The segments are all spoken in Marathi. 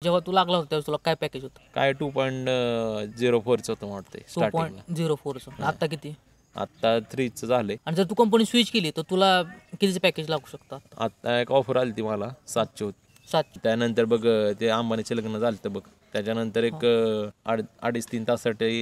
जेव्हा तू लागला होता तुला काय पॅकेज होतं? काय 2.04चं होतं वाटतंय स्टार्टिंगला. 2.04चं. आता किती? आता 3चं झालंय. आणि जर तू कंपनी स्विच केली तर तुला कितीचं पॅकेज लागू शकतं? आता एक ऑफर आली ती मला 7ची होती. 7. त्यानंतर बघ ते अंबानीचे लग्न झालं तर बघ त्याच्यानंतर एक 2.5-3 तासासाठी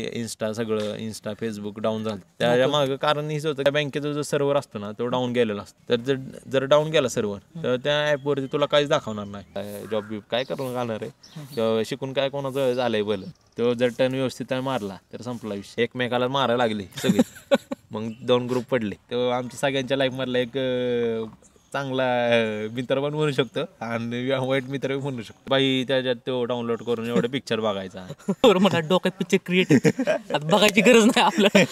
इंस्टा फेसबुक डाऊन झालं. त्याच्या मागं कारण हेच होतं, त्या बँकेचा जो सर्व्हर असतो ना तो डाऊन गेलेला असतो. तर जर डाऊन गेला सर्व्हर तर त्या ॲपवरती तुला काहीच दाखवणार नाही. जॉब बी काय करून घालणार आहे किंवा शिकून काय कोणाचं झालंय भलं. तो जर टर्न व्यवस्थित मारला तर संपला विषय. एकमेकाला मारायला लागले सगळे. मग 2 ग्रुप पडले. तो आमच्या सगळ्यांच्या लाईफमधला एक चांगला मित्र पण म्हणू शकतो आणि वाईट मित्र पण म्हणू शकतो. बाई त्याच्यात तो डाउनलोड करून एवढे पिक्चर बघायचा. मला डोक्यात पिक्चर क्रिएट बघायची गरज नाही आपल्याला.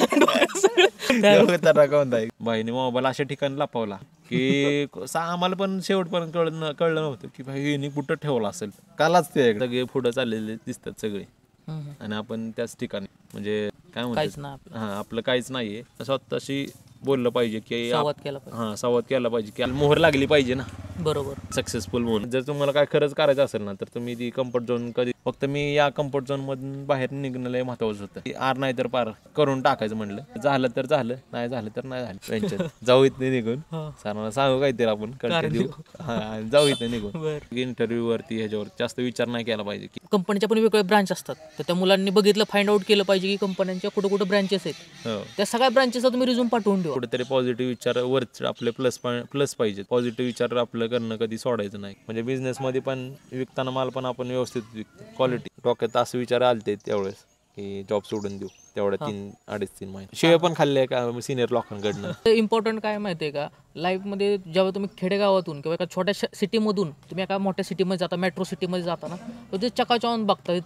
बाईने मोबाईल अशा ठिकाणी लपवला की आम्हाला पण शेवटपर्यंत कळलं नव्हतं की भाई हिने कुठं ठेवला असेल. कालाच ते सगळे पुढं चाललेले दिसतात सगळे आणि आपण त्याच ठिकाणी म्हणजे काय म्हणतात आपलं काहीच नाहीये. स्वतःशी बोललं पाहिजे की संवाद केला पाहिजे. संवाद केला पाहिजे की मोहर लागली पाहिजे ना. बरोबर. सक्सेसफुल म्हणून जर तुम्हाला काय खरंच करायचं असेल ना तर तुम्ही ती कम्फर्ट झोन कधी फक्त मी या कम्फर्ट झोन मधून बाहेर निघणं लय महत्वाचं होतं. आर नाही तर पार करून टाकायचं म्हणलं. झालं तर झालं, नाही झालं तर नाही झालं. त्यांच्यात जाऊ इथं निघून सरांना सांगू काहीतरी आपण कंटिन्यू जाऊ इथं निघून. इंटरव्ह्यू वरती ह्याच्यावर जास्त विचार नाही केला पाहिजे की कंपनीच्या पण वेगवेगळे ब्रांच असतात तर त्या मुलांनी बघितलं फाइंड आउट केलं पाहिजे की कंपन्यांच्या कुठं कुठं ब्रांचेस आहेत. त्या सगळ्या ब्रांचेसचा तुम्ही रिझ्यूम पाठवून ठेवा. कुठेतरी पॉझिटिव्ह विचार वर आपले प्लस पाहिजे. पॉझिटिव्ह विचार आपलं करणं कधी सोडायचं नाही. म्हणजे बिझनेस मध्ये पण विकताना माल पण आपण व्यवस्थित विकतो. क्वालिटी डोक्यात असं विचार आलते त्यावेळेस की जॉब सोडून देऊ तेवढ्या 3-3.5 महिने. शिवाय पण खाल्ले का सिनियर लोकांकडनं. इम्पॉर्टंट काय माहिती आहे का, लाईफमध्ये जेव्हा तुम्ही खेडेगावातून किंवा एका छोट्या सिटीमधून तुम्ही एका मोठ्या सिटीमध्ये जाता, मेट्रो सिटीमध्ये जाता ना, तर ते चकाचौंध बघता.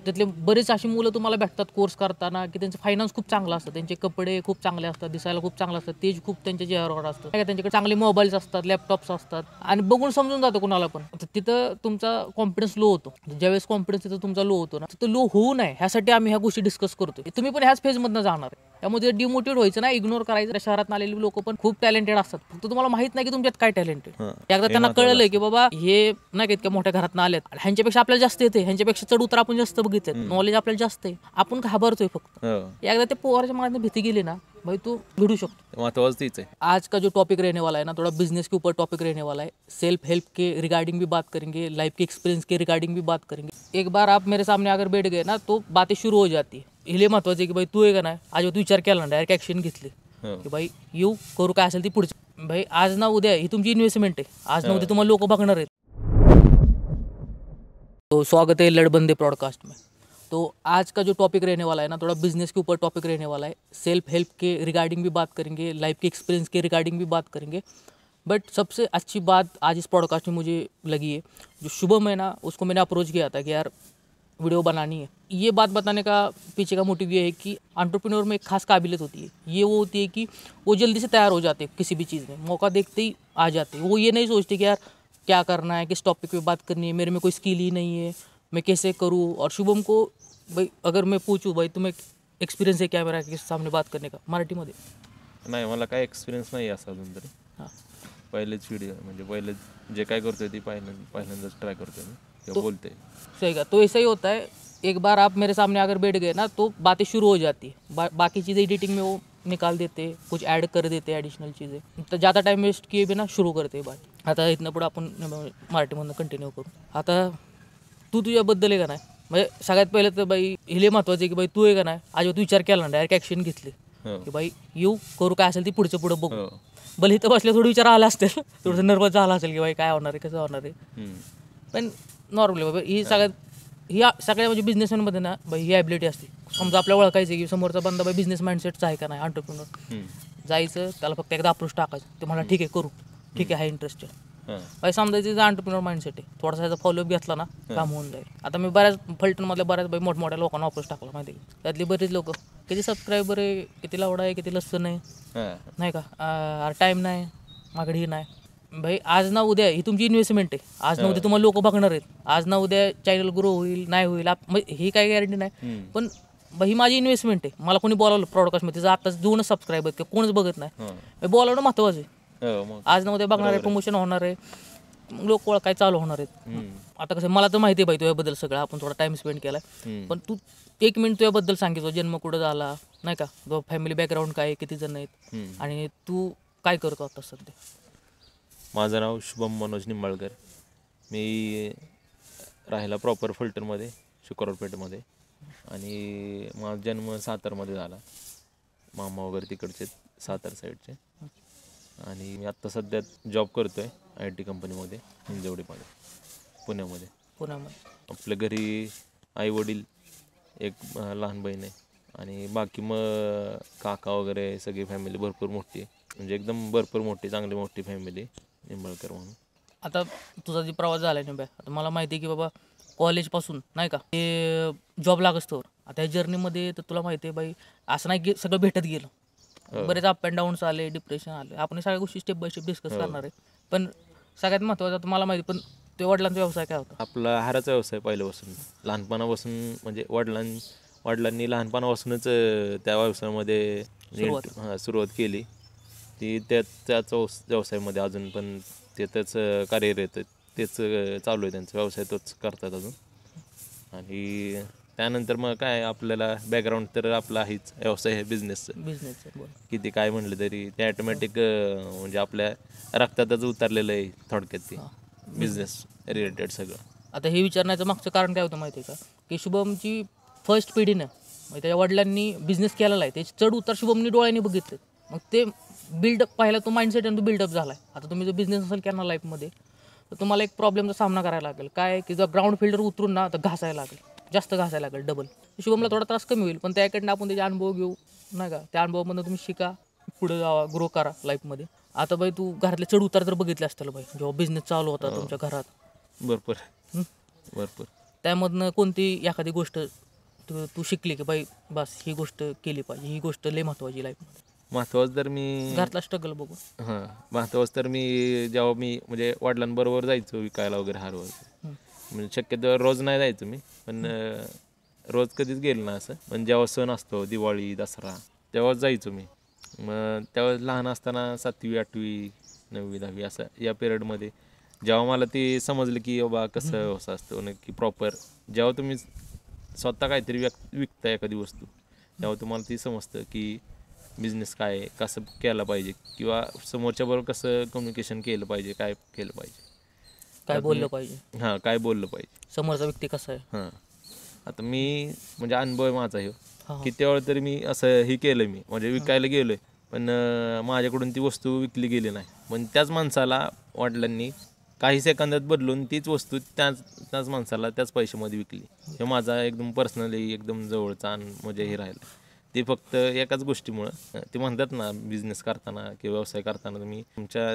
तिथले बरेच अशी मुलं तुम्हाला भेटतात कोर्स करताना की त्यांचं फायनान्स खूप चांगलं असतं, त्यांचे कपडे खूप चांगले असतात, दिसायला खूप चांगलं असतं, तेज खूप त्यांच्या चेहऱ्यावर असतं, त्यांच्याकडे चांगले मोबाईल्स असतात, लॅपटॉप्स असतात आणि बघून समजून जातं कुणाला पण. तिथं तुमचा कॉन्फिडन्स लो होतो. ज्यावेळेस कॉन्फिडन्स तिथं तुमचा लो होतो ना, तिथं लो होऊ नये ह्यासाठी आम्ही ह्या गोष्टी डिस्कस करतो. तुम्ही पण ह्याच फेजमधनं जाणार आहे. त्यामुळे डिमोटिवेट व्हायचं नाही, इग्नोर करायचं. शहरात आलेली लोक पण खूप टॅलेंटेड असतात, फक्त तुम्हाला माहित नाही की तुमच्यात काय टॅलेंट आहे. एकदा त्यांना कळलंय की बाबा हे नाही का इतक्या मोठ्या घरात आलेत, ह्यांच्यापेक्षा आपल्याला जास्त येते, ह्यांच्यापेक्षा चढ उतर आपण जास्त बघितलं, नॉलेज आपल्याला जास्त आहे, आपण घाबरतोय फक्त. एकदा ते पोराच्या मनात भीती गेली ना भाई तू भिडू शकतो. महत्वाचं तीच आहे. आज का जो टॉपिक रहने वाला है ना, थोड़ा बिजनेस के ऊपर टॉपिक रहने वाला है. सेल्फ हेल्प के रिगार्डिंग भी बात करेंगे, लाइफ के एक्सपीरियंस के रिगार्डिंग भी बात करेंगे. एक बार आप मेरे सामने अगर बैठ गए ना तो बातें शुरू हो जाती है. हे महत्वाचं आहे की भाई तू आहे का नाही आज तू विचार केला ना, डायरेक्ट ॲक्शन घेतली की भाई येऊ करू काय असेल ती पुढची. भाई आज ना उद्या ही तुमची इन्व्हेस्टमेंट आहे. आज ना उद्या तुम्हाला लोक बघणार आहेत. तो स्वागत है लड़बंदे पॉडकास्ट में. तो आज का जो टॉपिक रहने वाला है ना, थोड़ा बिजनेस के ऊपर टॉपिक रहने वाला है. सेल्फ हेल्प के रिगार्डिंग भी बात करेंगे, लाइफ के एक्सपीरियंस के रिगार्डिंग भी बात करेंगे. बट सबसे अच्छी बात आज इस पॉडकास्ट में मुझे लगी है, जो शुभम है ना उसको मैंने अप्रोच किया था कि यार वीडियो बनानी है. ये बात बताने का पीछे का मोटिव ये है कि एंटरप्रेन्योर में एक खास काबिलियत होती है. ये वो होती है कि वो जल्दी से तैयार हो जाते हैं किसी भी चीज़ में, मौका देखते ही आ जाते हैं. वो ये नहीं सोचते कि यार क्या करना है, किस टॉपिक पे बात करनी है, मेरे में कोई स्किल ही नहीं है, मैं कैसे करूँ. और शुभम को भाई अगर मैं पूछूँ भाई तुम्हें एक्सपिरियंस है क्या मेरा किसी सामने बात करने का मराठीमध्ये? नाही, मला काय एक्सपिरियन्स नाही असं अजून तरी. पहिलेच व्हिडिओ म्हणजे पहिले जे काय करतोय ती पहिल्यांदाच ट्राय करतोय मी तो बोलते. सही का. तो ऐसा ही होता है, एक बार आप मेरे सामने अगर बैठ गए ना तो बातें शुरू हो जाती है. बाकी चीज़ें एडिटिंग में वो निकाल देते, कुछ ऐड कर देते ॲडिशनल चीज़ें. तर ज़्यादा टाइम वेस्ट किए बिना शुरू करते बात. आता इथनं पुढं आपण मराठीमधनं कंटिन्यू करू. आता तू तुझ्याबद्दल आहे का नाही, म्हणजे सगळ्यात पहिलं तर बाई हे महत्वाचं आहे की बाई तू आहे का नाही आज तू विचार केला ना, डायरेक्ट ॲक्शन घेतली की बाई येऊ करू काय असेल ती पुढचं बघू. भले इथं बसल्या थोडे विचार आला असतील, थोडंसं नर्वस झाला असेल की बाई काय होणार आहे, कसं होणार आहे. पण नॉर्मली बाबा ही सगळ्या म्हणजे बिझनेसमॅनमध्ये ना बाई ही ॲबिलिटी असते. समजा आपल्याला ओळखायचं की समोरचा बंदा बाई बिझनेस माइंडसेटचा आहे का नाही, एंटरप्रेन्योर. जायचं त्याला फक्त एकदा अप्रोच टाकायचं, ते मला ठीक आहे करू, ठीक आहे इंटरेस्टेड. बाई समजायचं एंटरप्रेन्योर माइंडसेट आहे, थोडासा याचा फॉलोअप घेतला ना काम होऊन जाईल. आता मी बऱ्याच फलटणमधल्या बऱ्याच बाई मोठमोठ्या लोकांना अप्रोच टाकला माहिती आहे. त्यातली बरीच लोक किती सबस्क्रायबर आहे, किती लावडा आहे, किती लस्सन आहे नाही का, टाईम नाही माझ्याकडे ही नाही. भाई आज ना उद्या ही तुमची इन्व्हेस्टमेंट आहे. आज ना उद्या तुम्हाला लोक बघणार आहेत. आज ना उद्या चॅनल ग्रो होईल नाही होईल ही काही गॅरंटी नाही, पण ही माझी इन्व्हेस्टमेंट आहे. मला कोणी बोलावलं प्रॉडकास्टमध्ये जर आता 2 सबस्क्रायबर किंवा कोणच बघत नाही, बोलावणं महत्त्वाचं आहे. आज ना उद्या बघणार आहे, प्रमोशन होणार आहे. मग लोक काय चालू होणार आहेत. आता कसं मला तर माहिती आहे बाई तुझ्याबद्दल सगळं, आपण थोडा टाइम स्पेंड केला, पण तू 1 मिनिट तुझ्याबद्दल सांगितलं, जन्म कुठं झाला नाही का, फॅमिली बॅकग्राऊंड काय आहे, किती जण आहेत, आणि तू काय करतो आता सध्या. माझं नाव शुभम मनोज निंबाळकर. मी राहिला प्रॉपर फलटणमध्ये, शुक्रवारपेठमध्ये, आणि माझा जन्म सातारमध्ये झाला. मामा वगैरे तिकडचे सातार साईडचे. आणि मी आत्ता सध्या जॉब करतो आहे IT कंपनीमध्ये, हिंजवडीमध्ये, पुण्यामध्ये. आपल्या घरी आईवडील, एक लहान बहीण आहे, आणि बाकी मग काका वगैरे सगळी फॅमिली भरपूर मोठी आहे, म्हणजे एकदम भरपूर मोठी, चांगली मोठी फॅमिली निंबाळकर म्हणून. आता तुझा जे प्रवास झाला आहे निंब्या, आता मला माहिती आहे की बाबा कॉलेजपासून नाही का ते जॉब लागस्तोवर, आता या जर्नीमध्ये तर तुला माहिती आहे बाई, असं नाही की सगळं भेटत गेलं, बरेच अप अँड डाऊन्स आले, डिप्रेशन आले, आपण सगळ्या गोष्टी स्टेप बाय स्टेप डिस्कस करणार आहे. पण सगळ्यात महत्त्वाचं आता मला माहिती, पण ते वडिलांचा व्यवसाय काय होता. आपला हाराचा व्यवसाय पहिल्यापासून, लहानपणापासून, म्हणजे वडिलांनी लहानपणापासूनच त्या व्यवसायामध्ये सुरुवात केली. ती त्याच व्यवसायामध्ये अजून पण ते त्याच कार्यरत आहेत, तेच चालू आहे त्यांचा व्यवसाय, तोच करतात अजून. आणि त्यानंतर मग काय आपल्याला बॅकग्राऊंड तर आपला आहेच, व्यवसाय आहे बिझनेस. किती काय म्हणलं तरी ते ॲटोमॅटिक म्हणजे आपल्या रक्तातच उतरलेलं आहे थोडक्यात, ते बिझनेस रिलेटेड सगळं. आता हे विचारण्याचं मागचं कारण काय होतं माहिती आहे का, की शुभमची फर्स्ट पिढीनं म्हणजे त्याच्या वडिलांनी बिझनेस केलेला आहे, त्याचे चढ उतार शुभमनी डोळ्यांनी बघितले, मग ते बिल्डअप पाहिला, तो माइंडसेट आणि तो बिल्डअप झाला आहे. आता तुम्ही जर बिझनेस असेल करणार लाईफमध्ये, तर तुम्हाला एक प्रॉब्लेमचा सामना करायला लागेल, काय की जर ग्राउंड फिल्डवर उतरून ना तर घासायला लागेल, जास्त घासायला लागेल, डबल. शुभमला थोडा त्रास कमी होईल, पण त्याकडनं आपण त्याचे अनुभव घेऊ नाही का, त्या अनुभवामधून तुम्ही शिका, पुढे जावा, ग्रो करा लाईफमध्ये. आता बाई तू घरातले चढ उतार जर बघितले असतील बाई, जेव्हा बिझनेस चालू होता तुमच्या घरात, भरपूर त्यामधनं कोणती एखादी गोष्ट तू शिकली की बाई बस ही गोष्ट केली पाहिजे, ही गोष्ट लय महत्त्वाची लाईफमध्ये. महत्त्वाचं तर मी घरातला स्ट्रगल बघू. महत्त्वाचं तर मी जेव्हा मी म्हणजे वडिलांबरोबर जायचो विकायला वगैरे हारवर, म्हणजे शक्यतो रोज नाही जायचो मी, पण रोज कधीच गेलो ना असं, पण जेव्हा सण असतो दिवाळी दसरा तेव्हाच जायचो मी. मग तेव्हा लहान असताना 7वी 8वी 9वी 10वी असं या पिरियडमध्ये जेव्हा मला ते समजलं की बाबा कसं व्यवसाय असतो नक्की प्रॉपर, जेव्हा तुम्ही स्वतः काहीतरी विकता एखादी वस्तू, तेव्हा तुम्हाला ती समजतं की बिझनेस काय आहे, कसं केलं पाहिजे, किंवा समोरच्या बरोबर कसं कम्युनिकेशन केलं पाहिजे, काय केलं पाहिजे, काय बोललं पाहिजे, काय बोललं पाहिजे, समोरचा व्यक्ती कसा आहे. आता मी म्हणजे अनुभव आहे माझा हे, किती वेळा तरी मी असं हे केलं, मी म्हणजे विकायला गेलोय, पण माझ्याकडून ती वस्तू विकली गेली नाही, पण त्याच माणसाला वडिलांनी काही सेकंदात बदलून तीच वस्तू त्याच माणसाला त्याच पैशामध्ये विकली. हे माझा एकदम पर्सनली एकदम जवळचा म्हणजे हे राहिलं. ते फक्त एकाच गोष्टीमुळं, ते म्हणतात ना बिझनेस करताना किंवा व्यवसाय करताना तुम्ही तुमच्या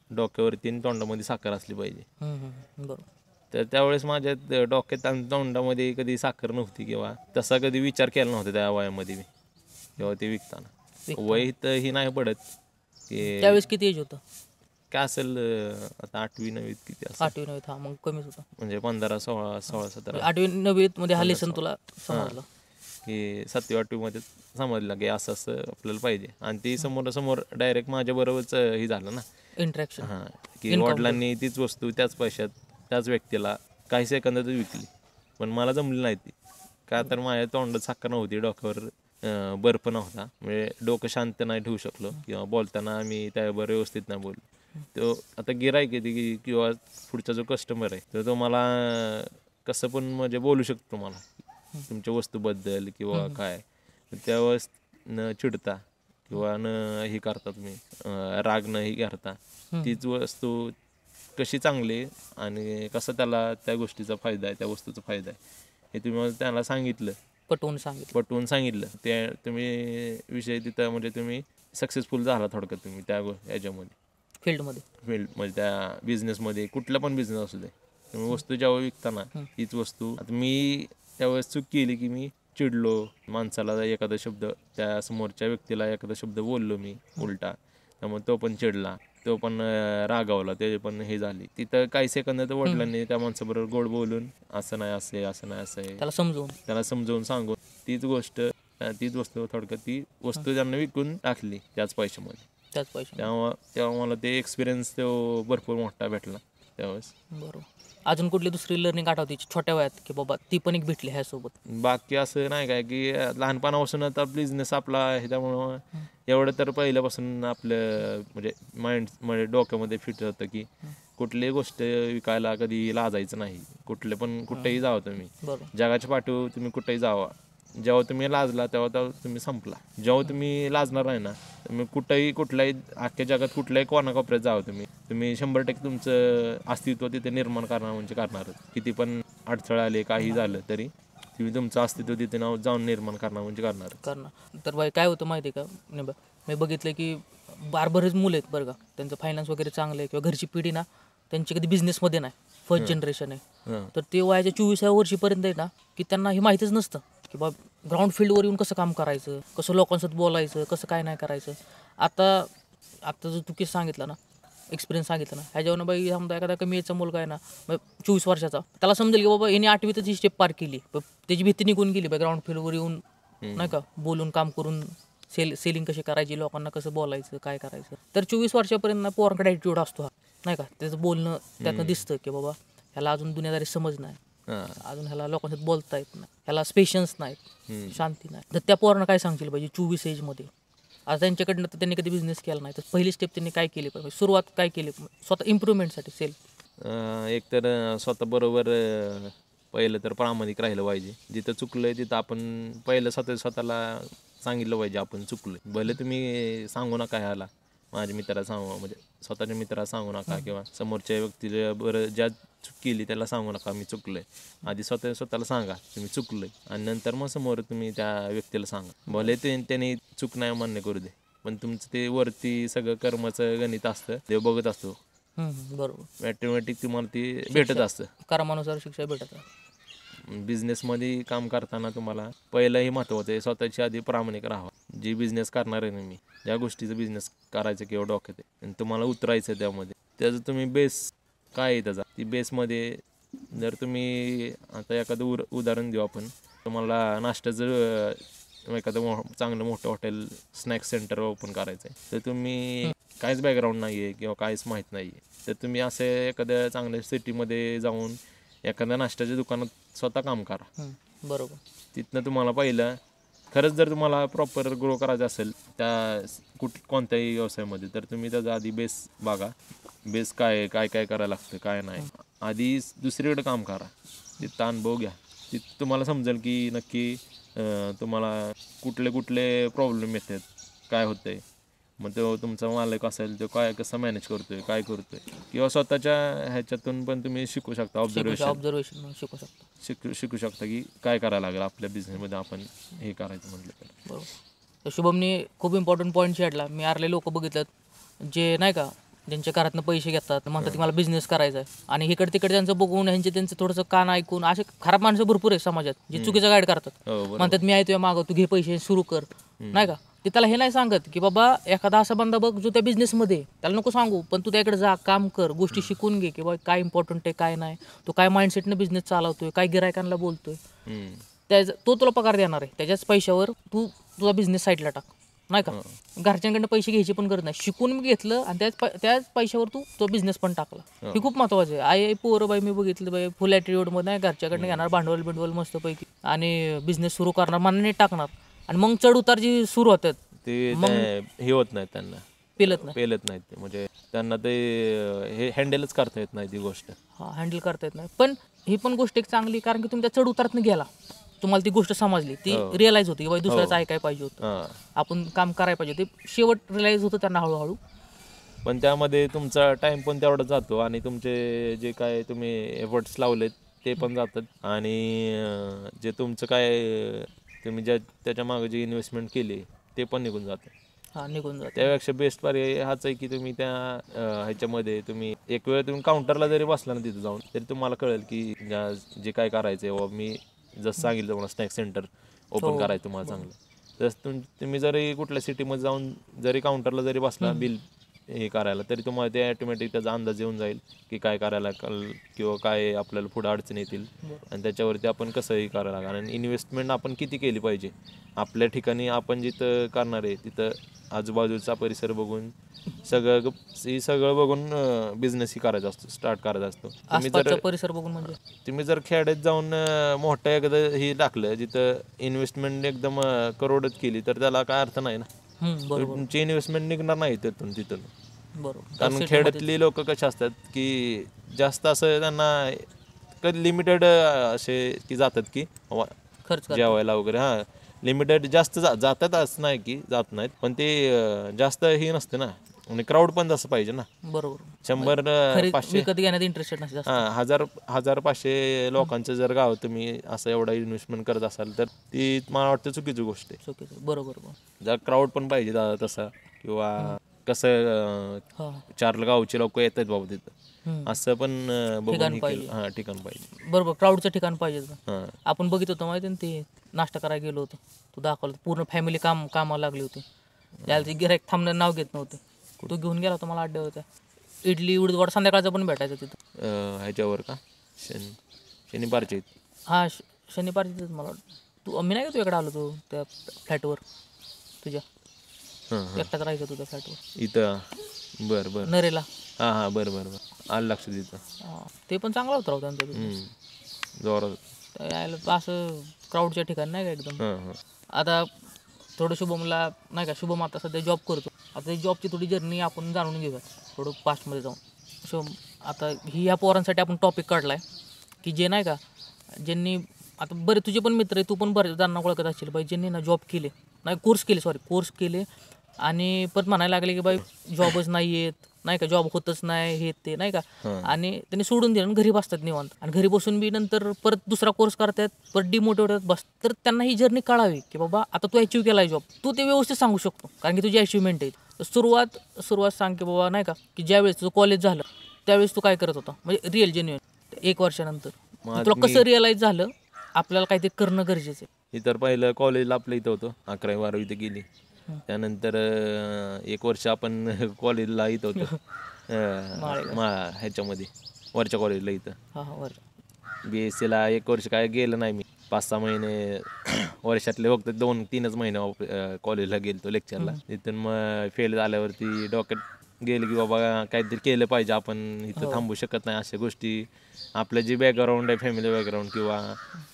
डोक्यावरती आणि तोंडामध्ये साखर असली पाहिजे. बरोबर. तर त्यावेळेस माझ्या डोक्यात आणि तोंडामध्ये कधी साखर नव्हती, किंवा तसा कधी विचार केला नव्हता त्या वयामध्ये मी, तेव्हा ते विकताना. वय तर ही नाही पडत की त्यावेळेस किती एज होतं, काय असेल आता 8वी 9वीत किती असेल, 8वी 9वीत. मग कमीच होतं, म्हणजे 15 16 17 8वी 9वीत मध्ये हा लेसन तुला समजलं की 7वी 8वीमध्ये समजलं की असं असं आपल्याला पाहिजे. आणि ती समोर डायरेक्ट माझ्याबरोबरच ही झालं ना इंटरॅक्शन, की वडिलांनी तीच वस्तू त्याच पैशात त्याच व्यक्तीला काही सेकंदातच विकली, पण मला जमली नाही ती, का तर माझ्या तोंडात साखर नव्हती, डोक्यावर बर्फ नव्हता, म्हणजे डोकं शांत नाही ठेवू शकलो, किंवा बोलताना आम्ही त्याबरोबर व्यवस्थित नाही बोललो. तो आता गिऱ्हाईक आहे किंवा पुढचा जो कस्टमर आहे तर तो मला कसं पण म्हणजे बोलू शकतो मला तुमच्या वस्तूबद्दल किंवा काय, त्यावेळेस न चिडता किंवा न हे करता तुम्ही राग न हे करता तीच वस्तू कशी चांगली आणि कसं त्याला त्या गोष्टीचा फायदा आहे, त्या वस्तूचा फायदा आहे हे तुम्ही त्याला सांगितलं, पटवून सांगितलं, ते तुम्ही विषय तिथं म्हणजे तुम्ही सक्सेसफुल झाला थोडक्यात तुम्ही त्या याच्यामध्ये फील्डमध्ये त्या बिझनेसमध्ये. कुठला पण बिझनेस असू दे, तुम्ही वस्तू जेव्हा विकताना हीच वस्तू, आता मी त्यावेळेस चूक केली की मी चिडलो, माणसाला एखादा शब्द त्या समोरच्या व्यक्तीला एखादा शब्द बोललो मी उलटा, त्यामुळे तो पण चिडला, तो पण रागावला, ते पण हे झाली. तिथं काही सेकंदात वडिलांनी त्या माणसाबरोबर गोड बोलून असं नाही असं आहे त्याला समजवून सांगून तीच वस्तू थोडक्यात ती वस्तू त्यांना विकून टाकली त्याच पैशामध्ये. तेव्हा मला ते एक्सपिरियन्स तो भरपूर मोठा भेटला त्यावेळेस. बरोबर. अजून कुठली दुसरी लर्निंग आठवते छोट्या वयात की बाबा ती पण एक भेटली ह्यासोबत? बाकी असं नाही काय की लहानपणापासून आता बिझनेस आपला आहे त्यामुळं एवढं तर पहिल्यापासून आपलं म्हणजे माइंड म्हणजे डोक्यामध्ये फिट होतं की कुठलीही गोष्ट विकायला कधी लाजायचं नाही. कुठेही जावं तुम्ही, बरोबर. जगाच्या पाठीवर तुम्ही कुठेही जावा, जेव्हा तुम्ही लाजला तेव्हा तुम्ही संपला. जेव्हा तुम्ही लाजणार नाही ना, तुम्ही कुठल्याही अख्ख्या जगात कुठल्याही कोणाकोपऱ्यात जावं तुम्ही 100% तुमचं अस्तित्व तिथे निर्माण करणार म्हणजे करणारच. किती पण अडथळे आले काही झालं तरी तुम्ही तुमचं अस्तित्व तिथे जाऊन निर्माण करणार म्हणजे करणार. तर बाई काय होतं माहिती आहे का निंबा, मी बघितलं की बरेच मुलं आहेत बरं का, त्यांचं फायनान्स वगैरे चांगलं आहे किंवा घरची पिढी ना त्यांची कधी बिझनेसमध्ये नाही, फर्स्ट जनरेशन आहे, तर ते वयाच्या 24व्या वर्षीपर्यंत आहे ना की त्यांना हे माहीतच नसतं की बा ग्राउंड फील्डवर येऊन कसं काम करायचं, कसं लोकांसोबत बोलायचं, कसं काय नाही करायचं. आता जो तू केस सांगितला ना, एक्सपिरियन्स सांगितलं ना, ह्याच्यावरून बाई समजा एखादा कमी एजचा मुलगा आहे ना 24 वर्षाचा, त्याला समजेल की बाबा याने 8वीतच ही स्टेप पार केली, त्याची भीती निघून गेली बाई ग्राउंड फील्डवर येऊन नाही का बोलून काम करून सेलिंग कशी करायची, लोकांना कसं बोलायचं, काय करायचं. तर 24 वर्षापर्यंत ना पोरांकडे ॲटिट्यूड असतो हा नाही का, त्याचं बोलणं त्यातनं दिसतं की बाबा ह्याला अजून दुनियादारी समज नाही, अजून ह्याला लोकांसोबत बोलता येत नाही, ह्याला पेशन्स नाहीत, शांती नाही. तर त्या पोरांना काय सांगशील पाहिजे 24 एजमध्ये? आता त्यांच्याकडनं तर त्यांनी कधी बिझनेस केला नाही, तर पहिली स्टेप त्यांनी काय केली पाहिजे, सुरुवात काय केली स्वतः इम्प्रूव्हमेंटसाठी सेल्फ? एक तर स्वतः बरोबर पहिलं तर प्रामाणिक राहिलं पाहिजे. जिथं चुकलंय तिथं आपण पहिलं स्वतःला सांगितलं पाहिजे आपण चुकलोय. भले तुम्ही सांगू नका ह्याला, माझ्या मित्राला सांगू म्हणजे स्वतःच्या मित्राला सांगू नका किंवा समोरच्या व्यक्तीला बरं ज्या चूक केली त्याला सांगू नका मी चुकलोय. आधी स्वतःला सांगा तुम्ही चुकलोय आणि नंतर मग समोर तुम्ही त्या व्यक्तीला सांगा. भले त्याने चूक नाही मान्य करू दे, पण तुमचं ते वरती सगळं कर्माचं गणित असतं, ते बघत असतो. बरोबर. ऑटोमॅटिक तुम्हाला ती भेटत असतं. कर्मानुसार शिक्षा भेटत. बिझनेसमध्ये काम करताना तुम्हाला पहिलंही महत्त्वाचं आहे स्वतःची आधी प्रामाणिक राहावा. जी बिझनेस करणार आहे ना मी, ज्या गोष्टीचा बिझनेस करायचं किंवा डोक्यात आहे आणि तुम्हाला उतरायचं त्यामध्ये, त्याचं तुम्ही बेस काय आहे त्याचा, ती बेसमध्ये जर तुम्ही आता एखादं उदाहरण देऊ आपण, तुम्हाला नाश्त्याचं एखादं चांगलं मोठं हॉटेल स्नॅक्स सेंटर ओपन करायचं आहे, तर तुम्ही काहीच बॅकग्राऊंड नाही आहे किंवा काहीच माहीत नाही आहे, तर तुम्ही असे एखाद्या चांगल्या सिटीमध्ये जाऊन एखाद्या नाश्त्याच्या दुकानात स्वतः काम करा. बरोबर. तिथनं तुम्हाला पहिलं खरंच जर तुम्हाला प्रॉपर ग्रो करायचं असेल त्या कोणत्याही व्यवसायामध्ये, तर तुम्ही त्याचा आधी बेस बघा. बेस काय आहे, काय काय करायला लागतं, काय नाही. आधी दुसरीकडे काम करा, तिथं अनुभव घ्या. तिथं तुम्हाला समजेल की नक्की तुम्हाला कुठले प्रॉब्लेम येतात, काय होतंय. मग तो तुमचा मालक असेल तो कसं मॅनेज करतोय, काय करतोय, किंवा स्वतःच्या ह्याच्यातून पण तुम्ही शिकू शकता. ऑब्झर्वेशन शिकू शकता की काय करायला लागेल आपल्या बिझनेसमध्ये आपण हे करायचं म्हटलं तर. बरोबर. तर शुभमने खूप इम्पॉर्टंट पॉईंट छेडला. मी आरले लोक बघितलं जे नाही का ज्यांच्या घरातनं पैसे घेतात, म्हणतात की मला बिझनेस करायचा आहे, आणि इकडे तिकडे त्यांचं बघून त्यांचं थोडंसं कान ऐकून असे खराब माणसं भरपूर आहे समाजात जे चुकीचं गाईड करतात. म्हणतात मी आहे तुझ्या मागं, तू घे पैसे सुरू कर नाही का. ते त्याला हे नाही सांगत की बाबा एखादा असा बंदा बघ जो त्या बिझनेसमध्ये, त्याला नको सांगू, पण तू त्याकडे जा, काम कर, गोष्टी शिकून घे की बाबा काय इम्पॉर्टंट आहे काय नाही, तो काय माइंडसेटनं बिझनेस चालवतोय, काय गिरायकांना बोलतोय, तो तुला पगार देणार आहे, त्याच्याच पैशावर तू तुझा बिझनेस साईडला टाक नाही का. घरच्यांकडनं पैसे घ्यायची पण गरज नाही, शिकून घेतलं आणि त्याच पैशावर तू तो बिझनेस पण टाकला. हे खूप महत्त्वाचं आहे. आई पोरं बाई मी बघितलं बाई फुल ॲटिट्यूडमध्ये नाही, घरच्याकडनं घेणार भांडवल मस्तपैकी आणि बिझनेस सुरू करणार, मनाने टाकणार, आणि मग चढ उतार जी सुरू होतात ते हे होत नाही, त्यांना पेलत नाहीत ते, म्हणजे त्यांना ते हे हँडलच करता येत नाही ती गोष्ट. हँडल करता येत नाही. पण ही पण गोष्ट एक चांगली, कारण की तुम्ही त्या चढ उतारातनं गेला, तुम्हाला ती गोष्ट समजली, ती रिअलाईज होती की बाई दुसऱ्याचं ऐकाय पाहिजे होतं, आपण काम करायला पाहिजे, ते शेवट रिअलाईज होतं त्यांना हळूहळू. पण त्यामध्ये तुमचा टाइम पण तेवढा जातो आणि तुमचे जे काय तुम्ही एफर्ट्स लावलेत ते पण जातात, आणि जे तुमचं काय तुम्ही त्याच्या मागे जी इन्व्हेस्टमेंट केली ते पण निघून जातं. निघून जातं. त्यापेक्षा बेस्ट पर्याय हाच आहे की तुम्ही त्या ह्याच्यामध्ये तुम्ही एक वेळ तुम्ही काउंटरला जरी बसला ना तिथं जाऊन, तरी तुम्हाला कळेल की जे काय करायचं आहे, मी जसं सांगितलं तुम्हाला स्नॅक सेंटर ओपन करायचं तुम्हाला चांगलं, तसं तुम्ही जरी कुठल्या सिटीमध्ये जाऊन जरी काउंटरला जरी बसला बिल हे करायला, तरी तुम्हाला ते ऑटोमॅटिक त्याचा अंदाज येऊन जाईल की काय करायला किंवा काय आपल्याला पुढे अडचण येतील, आणि त्याच्यावरती आपण कसंही करायला लागणार, आणि इन्व्हेस्टमेंट आपण किती केली पाहिजे. आपल्या ठिकाणी आपण जिथं करणार आहे तिथं आजूबाजूचा परिसर बघून सगळं बघून बिझनेस ही करायचा असतो, स्टार्ट करायचा असतो. आसपासचा परिसर बघून म्हणजे तुम्ही जर खेड्यात जाऊन मोठं एकदा हे टाकलं जिथं इन्व्हेस्टमेंट एकदम करोडच केली तर त्याला काय अर्थ नाही ना. बरोबर तुमची इन्व्हेस्टमेंट निघणार नाही तिथून. बरोबर. कारण खेड्यातली लोक कशी असतात की जास्त असं त्यांना लिमिटेड असे की जातात की खर्च जेवायला वगैरे, हां लिमिटेड जास्त जातात असं नाही की जात नाहीत, पण ते जास्त हे नसते ना, आणि क्राऊड पण तसं पाहिजे ना. बरोबर. 100-500 विकत घेण्यात इंटरेस्टेड नसते. हां 1000-500 लोकांचं जर गाव तुम्ही असं एवढा इन्व्हेस्टमेंट करत असाल तर ती मला वाटतं चुकीची गोष्ट आहे. चुकीचं. बरोबर. जर क्राऊड पण पाहिजे दादा तसा, किंवा कसं 4 गावचे लोक येतात बाबा तिथं, असं पण बघून हां ठिकाण पाहिजे. बरोबर. क्राऊडचं ठिकाण पाहिजे. हां आपण बघित होतो माहिती ना, ते नाश्ता करायला गेलो होतो, तू दाखवलं पूर्ण फॅमिली कामाला लागली होती, त्याला ते गिऱ्हाईक थांबणं नाव घेत नव्हते. तू घेऊन गेला होता मला 8 होत्या. इडली उडीद संध्याकाळचं पण भेटायचं तिथं. ह्याच्यावर का शनिवारच्या हां शनिवारची मला वाटतं. मी नाही का तू इकडे आलो, तू त्या फ्लॅटवर तुझ्या एकटाच राहायचं तुझ्या फ्लॅटवर इथं. बरं नरेला. हां बरं आलं लक्षात तिथं. हां ते पण चांगलं होतं राव त्यांचं. जोरात यायला असं क्राऊडच्या ठिकाणी नाही का एकदम. आता थोडं शुभमला नाही का, शुभम आता सध्या जॉब करतो. आता जॉबची थोडी जर्नी आपण जाणून घेऊया थोडं पास्टमध्ये जाऊन. शुभम आता ह्या पोरांसाठी आपण टॉपिक काढला आहे की जे नाही का, ज्यांनी आता बरे तुझे पण मित्र आहे, तू पण बरेच जणांना ओळखत असेल बाई, ज्यांनी ना जॉब केले नाही, कोर्स केले आणि परत म्हणायला लागले की बाई जॉबच नाही येत, नाही का, जॉब होतच नाही, हे ते नाही का, आणि त्यांनी सोडून दिलं आणि घरी बसतात निवांत, आणि घरी बसून बी नंतर परत दुसरा कोर्स करतात, परत डिमोटिवेट होतात बस. तर त्यांना ही जर्नी कळावी की बाबा आता तू अचीव्ह केला आहे जॉब, तू ते व्यवस्थित सांगू शकतो कारण की तुझी अचिव्हमेंट आहे. तर सुरुवात सांग की बाबा नाही का, की ज्यावेळेस तुझं कॉलेज झालं त्यावेळेस तू काय करत होता, म्हणजे रिअल जेन्युइन 1 वर्षानंतर तुला कसं रिअलाईज झालं आपल्याला काहीतरी करणं गरजेचं आहे. इतर पहिलं कॉलेजला आपलं इथं होतं, 11वी-12वी इथं गेली. त्यानंतर 1 वर्ष आपण कॉलेजला इथं होतो ह्याच्यामध्ये वरच्या कॉलेजला इथं. BSc-ला 1 वर्ष काय गेलं नाही मी, 5-6 महिने वर्षातले फक्त 2-3च महिने कॉलेजला गेलतो लेक्चरला. तिथून मग फेल झाल्यावरती डोक्यात गेलं की बाबा काहीतरी केलं पाहिजे, आपण इथं थांबू शकत नाही. अशा गोष्टी आपलं जे बॅकग्राऊंड आहे, फॅमिली बॅकग्राऊंड किंवा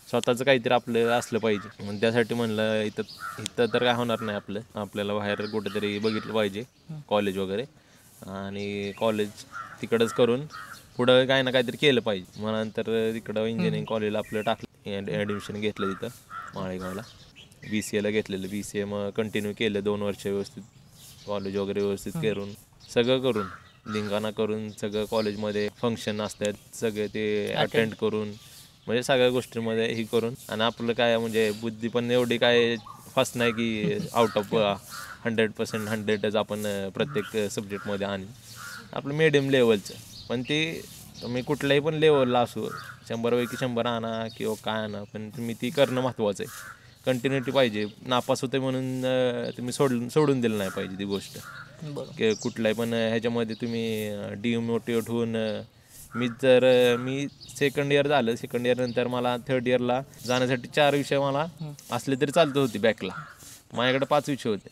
स्वतःचं काहीतरी आपलं असलं पाहिजे. मग त्यासाठी म्हणलं इथं तर काय होणार नाही आपल्याला बाहेर कुठेतरी बघितलं पाहिजे कॉलेज वगैरे, आणि कॉलेज तिकडंच करून पुढं काय ना काहीतरी केलं पाहिजे. मग नंतर तिकडं इंजिनिअरिंग कॉलेजला आपलं टाकलं, ॲडमिशन घेतलं तिथं माळेगावला. BCAला घेतलेलं. BCA मग कंटिन्यू केलं 2 वर्ष व्यवस्थित, कॉलेज वगैरे व्यवस्थित सगळं करून धिंगाणा करून सगळं कॉलेजमध्ये फंक्शन असतात सगळे ते अटेंड करून, म्हणजे सगळ्या गोष्टींमध्ये ही करून, आणि आपलं काय म्हणजे बुद्धी पण एवढी काय फास्ट नाही की आउट ऑफ 100% 100च आपण प्रत्येक सब्जेक्टमध्ये आणि आपलं मिडियम लेवलचं. पण ते तुम्ही कुठल्याही पण लेवलला असो, 100पैकी 100 आणा किंवा काय आणा, पण तुम्ही ती करणं महत्त्वाचं आहे. कंटिन्युटी पाहिजे. नापास होते म्हणून तुम्ही सोडून दिलं नाही पाहिजे ती गोष्ट. कुठल्याही पण ह्याच्यामध्ये तुम्ही डिमोटिवेट होऊन, मी सेकंड इयर झालं, सेकंड इयर नंतर मला 3rd इयरला जाण्यासाठी 4 विषय मला असले तरी चालत होते बॅकला, माझ्याकडे 5 विषय होते.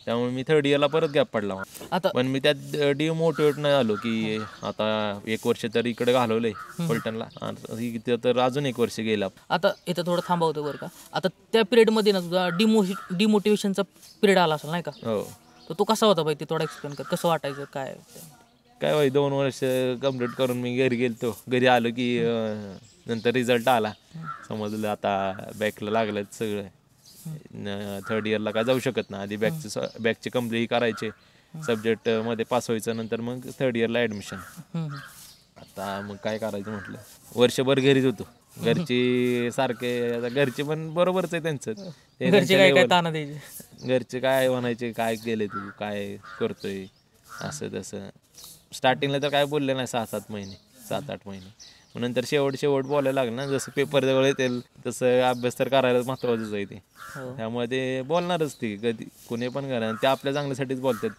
त्यामुळे मी 3rd इयरला परत गॅप पडला आता. पण मी त्यात डिमोटिवेट नाही झालो की आता 1 वर्ष तर इकडे घालवलंय फलटणला, तर अजून 1 वर्ष गेला. आता इथं थोडं थांबवतो बरं का. आता त्या पिरियडमध्ये ना तुझा डिमोटिवेशनचा पिरियड आला असेल नाही का. हो. तर तो कसा होता बाई, ते थोडा एक्सप्लेन कर, कसं वाटायचं काय बाई 2 वर्ष कंप्लीट करून मी घरी गेलतो. घरी आलो की नंतर रिझल्ट आला, समजलं आता बॅकला लागलं सगळं. 3rd इयरला काय जाऊ शकत नाही, आधी बॅकचे कंप्लीट करायचे, सब्जेक्टमध्ये पास व्हायचं, नंतर मग 3rd इयरला ॲडमिशन. आता मग काय करायचं म्हटलं, वर्षभर घरीच होतो. घरचे सारखे, आता घरचे पण बरोबरच आहे त्यांचं, घरचे काय म्हणायचे, काय केले तू, काय करतोय, असं तसं. स्टार्टिंगला तर काय बोलले नाही 7-8 महिने. मग नंतर शेवट बोलायला लागलं ना, जसं पेपर जवळ येतील तसं अभ्यास तर करायला महत्त्वाचंच आहे ते. त्यामुळे ते बोलणारच, ते कधी कुणी पण करा, ते आपल्या चांगल्यासाठीच बोलतात.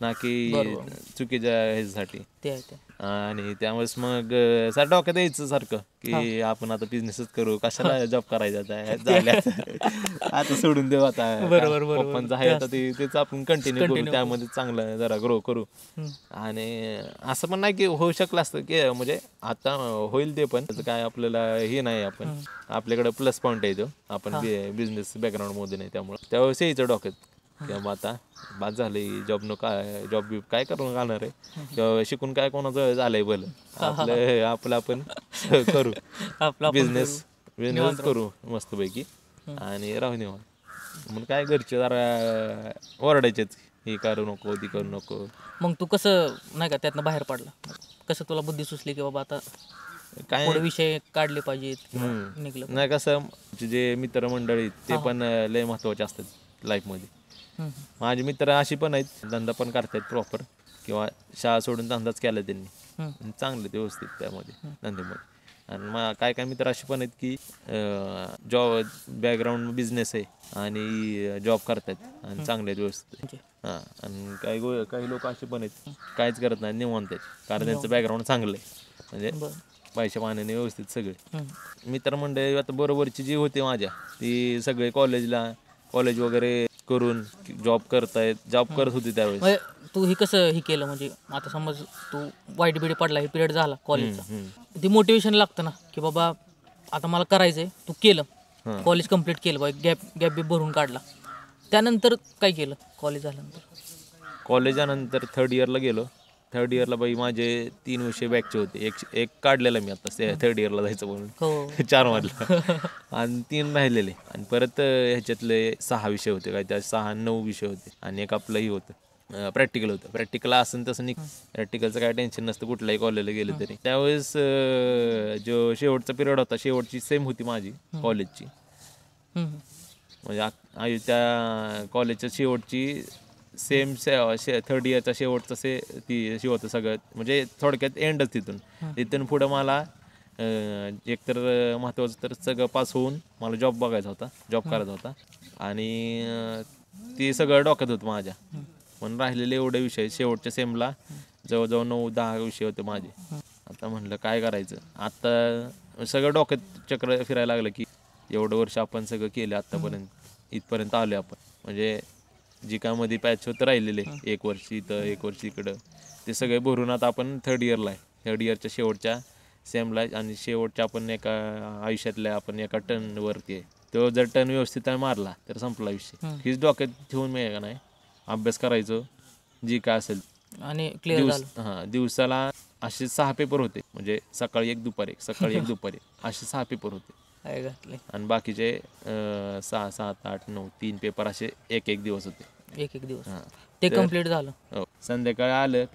ना की चुकीच्या ह्याच्यासाठी. ते आहे ते. आणि त्यामुळेच मग सर डोक्यात यायचं सारखं की आपण आता बिझनेसच करू, कशाला जॉब करायचा आता झाल्या आता सोडून देऊ आता. पप्पांचं आहे आता तेच आपण कंटिन्यू करू, त्यामध्ये चांगलं जरा ग्रो करू. आणि असं पण नाही की होऊ शकलं असतं की म्हणजे आता होईल ते पण त्याचं काय आपल्याला हे नाही. आपण आपल्याकडे प्लस पॉईंट आहे तो, आपण बिझनेस बॅकग्राऊंड मध्ये नाही, त्यामुळे त्यावेळेस यायचं डोक्यात किंवा आता बाद झाली जॉब न काय जॉब बी काय करून घालणार आहे किंवा शिकून काय कोणाचं झालंय भलं आपलं आपण करू बिझनेस करू मस्तपैकी आणि राहू निवांत. मग काय घरचे जरा ओरडायचेच, हे करू नको ती करू नको. मग तू कसं नाही का त्यातनं बाहेर पडला, कसं तुला बुद्धी सुचली की बाबा आता काय विषय काढले पाहिजेत निघलं नाही. कसं जे मित्रमंडळी ते पण लय महत्वाचे असतात लाईफमध्ये. माझे मित्र अशी पण आहेत, धंदा पण करतायत प्रॉपर किंवा शाळा सोडून धंदाच केला त्यांनी, चांगले ते व्यवस्थित त्यामध्ये धंद्यामध्ये. आणि काय काय मित्र असे पण आहेत की जॉब बॅकग्राऊंड बिझनेस आहे आणि जॉब करतायत आणि चांगले आहेत व्यवस्थित. हां, आणि काही लोक असे पण आहेत काहीच करत नाही निवांत आहेत, कारण त्यांचं बॅकग्राऊंड चांगलं आहे, म्हणजे पैशा पाण्याने व्यवस्थित सगळे. मित्रमंडळी आता बरोबरची जी होती माझ्या ती सगळे कॉलेज वगैरे करून जॉब करतायत, जॉब करत होती त्यावेळेस. तू हे कसं हे केलं म्हणजे आता समज तू वाईट बिडी पडला, हे पिरियड झाला कॉलेजचा, ती मोटिवेशन लागतं ना की बाबा आता मला करायचंय, तू केलं कॉलेज कम्प्लीट केलं बाबा, गॅप बी भरून काढला. त्यानंतर काय केलं कॉलेज झाल्यानंतर? कॉलेजानंतर थर्ड इयरला गेलो. थर्ड इयरला बाई माझे 3 विषय बॅकचे होते, एक काढलेला मी आता थर्ड इयरला जायचं म्हणून 4 मधला आणि 3 राहिलेले. आणि परत ह्याच्यातले 6 विषय होते, काय त्या 6-9 विषय होते. आणि एक आपलंही होतं प्रॅक्टिकल होतं. प्रॅक्टिकल असं तसं प्रॅक्टिकलचं काय टेन्शन नसतं कुठल्याही कॉलेजला गेलं तरी. त्यावेळेस जो शेवटचा पिरियड होता, शेवटची सेम होती माझी कॉलेजची, म्हणजे त्या कॉलेजच्या शेवटची सेम थर्ड इयरचा शेवटचं ती होतं सगळं, म्हणजे थोडक्यात एंडच तिथून पुढं मला एकतर महत्त्वाचं तर सगळं पास होऊन मला जॉब बघायचा होता, जॉब करायचा होता. आणि ते सगळं डोक्यात होतं माझ्या. पण राहिलेले एवढे विषय शेवटच्या सेमला जवळजवळ 9-10 विषय होते माझे. आता म्हणलं काय करायचं, आता सगळं डोक्यात चक्र फिरायला लागलं की एवढं वर्ष आपण सगळं केलं आत्तापर्यंत, इथपर्यंत आलो आपण. म्हणजे जी काय मध्ये पॅच होतं राहिलेले 1 वर्ष इथं 1 वर्ष इकडं, ते सगळे भरून आता आपण थर्ड इयरला आहे. थर्ड इयरच्या शेवटच्या सेमला आहे आणि शेवटच्या आपण एका आयुष्यातल्या आपण एका टर्नवरती आहे. तो जर टर्न व्यवस्थित मारला तर संपला विषय. हीच डोक्यात ठेवून मी का नाही अभ्यास करायचो जी काय असेल. आणि दिवसाला असे 6 पेपर होते, म्हणजे सकाळी 1 दुपारी 1, सकाळी 1 दुपारी असे 6 पेपर होते. आणि बाकीचे 6, 7, 8, 9 3 पेपर असे एक दिवस होते. एक दिवस ते कम्प्लीट झालं. हो, संध्याकाळी आलं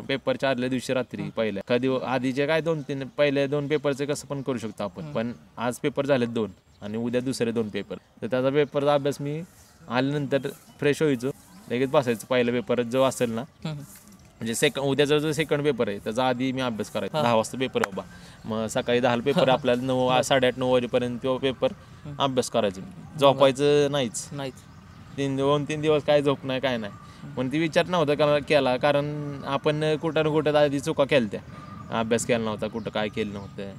पेपरच्या आदल्या दिवशी रात्री पहिल्या कधी आधीचे काय 2-3 पहिले 2 पेपरचे कसं पण करू शकतो आपण. पण आज पेपर झालेत 2 आणि उद्या दुसरे 2 पेपर. तर त्याचा पेपरचा अभ्यास मी आल्यानंतर फ्रेश व्हायचो, लगेच बसायचं. पहिला पेपर जो असेल ना, म्हणजे उद्याचा जो सेकंड पेपर आहे त्याचा आधी मी अभ्यास करायचा. 10 वाजता पेपर बाबा, मग सकाळी 10ला पेपर आपल्याला 9, 8:30-9 वाजेपर्यंत तो पेपर अभ्यास करायचा. झोपायचं नाहीच. 2-3 दिवस काय झोप नाही काय नाही. पण ती विचार नव्हता केला, कारण आपण कुठं ना कुठं आधी चुका केल्या, त्या अभ्यास केला नव्हता, कुठं काय केलं नव्हतं.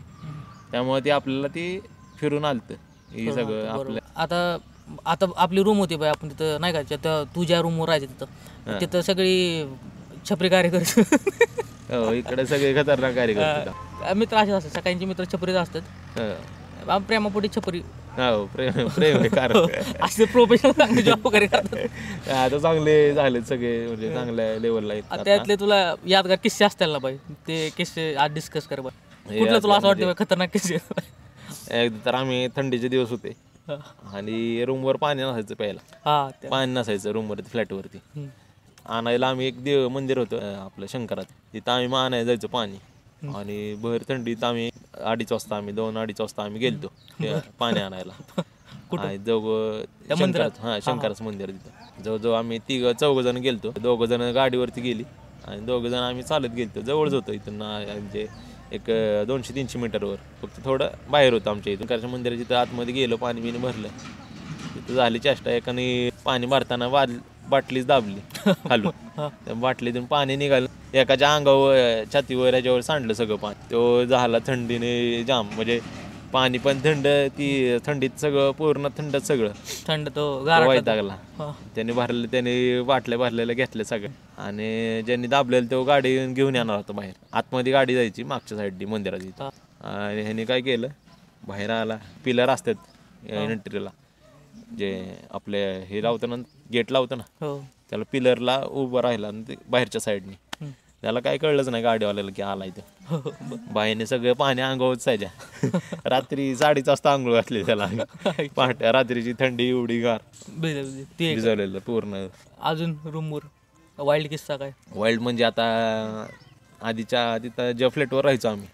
त्यामुळे ते आपल्याला ती फिरून आलतं हे सगळं आपलं. आता आपली रूम होती बाई, आपण तिथं नाही का तू ज्या रूमवर राहायचं तिथं सगळी छपरी कार्यकर्ते. हो, इकडे सगळे खतरनाक कार्यकर्ते मित्र असे असतात, सकाळचे मित्र छपरीच असतात. प्रेमापोटी छपरी. हो, प्रेम असे प्रोफेशनल जॉब वगैरे करतात. आता चांगले झाले सगळे, म्हणजे चांगल्या लेवलला. त्यातले तुला यादगार किस्से असतील ना बाई, ते किस्से आज डिस्कस कर बा. कुठलं तुला असं वाटतं खतरनाक किस्से? एकदा तर आम्ही थंडीचे दिवस होते आणि रूमवर पाणी नसायचं प्यायला. पाणी नसायचं रूमवरती, फ्लॅटवरती. आणायला आम्ही एक मंदिर होतं आपलं शंकरात, तिथं आम्ही आणायला जायचो पाणी. आणि भर थंडीत आम्ही 2:30 वाजता आम्ही गेलतो पाणी आणायला. शंकराचं मंदिर तिथं. जवळजवळ आम्ही 3-4 जण गेलतो. 2 जण गाडीवरती गेली आणि 2 जण आम्ही चालत गेलतो. जवळच होतं इथून, म्हणजे एक 200-300 मीटरवर, फक्त थोडं बाहेर होतं आमच्या इथून. शंकराच्या मंदिराच्या तिथं आतमध्ये गेलो, पाणी बिणी भरलं. तिथं झाली चेष्टा. एकाने पाणी भरताना बाटलीच दाबली खालून. त्या बाटलीतून पाणी निघालं एकाच्या अंगावर छातीवर याच्यावर सांडलं सगळं पाणी. तो झाला थंडीने जाम, म्हणजे पाणी पण थंड, ती थंडीत सगळं पूर्ण थंड सगळं थंड तो वाईट लागला. त्याने बाटल्या भरलेल्या घेतल्या सगळ्या, आणि ज्यांनी दाबलेलं तो गाडी घेऊन येणार होता बाहेर. आतमध्ये गाडी जायची मागच्या साईडनी मंदिराची. आणि ह्याने काय केलं, बाहेर आला. पिलर असतात एंट्रीला, जे आपले हे लावतं ना, गेट लावतं ना, त्याला पिलरला उभं राहिला आणि ते बाहेरच्या साईडने. त्याला काय कळलंच नाही गाडीवाल्याला की आलाय तो. बाईने सगळं पाणी अंगावर सायच्या. रात्री 4:30 वाजता आंघोळ घातली त्याला. पहाटे रात्रीची थंडी एवढी गार, भिजवलेलं पूर्ण. अजून रूमवर वाईल्ड किस्सा काय? वाईल्ड म्हणजे आता आधीच्या तिथं ज्या फ्लॅटवर राहायचो आम्ही,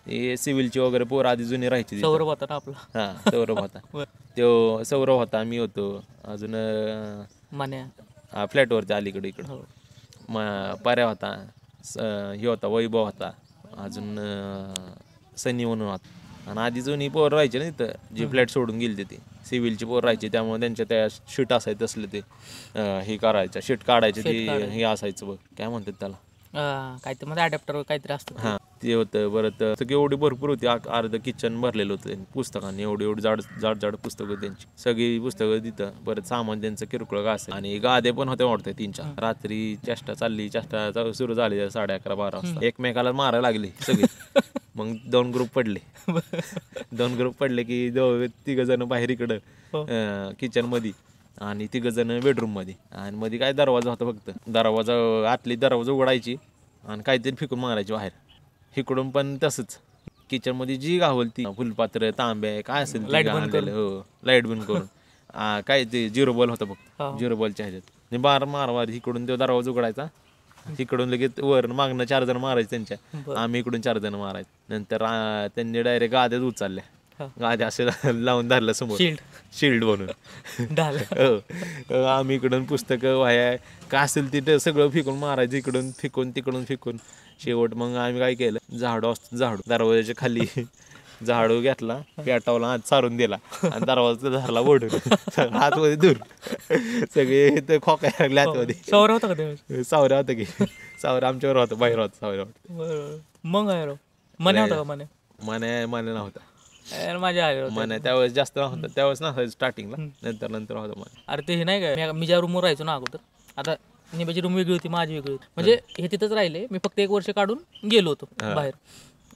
ते सिव्हिलची वगैरे पोरं आधी जुनी राहायची. सौरभ होता ना आपला? हा, सौरभ होता. तो सौरभ होता, मी होतो, अजून मान्या फ्लॅटवरच्या अलीकडे इकडं पर्या होता, हे होता वैभव होता, अजून सनी म्हणून होता. आणि आधी जुनी पोरं राहायचे ना तिथं, जे फ्लॅट सोडून गेले ते सिव्हिलची पोरं राहायचे. त्यामुळे त्यांच्या त्या शीट असायचं तसलं, ते हे करायचं, शीट काढायचे, ते हे असायचं बघ, काय म्हणतात त्याला, काहीतरी मध्ये अडॅप्टर काहीतरी असतं. हां, ते होतं. परत सगळी एवढी भरपूर होती, अर्ध किचन भरलेलं होतं पुस्तकांनी. एवढी जाड पुस्तकं त्यांची, सगळी पुस्तकं तिथं. परत सामान त्यांचं किरकोळ का असं, आणि गादे पण होते वाटतं 3-4. रात्री चेष्टा सुरू झाली 11:30-12 वाजता. एकमेकाला मारायला लागली सगळी. मग 2 ग्रुप पडले. 2 ग्रुप पडले की 3 जण बाहेर इकडं किचन मध्ये, आणि 3 जण बेडरूम मध्ये. आणि मध्ये काय दरवाजा होता फक्त, आतली दरवाजा उघडायची आणि काहीतरी फेकून मारायची बाहेर. इकडून पण तसंच, किचन मध्ये जी गावल ती फुलपात्र, तांब्या, काय असेल लाईट बंद करून. काय ते 0 बॉल होता फक्त, 0 बॉलच्या ह्याच्यात मारवार. इकडून तो दरवाजा उघडायचा, तिकडून लगेच वर मागणं 4 जण मारायचे त्यांच्या, आम्ही इकडून 4 जण मारायचे. नंतर त्यांनी डायरेक्ट गाद्यात उचलल्या, गाद्या असे लावून धरलं समोर, शिल्ड बनून. आम्ही इकडून पुस्तकं, वाया, काय असेल तिथं सगळं फेकून मारायचं, इकडून फेकून तिकडून फेकून. शेवट मग आम्ही काय केलं, झाडू दरवाजाच्या खाली झाडू घेतला, पेटावला, हात सारून दिला, आणि दरवाजा धरला ओढून, हातमध्ये दूर. सगळे ते खोकायला लागले हातमध्ये. सावरा होता का? सावरा होता की, सावरा आमच्यावर होता, बाहेर होता सावरा. मग मन्या होता का? मन्या नव्हता. माझ्या मन्या त्यावेळेस जास्त नव्हता, त्यावेळेस नव्हतं स्टार्टिंगला, नंतर होता मन्या. अरे ते हे नाही काय, मी ज्या रूमवर राहायचो ना अगोदर, आता निबाची रूम वेगळी होती, माझी वेगळी होती. म्हणजे हे तिथंच राहिले, मी फक्त 1 वर्ष काढून गेलो होतो बाहेर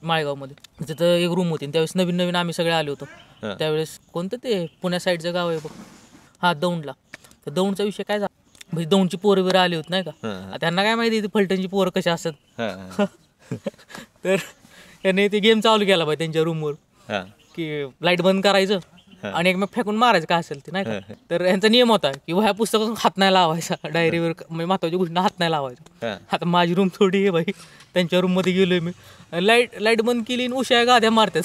माळेगावमध्ये. तिथं एक रूम होती. त्यावेळेस नवीन आम्ही सगळे आले होतो. त्यावेळेस कोणतं ते पुण्या साईडचं गाव आहे बघ, दौंडला. तर दौंडचा विषय काय झाला, म्हणजे दौंडची पोरं वगैरे आली होती नाही का, त्यांना काय माहिती फलटणची पोरं कशी असतात. तर त्याने ते गेम चालू केला पाहिजे त्यांच्या रूमवर, की लाईट बंद करायचं आणि एकमेक फेकून मारायचं काय असेल ते नाही का. तर यांचा नियम होता की ह्या पुस्तकातून हात नाही लावायचा, डायरीवर म्हणजे महत्वाच्या गोष्टींना हात नाही लावायचा. आता माझी रूम थोडी आहे बाई, त्यांच्या रूम मध्ये गेलोय मी, लाईट बंद केली आणि उशा गाद्या मारतात.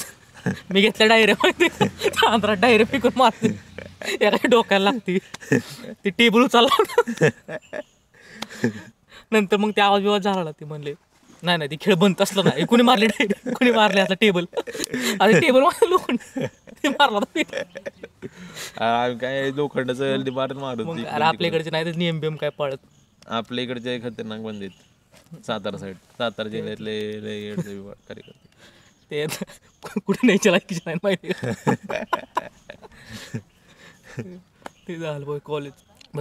मी घेतल्या डायऱ्या माहिती, डायऱ्या फेकून मारते, एका डोक्याला लागते, ती टेबल उचलला. नंतर मग ते आवाज झाला, ते म्हणले नाही ती खेळ बंद असलं नाही, कुणी मारले डायरी, कुणी मारले आता टेबल, आता टेबल लोखंड मारला. काय लोखंडाचं मारून. अरे आपल्या इकडचे नाही तर नियम बियम काय पाळत, आपल्या इकडचे खतरनाक बंद आहेत. सातारा जिल्ह्यातले ते कुठे नाही चलायची नाही माहिती. ते झालं बघ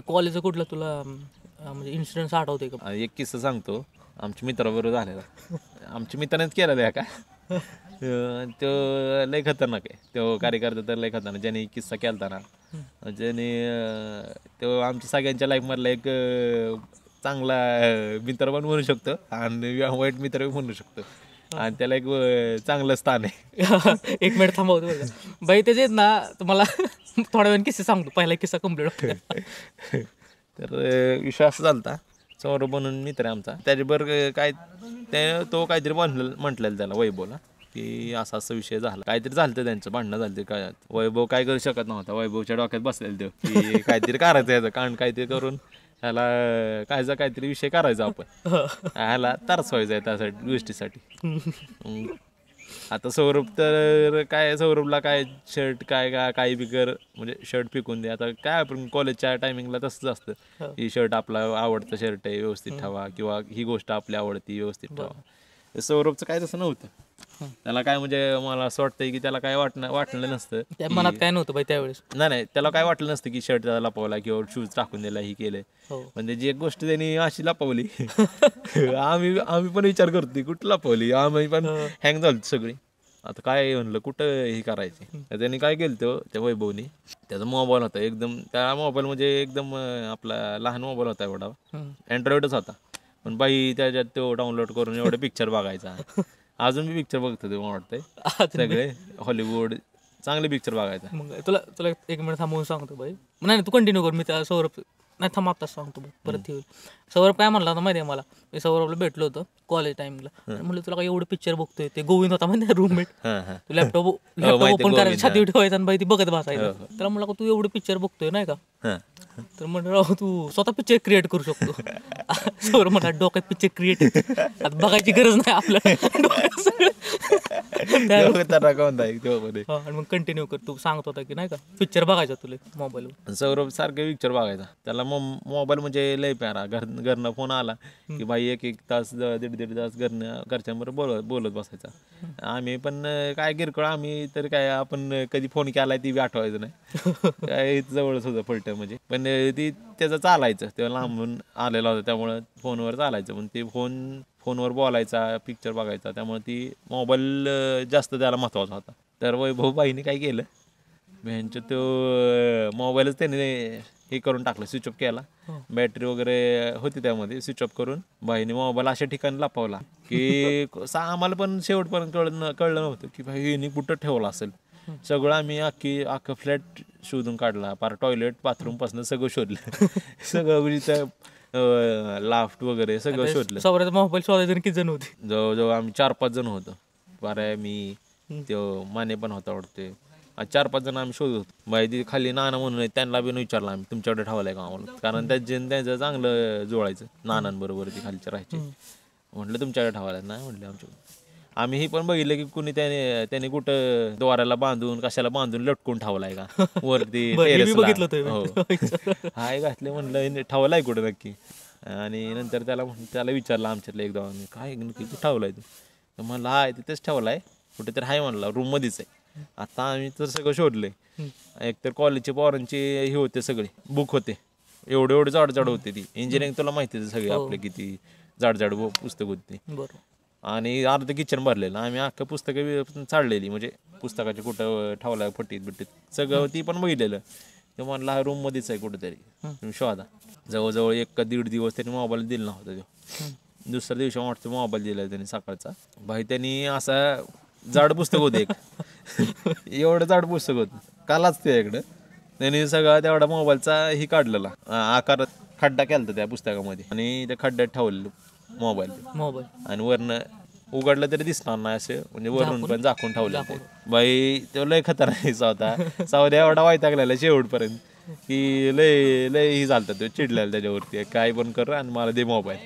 कॉलेजचं कुठलं तुला म्हणजे इन्सिडेंट आठवते का? एक किस्सा सांगतो, आमच्या मित्राबरोबर झालेला. आमच्या मित्रानेच केलेला का, तो लय खतरनाक आहे. तो कार्यकर्ता तर लय खतरनाक, ज्याने किस्सा केलता ना, ज्याने तो आमच्या सगळ्यांच्या लाईफमधला एक चांगला मित्र पण म्हणू शकतो आणि वाईट मित्र पण म्हणू शकतो, आणि त्याला एक चांगलं स्थान आहे. 1 मिनिट थांबवतो बाई, त्याचे ना तुम्हाला थोड्या वेळ किस्सा सांगतो, पहिला किस्सा कम्प्लीट होता. तर विषय असं झालता, सौरभ बनून मित्र आहे आमचा, त्याच्याबरोबर काय तो काहीतरी म्हटलेलं त्याला वैभवला, की असा विषय झाला, काहीतरी झालं त्यांचं भांडणं झालं. काय वैभव काय करू शकत नव्हता, वैभवच्या डोक्यात बसलेलं ते की काहीतरी करायचं याचं, कारण काहीतरी करून ह्याला काहीतरी विषय करायचा आपण, ह्याला तरसवायचा आहे त्यासाठी गोष्टीसाठी. आता सौरभ तर काय, सौरभला काय शर्ट काय काय काही बिकर म्हणजे शर्ट पिकून दे. आता काय आपण कॉलेजच्या टायमिंगला तसंच असतं ही शर्ट आपला आवडतं शर्ट आहे व्यवस्थित ठेवा, किंवा ही गोष्ट आपली आवडती व्यवस्थित ठेवा. सौरभचं काय तसं नव्हतं. त्याला काय म्हणजे मला असं वाटतंय की त्याला काय वाटलं नसतं, त्या मनात काय नव्हतं बाई त्यावेळेस. नाही त्याला काय वाटलं नसतं की शर्ट त्याला लपवला किंवा शूज टाकून दिला ही केलंय. म्हणजे जी एक गोष्ट त्यांनी अशी लपवली आम्ही पण विचार करतोय कुठं लपवली, आम्ही पण हँग झालो सगळी. आता काय म्हणलं कुठं हे करायचे. त्यांनी काय केलं त्या वैभवनी, त्याचा मोबाईल होता एकदम, त्या मोबाईल म्हणजे एकदम आपला लहान मोबाईल होता एवढा, अँड्रॉइडच होता. पण बाई त्याच्यात तो डाउनलोड करून एवढे पिक्चर बघायचा. अजून मी पिक्चर बघतो ते मला वाटतंय सगळे हॉलिवूड चांगले पिक्चर बघायचा. मग तुला एक मिनिट थांबवून सांगतो बाई. नाही तू कंटिन्यू कर, मी त्या सौरभ नाही थांब आत्ताच सांगतो बाई, परत येईल. सौरभ काय म्हणला होता माहिती आहे मला, मी सौरभला भेटलो होतो कॉलेज टाइमला. म्हणलं तुला काय एवढं पिक्चर बघतोय, ते गोविंद होता म्हणजे रूममेट, तू लॅपटॉप ओपन करायचं छाती ठेवायचा आणि बाई ती बघत बसायचं. त्याला म्हणलं तू एवढं पिक्चर बघतोय नाही का, तर म्हणलं राव तू स्वतः पिक्चर क्रिएट करू शकतो. सौरभ म्हणला डोक्यात पिक्चर क्रिएट आता बघायची गरज नाही आपल्याला. आणि मग कंटिन्यू कर, तू सांगत होता की नाही का पिक्चर बघायचा तुला मोबाईलवर. सौरभ सारखं पिक्चर बघायचा, त्याला मोबाईल म्हणजे लय प्यारा. घरनं फोन आला की बाई एक तास दीड तास घरच्यांबरोबर बोलत बसायचा. आम्ही पण काय किरकोळ, आम्ही तर काय आपण कधी फोन केलाय ती बी आठवायचं नाही. काय जवळच होतं पलटं म्हणजे, पण ती त्याचं चालायचं, तेव्हा लांबून आलेला होता त्यामुळं फोनवर चालायचं. पण ते फोनवर बोलायचा, पिक्चर बघायचा, त्यामुळे ती मोबाईल जास्त त्याला महत्त्वाचा होता. तर वैभव बाईने काय केलं, त्यांचं तो मोबाईलच त्याने हे करून टाकलं, स्विच ऑफ केला. बॅटरी वगैरे होती त्यामध्ये, स्विच ऑफ करून बाईने मोबाईल अशा ठिकाणी लपवला की आम्हाला पण शेवटपर्यंत कळलं नव्हतं की भाई हिने कुठं ठेवला असेल. सगळं आम्ही अख्खं फ्लॅट शोधून काढला, पार टॉयलेट बाथरूम पासून सगळं शोधलं. सगळं लाफ्ट वगैरे सगळं शोधलं. सौरभचा मोबाईल शोधायचं किती जण होते, जवळजवळ आम्ही 4-5 जण होतो. बरं मी तो माने पण होता वाटते, 4-5 जण आम्ही शोधत होतो. बाई ती खाली नाना म्हणून त्यांना बी विचारलं आम्ही तुमच्याकडे ठेवलाय का आम्हाला, कारण त्यांचं चांगलं जुळायचं नानांबरोबर ती खालच्या राहायचे. म्हटलं तुमच्याकडे ठेवायला नाही, म्हटलं आमच्याकडे. आम्ही ही पण बघितलं की कुणी त्याने कुठं द्वाराला बांधून कशाला बांधून लटकून ठेवलाय का वरती टेरेसला. हो हाय घातले, म्हणलं ठेवलाय कुठं नक्की. आणि नंतर त्याला विचारलं आमच्यातलं एकदा, काय नक्की कुठं ठेवलाय तू, म्हणलं हाय तिथेच ठेवलाय कुठेतरी हाय, म्हणला रूम मध्येच आहे. आता आम्ही तर सगळं शोधलंय. एकतर कॉलेजचे पोरांचे हे होते सगळे बुक होते, एवढे जाड होते. ती इंजिनिअरिंग तुला माहितीच सगळे आपले किती जाड पुस्तक होती. आणि अर्ध किचन भरलेलं, आम्ही अख्खं पुस्तकं चाललेली, म्हणजे पुस्तकाचे कुठं ठेवलाय फटीत सगळं ती पण बघितलेलं. ते म्हणला हा रूम मध्येच आहे कुठेतरी, तुम्ही शोधा. जवळजवळ 1-1.5 दिवस त्यांनी मोबाईल दिला नव्हता. तो दुसऱ्या दिवशी वाटतं मोबाईल दिला त्यांनी सकाळचा. भाई त्यांनी असा जाड पुस्तक होतं एक एवढं जाड पुस्तक होतं कालाच ते इकडं. त्यांनी सगळा तेवढा मोबाईलचा ही काढलेला आकार खड्डा केला त्या पुस्तकामध्ये, आणि त्या खड्ड्यात ठेवलेलं मोबाईल. आणि वरनं उघडलं तरी दिसणार नाही असं, म्हणजे वरून पण झाकून ठेवलं. बाई तो लय खतरनाक होता. सावध्या एवढा वैतागलेला शेवटपर्यंत की लय ही झालता, तो चिडलेला त्याच्यावरती, काय पण कर आणि मला दे मोबाईल.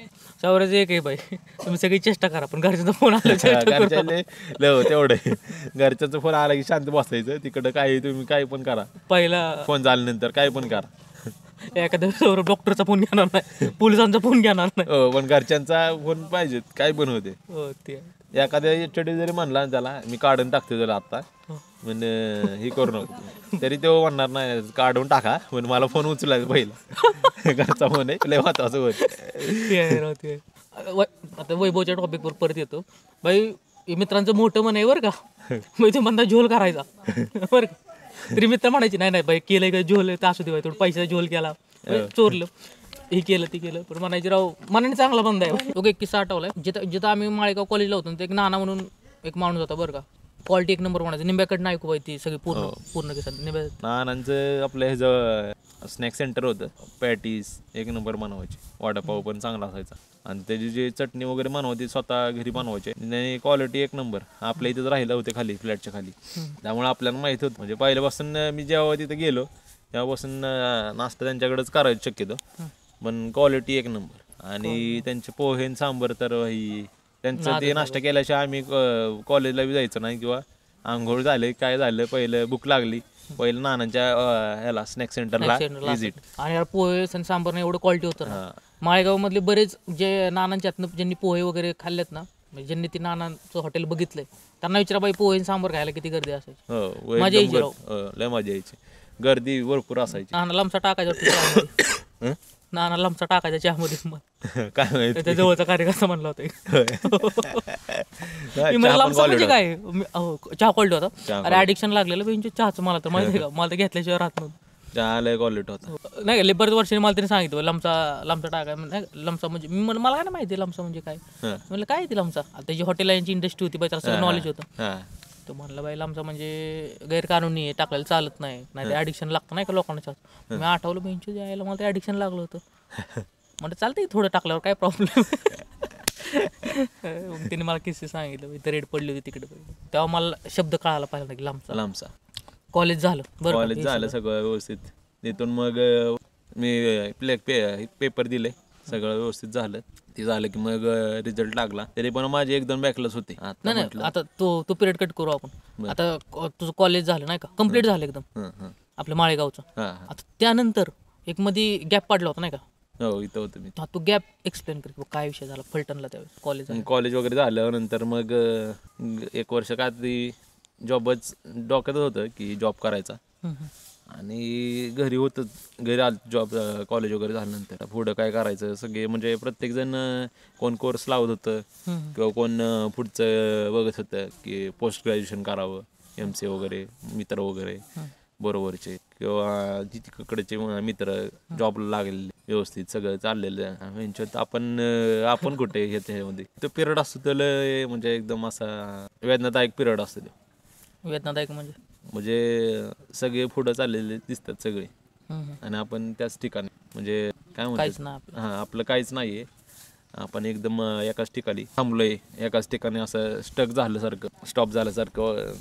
सौरज एक आहे बाई, तुम्ही सगळी चेष्टा करा, पण घरच्यांचा फोन आला तेवढं घरच्यांचा फोन आला की शांत बसायचं. तिकडं काय तुम्ही काय पण करा, पहिला फोन झाल्यानंतर काय पण करा. एखाद्या सौरभ डॉक्टरचा फोन घेणार नाही, पोलिसांचा फोन घेणार नाही, पण घरच्यांचा फोन पाहिजे, काय पण होते. एखाद्या एचडी जरी म्हणला त्याला मी काढून टाकते त्याला आता, म्हणजे हे करू नको, तरी तो म्हणणार नाही काढून टाका, म्हणजे मला फोन उचलायचा पहिला. घरचा फोन आहे लय महत्वाचं होतं. आता वैभवच्या टॉपिकवर परत येतो. बाई मित्रांचं मोठं मन आहे बरं का, मग ते म्हणता झोल करायचा बरं का. तरी मित्र म्हणायची नाही बाई केलंय का झोल, तर असू दे बाई थोडं पैसा झोल केला, चोरलं हे केलं ते केलं, पण म्हणायची राव मनाने चांगला बंद आहे. तो एक किस्सा आठवलाय, जिथं आम्ही माळेगाव कॉलेजला होतो, एक नाना म्हणून एक माणूस होता बरं का, क्वालिटी एक नंबर म्हणायचं. निंब्याकडनं ऐकू बाई ती सगळी पूर्ण किस्सा. नानांचं आपलं हे जो स्नॅक सेंटर होतं, पॅटीस एक नंबर बनवायचे, वडापाव पण चांगला असायचा, आणि त्याची जी चटणी वगैरे बनवायची स्वतः घरी बनवायचे. क्वालिटी एक नंबर. आपल्या इथंच राहिलं होते खाली फ्लॅटच्या खाली, त्यामुळे आपल्याला माहित होतं. म्हणजे पहिल्यापासून मी जेव्हा तिथं गेलो तेव्हापासून नाश्ता त्यांच्याकडेच करायचं शक्यतो, पण क्वालिटी एक नंबर. आणि त्यांचे पोहे सांबर तर ही त्यांचं ते नाश्ता केल्याशिवाय आम्ही कॉलेजला बी जायचं नाही किंवा आंघोळ झाले काय झालं पहिलं भूक लागली पहिलं नानांच्या ह्याला स्नॅक सेंटरला व्हिजिट. आणि यार पोहे आणि सांबार एवढं क्वालिटी होतं ना. माळेगाव मधले बरेच जे नानांच्या हातनं ज्यांनी पोहे वगैरे खाल्लेत ना, म्हणजे ज्यांनी ती नानांचं हॉटेल बघितलंय त्यांना विचारा बाई पोहे आणि सांबार खायला किती गर्दी असायची. हो मजा यायची राव. लय मजा यायची, गर्दी भरपूर असायची. नाना लांबचा टाकायचा नाना लांबचा टाकायचा चहामध्ये मग काय माहिती त्या जवळचा कार्यकर्ता म्हणला होता. मी म्हणलं लांबचा म्हणजे काय, चहा क्वालिटी होता. अरे ऍडिक्शन लागलेलं बेंच चहाचं. मला तर माहिती का, मला तर घेतल्याशिवाय राहत नव्हतं. चहा लय क्वालिटी होता. नाही बरेच वर्षांनी मला तरी सांगितलं लांबचा टाकाय म्हणजे लमचा म्हणजे मी मला काय नाही माहिती लमचा म्हणजे काय. म्हणलं काय ती लमचा, आता त्याची हॉटेल यांची इंडस्ट्री होती बाई, त्याला सगळं नॉलेज होतं. तो म्हणलं बाई लांबचा म्हणजे गैरकानूनी आहे, टाकायला चालत नाही, नाही ते ॲडिक्शन लागतं नाही का लोकांना. मी आठवलं बेंच यायला मला ते ॲडिक्शन लागलं होतं. म्हणजे चालतंय थोडं टाकल्यावर काय प्रॉब्लेम. मग तिने मला किस्से सांगितलं, इथं रेड पडली होती तिकडे. तेव्हा मला शब्द कळायला पाहिजे की लांबचा. कॉलेज झालं बरं, कॉलेज झालं सगळं व्यवस्थित. तिथून मग मी पेपर दिले, सगळं व्यवस्थित झालं. ते झालं की मग रिझल्ट लागला. तरी पण माझे 1-2 बॅकलॉस होते. नाही आता तो पिरियड कट करू आपण. आता तुझं कॉलेज झालं नाही का, कम्प्लीट झालं एकदम आपल्या माळेगावचं. आता त्यानंतर एक मध्ये गॅप पडला होता नाही का. हो इथं होतं मी. तो गॅप एक्सप्लेन कर, काय विषय झाला फलटणला त्यावेळेस. कॉलेज वगैरे झाल्यानंतर मग 1 वर्ष काय तरी जॉबच डोक्यात होतं की जॉब करायचा. आणि घरी आलं जॉब, कॉलेज वगैरे झाल्यानंतर पुढं काय करायचं सगळे म्हणजे प्रत्येक जण कोण कोर्स लावत होतं किंवा कोण पुढचं बघत होतं की पोस्ट ग्रॅज्युएशन करावं, MCA वगैरे, मित्र वगैरे बरोबरचे किंवा तिकडचे मित्र जॉबला लागलेले व्यवस्थित सगळं चाललेलं. ह्यांच्यात आपण कुठे ह्याच्यामध्ये तो पिरियड असतो त्याला म्हणजे एकदम असा वेदनादायक पिरियड असतो तो. वेदनादायक म्हणजे सगळे पुढं चाललेले दिसतात सगळे आणि आपण त्याच ठिकाणी म्हणजे काय म्हणतात आपलं काहीच नाहीये. आपण एकदम एकाच ठिकाणी थांबलोय, एकाच ठिकाणी असं स्टॉप झाल्यासारखं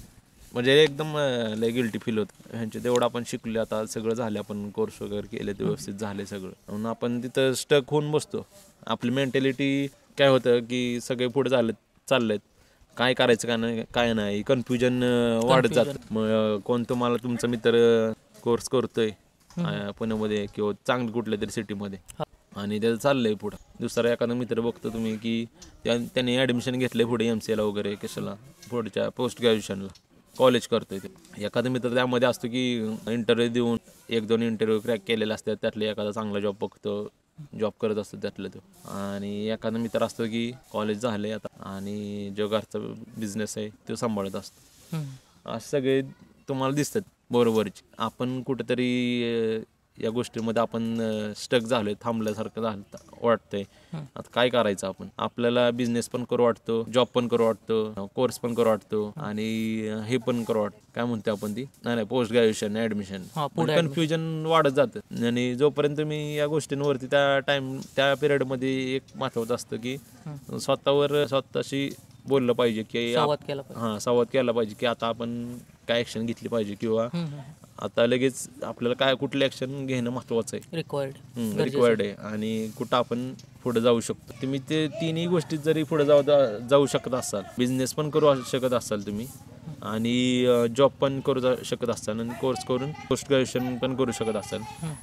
म्हणजे एकदम लय गिल्टी फील होतं. ह्यांचे तेवढं आपण शिकले, आता सगळं झालं, आपण कोर्स वगैरे केले ते व्यवस्थित झाले सगळं, म्हणून आपण तिथं स्टक होऊन बसतो. आपली मेंटॅलिटी काय होतं की सगळे पुढे चाललेत, काय करायचं काय नाही, कन्फ्युजन वाढत जातं. मग कोण तुम्हाला तुमचा मित्र कोर्स करतोय पुण्यामध्ये किंवा चांगली कुठल्या तरी सिटीमध्ये आणि त्याचं चाललंय पुढं, दुसरा एखादा मित्र बघतो तुम्ही की त्यांनी ॲडमिशन घेतलंय पुढे MCA ला वगैरे, कशाला पुढच्या पोस्ट ग्रॅज्युएशनला कॉलेज करतोय ते. एखादा मित्र त्यामध्ये असतो की इंटरव्ह्यू देऊन 1-2 इंटरव्ह्यू क्रॅक केलेले असतात, त्यातले एखादा चांगला जॉब बघतो, जॉब करत असतो त्यातलं तो. आणि एखादा मित्र असतो की कॉलेज झालंय आता आणि जो घरचा बिझनेस आहे तो सांभाळत असतो. असं सगळे तुम्हाला दिसतात बरोबरचे. आपण कुठेतरी या गोष्टीमध्ये आपण स्टक झालोय, थांबल्यासारखं वाटतंय. आता काय करायचं आपण, आपल्याला बिझनेस पण करू वाटतो, जॉब पण करू वाटतो, कोर्स पण करू वाटतो आणि हे पण करू वाटतं, काय म्हणतो आपण ती नाही पोस्ट ग्रॅज्युएशन ॲडमिशन. कन्फ्युजन वाढत जातं. आणि जोपर्यंत मी या गोष्टींवरती त्या पिरियडमध्ये एक महत्वाचं असतं की स्वतःशी बोललं पाहिजे की संवाद केला पाहिजे की आता आपण काय ऍक्शन घेतली पाहिजे किंवा आता लगेच आपल्याला कुठली ऍक्शन घेणं महत्वाचं आहे, रिक्वायर्ड आहे आणि कुठं आपण पुढे जाऊ शकतो. तुम्ही ते तिन्ही गोष्टीत जरी पुढे जाऊ शकत असाल, बिझनेस पण करू शकत असाल तुम्ही आणि जॉब पण करू शकत असाल आणि कोर्स करून पोस्ट ग्रॅज्युएशन पण करू शकत असाल,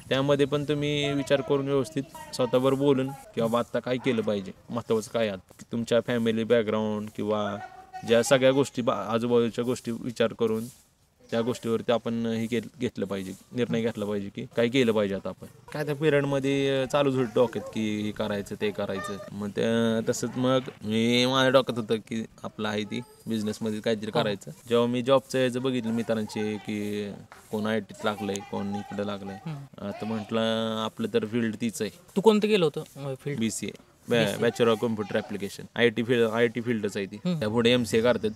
त्यामध्ये पण तुम्ही विचार करून व्यवस्थित स्वतःवर बोलून किंवा आता काय केलं पाहिजे, महत्वाचं काय आहे तुमच्या फॅमिली बॅकग्राऊंड किंवा ज्या सगळ्या गोष्टी आजूबाजूच्या गोष्टी विचार करून त्या गोष्टीवरती आपण घेतलं पाहिजे, निर्णय घेतला पाहिजे की काय केलं पाहिजे. आता आपण काय त्या पिरियडमध्ये चालूच होतं डोक्यात की हे करायचं ते करायचं. मग तसंच मग माझ्या डोक्यात होतं की आपलं आहे ती बिझनेसमध्ये काहीतरी करायचं. जेव्हा मी जॉबचं याचं बघितलं मित्रांचे की कोण IT लागलंय, कोण इकडे लागलंय, आता म्हटलं आपलं तर फील्ड तीच आहे. तू कोणतं केलं होतं field? BCA, bachelor of computer application. IT फील्डच आहे ती. त्यापुढे MCA करतात.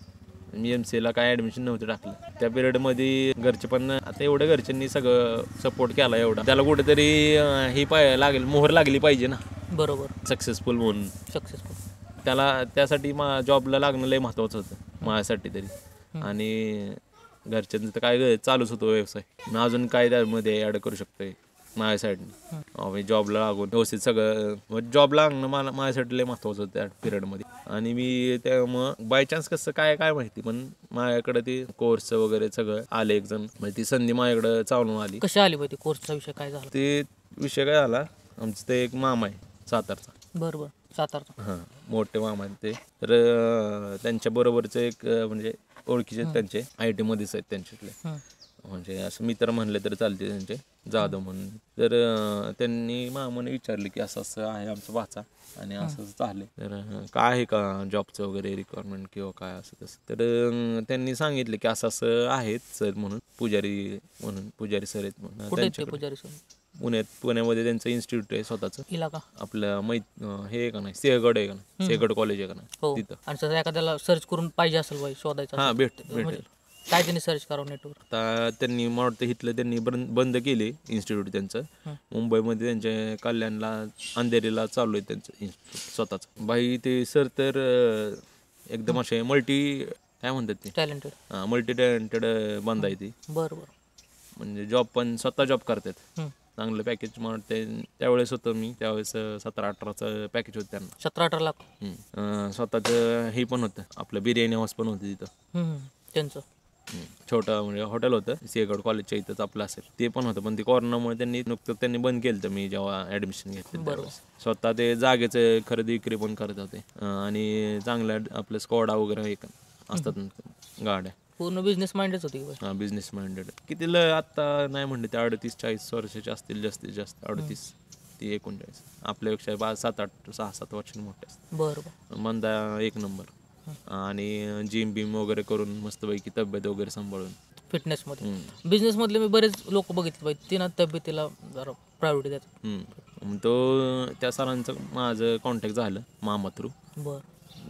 मी MCA ला काय ॲडमिशन नव्हतं टाकलं. त्या पिरियडमध्ये घरचे पण आता एवढ्या घरच्यांनी सगळं सपोर्ट केला एवढा, त्याला कुठेतरी ही मोहर लागली पाहिजे ना, बरोबर, सक्सेसफुल म्हणून. त्यासाठी जॉबला लागणं लय महत्वाचं होतं माझ्यासाठी तरी. आणि घरच्यांचं तर काय चालूच होतं व्यवसाय, मी अजून काय त्यामध्ये ॲड करू शकतोय माझ्या साईडने जॉबला लागून व्यवस्थित सगळं जॉब लागणं मला माझ्यासाठी लय महत्वाचं होतं त्या पिरियडमध्ये. आणि मी त्यामुळं बाय चान्स कसं काय माहिती, पण माझ्याकडे ते कोर्स वगैरे सगळं आले एक जण, म्हणजे ती संधी माझ्याकडे चालून आली. कशी आली पाहिजे कोर्सचा विषय काय झाला? ते विषय काय झाला, आमचं ते एक मामा आहे सातारचा. बरोबर, सातारचा. हां, मोठे मामा आहेत ते. तर त्यांच्या बरोबरचं एक म्हणजे ओळखीचे त्यांचे IT मध्येच आहेत त्यांच्यातले, म्हणजे असं मित्र म्हणले तर चालते त्यांचे, जाधव म्हणून. तर त्यांनी मामाने विचारले की असं असं आहे आमचं भाचा आणि असं चालले, तर काय आहे का जॉबचं वगैरे रिक्वायरमेंट किंवा काय असं तसं. तर त्यांनी सांगितले की असं असं आहेत सर म्हणून, पुजारी सर आहेत म्हणून. कुठे ते पुजारी सर? पुण्यामध्ये त्यांचं इन्स्टिट्यूट आहे स्वतःचं. इलाका आपलं हे आहे का नाही, सिंहगड आहे का नाही, सिंहगड कॉलेज आहे का नाही तिथं. आणि जर एखाद्याला सर्च करून पाहिजे असेल बाई, शोधायचं हां, भेटेल. काय त्यांनी सर्च करावं नेटवर? आता त्यांनी मला वाटतं इथलं त्यांनी बंद केले इन्स्टिट्यूट त्यांचं. मुंबईमध्ये त्यांच्या कल्याणला, अंधेरीला चालू आहे त्यांचं इन्स्टिट्यूट स्वतःचं. बाई ते सर तर एकदम असे काय म्हणतात ते, टॅलेंटेड. हां, मल्टी टॅलेंटेड बंद आहे ती. बरं. म्हणजे जॉब पण स्वतः जॉब करतात, चांगलं पॅकेज. मला वाटतं त्यावेळेस होतं मी, त्यावेळेस 17-18चं पॅकेज होतं त्यांना. 17-18 लाख. स्वतःचं हे पण होतं, आपलं बिर्याणी हाऊस पण होतं तिथं त्यांचं. छोटं म्हणजे हॉटेल होतं सिंहगड कॉलेजच्या इथंच आपलं असेल, ते पण होतं. पण ते कोरोनामुळे त्यांनी बंद केलं तर मी जेव्हा ॲडमिशन घेतलं त्यावेळेस. स्वतः ते जागेचं खरेदी विक्री पण करत होते, आणि चांगल्या आपलं स्कॉडा वगैरे असतात गाड्या. पूर्ण बिझनेस माइंडच होती. हां, बिझनेस माइंडेड. कितीला आत्ता नाही म्हणते ते 38-40 वर्षाचे असतील जास्तीत जास्त, 38 ते 39. आपल्यापेक्षा 6-7 वर्षांनी मोठे असतात. बरोबर. मंदा एक नंबर. आणि जिम बिम वगैरे करून मस्तपैकी तब्येत वगैरे सांभाळून फिटनेसमध्ये. बिझनेसमधले मी बरेच लोक बघितले पाहिजे, ते ना तब्येतीला जरा प्रायोरिटी देतात. तो त्या सरांचं माझं कॉन्टॅक्ट झालं मामा थ्रू,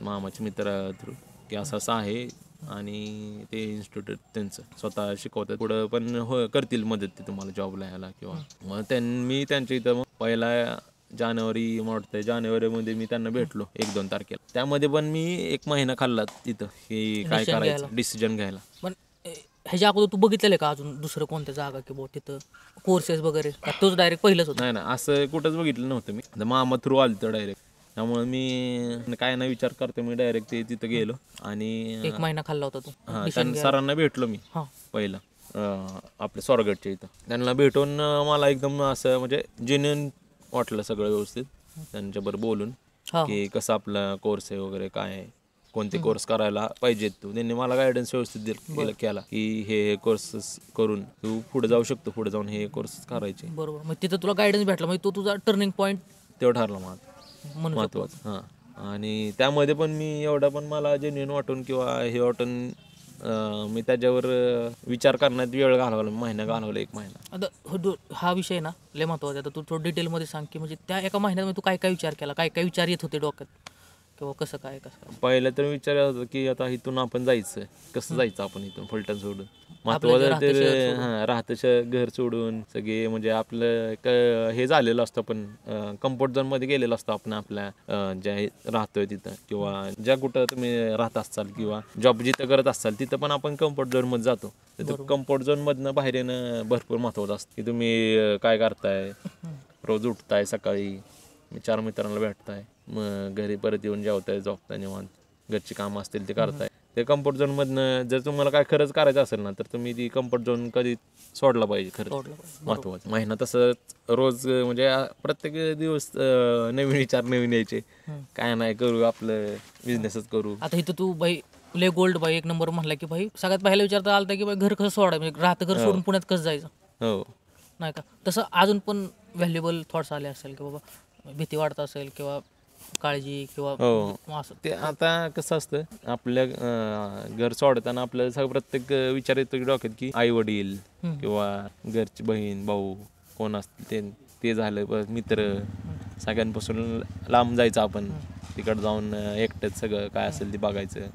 मामाच्या मित्रा थ्रू, की असं असं आहे आणि ते इन्स्टिट्यूट त्यांचं स्वतः शिकवतात, पुढं पण करतील मदत ते तुम्हाला जॉबला यायला किंवा. मग मी त्यांच्या इथं पहिला जानेवारीमध्ये मी त्यांना भेटलो 1-2 तारखेला. त्यामध्ये पण मी 1 महिना खाल्ला तिथं, की काय करायचं डिसिजन घ्यायला. पण ह्याच्या अगोदर तू बघितलेलं का अजून दुसरं कोणत्या जागा की बहुत तिथं कोर्सेस वगैरे? तोच डायरेक्ट पहिलंच होतं? नाही, असं कुठंच बघितलं नव्हतं मी. मामा थ्रू आलं तर डायरेक्ट, त्यामुळे मी काय ना विचार करतो, मी डायरेक्ट तिथं गेलो आणि 1 महिना खाल्ला होता तू? हां, सरांना भेटलो मी पहिलं आपल्या स्वारगेटच्या इथं. त्यांना भेटून मला एकदम असं म्हणजे जेन्युइन वाटलं सगळं व्यवस्थित, त्यांच्याबरोबर बोलून की कसं आपला कोर्स आहे वगैरे, काय आहे, कोणते कोर्स करायला पाहिजेत. त्यांनी मला गायडन्स व्यवस्थित केला की हे कोर्सेस करून तू पुढे जाऊ शकतो, पुढे जाऊन हे कोर्सेस करायचे. बरोबर. मग तिथं तुला गायडन्स भेटला, म्हणजे तो तुझा टर्निंग पॉईंट तेवढं ठरलं माझं महत्वाचं. हां, आणि त्यामध्ये पण मी एवढं पण मला जेन्युइन वाटून किंवा हे वाटून मी त्याच्यावर विचार करण्यात वेळ घालवला, महिना घालवला, 1 महिना. आता हा विषय ना लय महत्वाचा. आता तू थोडं डिटेलमध्ये सांग की म्हणजे त्या 1 महिन्यात तू काय काय विचार केला, काय काय विचार येत होते डोक्यात, किंवा कसं काय पहिलं तर विचार होतं की आता इथून आपण जायचं, कसं जायचं आपण इथून फलटण सोडून. महत्वाचं तर राहतं घर सोडून सगळे, म्हणजे आपलं हे झालेलं असतं, पण कम्फर्ट झोनमध्ये गेलेलं असतं आपण आपल्या ज्या राहतोय तिथं, किंवा ज्या कुठं तुम्ही राहत असाल किंवा जॉब जिथं करत असाल तिथं पण आपण कम्फर्ट झोनमध्ये जातो. तर कम्फर्ट झोनमधनं बाहेर येणं भरपूर महत्वाचं असतं, की तुम्ही काय करताय, रोज उठताय सकाळी, 4 मित्रांना भेटताय, मग घरी परत येऊन जेवताय, झोपताय निवांत, घरची कामं असतील ते करताय. ते कम्फर्ट झोनमधनं जर तुम्हाला काय खरंच करायचं असेल ना, तर तुम्ही ती कम्फर्ट झोन कधी सोडला पाहिजे. खरंच महत्वाचं. महिना तसंच रोज म्हणजे प्रत्येक दिवस नवीन विचार नवीन यायचे, काय नाही करू, आपलं बिझनेसच करू. आता इथं तू बाई लय गोल्ड बाई 1 नंबर म्हणला की भाई सगळ्यात पहिला विचारता आलता की बाई घर कसं सोडायचं, म्हणजे राहतं घर सोडून पुण्यात कसं जायचं, हो नाही का? तसं अजून पण व्हॅल्युएबल थॉट्स आले असेल की बाबा भीती वाटत असेल किंवा काळजी किंवा असं. ते आता कसं असतं, आपल्या घर सोडताना आपल्याला सगळं प्रत्येक विचार येतो की डोक्यात, की आई वडील किंवा घरची बहीण भाऊ कोण असतील ते झालं, मित्र, सगळ्यांपासून लांब जायचं आपण, तिकडं जाऊन एकटंच सगळं काय असेल ते बघायचं.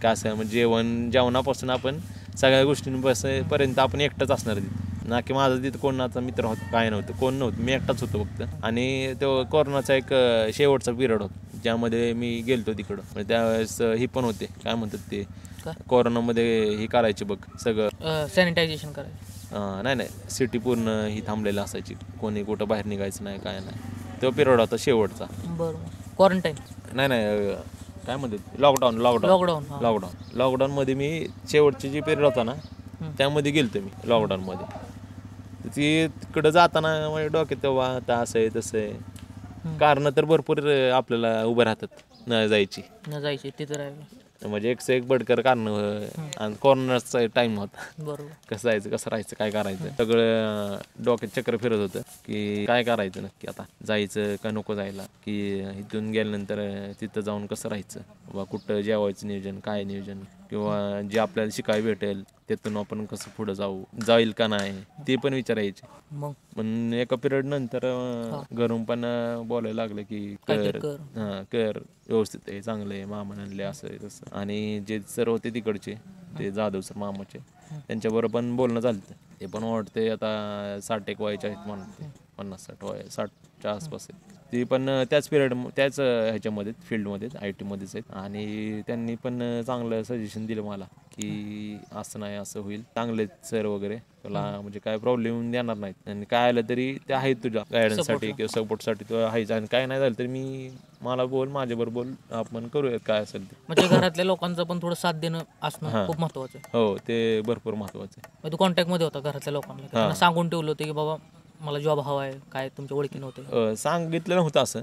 काय असं म्हणजे जेवणापासून आपण सगळ्या गोष्टींपर्यंत आपण एकटंच असणार तिथं, ना की माझं तिथं कोणाचा मित्र होता, काय नव्हतं, कोण नव्हतं, मी एकटाच होतो फक्त. आणि तो कोरोनाचा एक शेवटचा पिरियड होता ज्यामध्ये मी गेलतो तिकडं. त्यावेळेस ही पण होते, काय म्हणतात ते, कोरोनामध्ये हे करायचे बघ सगळं सॅनिटायझेशन करायचं. नाही नाही सिटी पूर्ण ही थांबलेली असायची, कोणी कुठं बाहेर निघायचं नाही काय नाही. तो पिरियड होता शेवटचा. बरोबर. क्वारंटाईन. नाही नाही काय म्हणते लॉकडाऊन लॉकडाऊनमध्ये मी शेवटची जी पिरियड होता ना त्यामध्ये गेलतो मी लॉकडाऊनमध्ये. ती तिकडं जाताना म्हणजे डोक्यात तेव्हा आता असं आहे तसं आहे, कारणं तर भरपूर आपल्याला उभं राहतात न जायची. ते तर आहे. म्हणजे एक बडकर कारण आणि कोरोनाचा टाइम होता. बरोबर. कसं जायचं कसं राहायचं काय करायचं सगळं डोक्यात चक्र फिरत होतं की काय करायचं नक्की, आता जायचं का नको जायला, की इथून गेल्यानंतर तिथं जाऊन कसं राहायचं बाबा, कुठं जेवायचं नियोजन काय नियोजन, किंवा जे आपल्याला शिकायला भेटेल त्यातून आपण कसं पुढं जाईल का नाही ते पण विचारायचे. मग पण एका पिरियड नंतर घरून पण बोलायला लागलं की कर व्यवस्थित आहे चांगलं आहे, मामा आणले असं आहे तसं. आणि जे सर होते तिकडचे ते जाधव सर मामाचे, त्यांच्याबरोबर पण बोलणं झालं. ते पण वाटते आता 60 वयाचे आहेत म्हणते, 50-60 वय 60च्या आसपास आहेत. ती पण त्याच ह्याच्यामध्ये फील्डमध्येच IT मध्येच आहेत. आणि त्यांनी पण चांगलं सजेशन दिलं मला की असं नाही असं होईल, चांगले सर वगैरे तुला म्हणजे काय प्रॉब्लेम देणार नाहीत, आणि काय आलं तरी ते आहेत तुझ्या गायडन्ससाठी किंवा सपोर्टसाठी तू आहेच. आणि काय नाही झालं तरी मला बोल, माझ्याबरोबर बोल, आपण करूयात काय असेल ते. म्हणजे घरातल्या लोकांचं पण थोडं साथ देणं असणं खूप महत्वाचं आहे. हो ते भरपूर महत्वाचं आहे. तू कॉन्टॅक्टमध्ये होता घरातल्या लोकांना, त्यांना सांगून ठेवलं होतं की बाबा मला जॉब हवा आहे, काय तुमच्या ओळखी नव्हते? सांगितलं नव्हतं असं,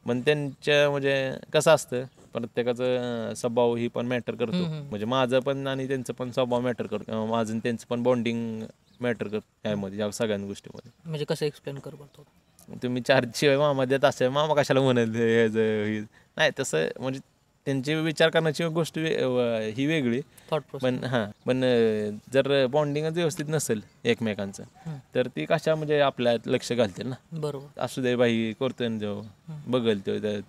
पण त्यांच्या म्हणजे कसं असतं प्रत्येकाचं स्वभाव ही पण मॅटर करतो. म्हणजे माझं पण आणि त्यांचं पण स्वभाव मॅटर करतो, माझं आणि त्यांचं पण बॉन्डिंग मॅटर करतो त्यामध्ये, या सगळ्या गोष्टीमध्ये. म्हणजे कसं एक्सप्लेन कर बघतो तुम्ही 4 शिवाय मामा देत असेल, मामा कशाला म्हणत नाही तसं, म्हणजे त्यांची विचार करण्याची गोष्ट ही वेगळी. पण जर बॉन्डिंगच व्यवस्थित नसेल एकमेकांचं तर ती कशा म्हणजे आपल्या लक्ष घालतील ना. बरोबर. असू दे बाई करतोय ना जो बघल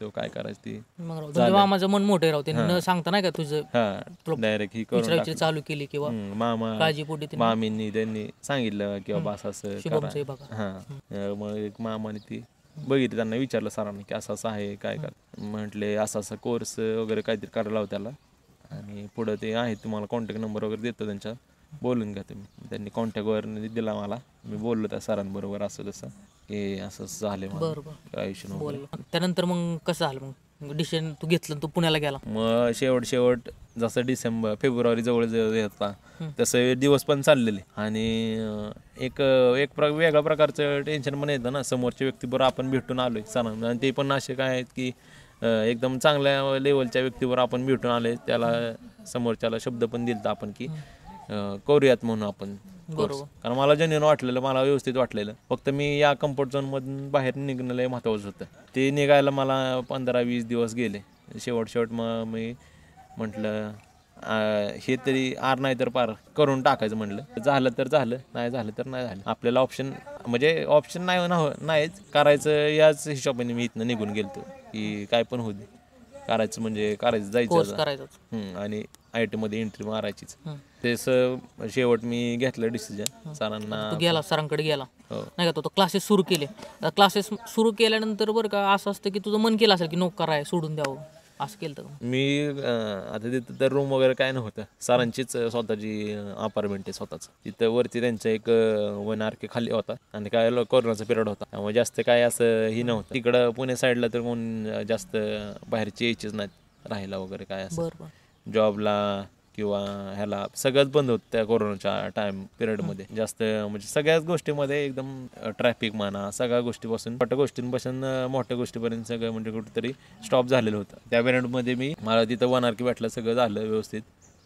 तो काय करायचं ती. मामाचं मन मोठे राहते न सांगता नाही का तुझं डायरेक्ट ही करून चालू केली किंवा मामा काळजीपोटी मामींनी त्यांनी सांगितलं की बाबा असं मग एक मामाने ती बघितलं, त्यांना विचारलं सरांनी की असं असं आहे काय म्हटले असं असं कोर्स वगैरे काहीतरी करायला लावू त्याला, आणि पुढं ते आहे तुम्हाला कॉन्टॅक्ट नंबर वगैरे देतो त्यांच्या, बोलून घ्या तुम्ही. त्यांनी कॉन्टॅक्टवर दिला मला, मी बोललो त्या सरांबरोबर असं तसं की असं झाले आयुष्य. त्यानंतर मग कसं झालं, मग डिसिजन तू घेतलं तू पुण्याला गेला? मग शेवट जसं फेब्रुवारी जवळ येता तसं दिवस पण चाललेले, आणि एक वेगळ्या प्रकारचं टेन्शन पण येतं ना, समोरच्या व्यक्तीबरोबर आपण भेटून आलोय सरांना, आणि ते पण असे काय आहेत की एकदम चांगल्या लेवलच्या व्यक्तीवर आपण भेटून आले, त्याला समोरच्याला शब्द पण दिलता आपण की करूयात म्हणून आपण. कारण मला जेन्युइन वाटलेलं, मला व्यवस्थित वाटलेलं, फक्त मी या कम्फर्ट झोनमधून बाहेर निघणं लय महत्त्वाचं होतं. ते निघायला मला 15-20 दिवस गेले. शेवट मग मी म्हटलं हे तरी आर नाही तर पार करून टाकायचं. म्हटलं झालं तर झालं, नाही झालं तर नाही झालं. आपल्याला ऑप्शन नाहीच करायचं, याच हिशोबाने मी इथनं निघून गेलतो की काय पण होऊ दे, करायचं म्हणजे करायचं, जायचं आणि IT मध्ये एंट्री मारायचीच. तसं शेवट मी घेतलं डिसिजन. सरांना सरांकडे गेला नाही का, तो क्लासेस सुरू केले. क्लासेस सुरू केल्यानंतर बरं का असं असतं की तुझं मन केलं असेल की नको कराय सोडून द्यावं, असं केलं का? मी आता तिथं तर रूम वगैरे काय नव्हतं, सरांचीच स्वतःची अपार्टमेंट आहे स्वतःच. तिथं वरती त्यांचा एक 1 RK खाली होता, आणि काय कोरोनाचा पिरियड होता त्यामुळे जास्त काय असं ही नव्हतं. तिकडं पुणे साईडला तर कोण जास्त बाहेरचे यायचेच नाहीत राहायला वगैरे काय असं. जॉबला किंवा ह्याला सगळंच बंद होतं त्या कोरोनाच्या पिरियडमध्ये. जास्त म्हणजे सगळ्याच गोष्टीमध्ये एकदम ट्रॅफिक म्हणा, सगळ्या गोष्टीपासून छोट्या गोष्टींपासून मोठ्या गोष्टीपर्यंत सगळं म्हणजे कुठेतरी स्टॉप झालेलं होतं. त्या पिरियडमध्ये मला तिथं 1 RK भेटलं, सगळं झालं व्यवस्थित,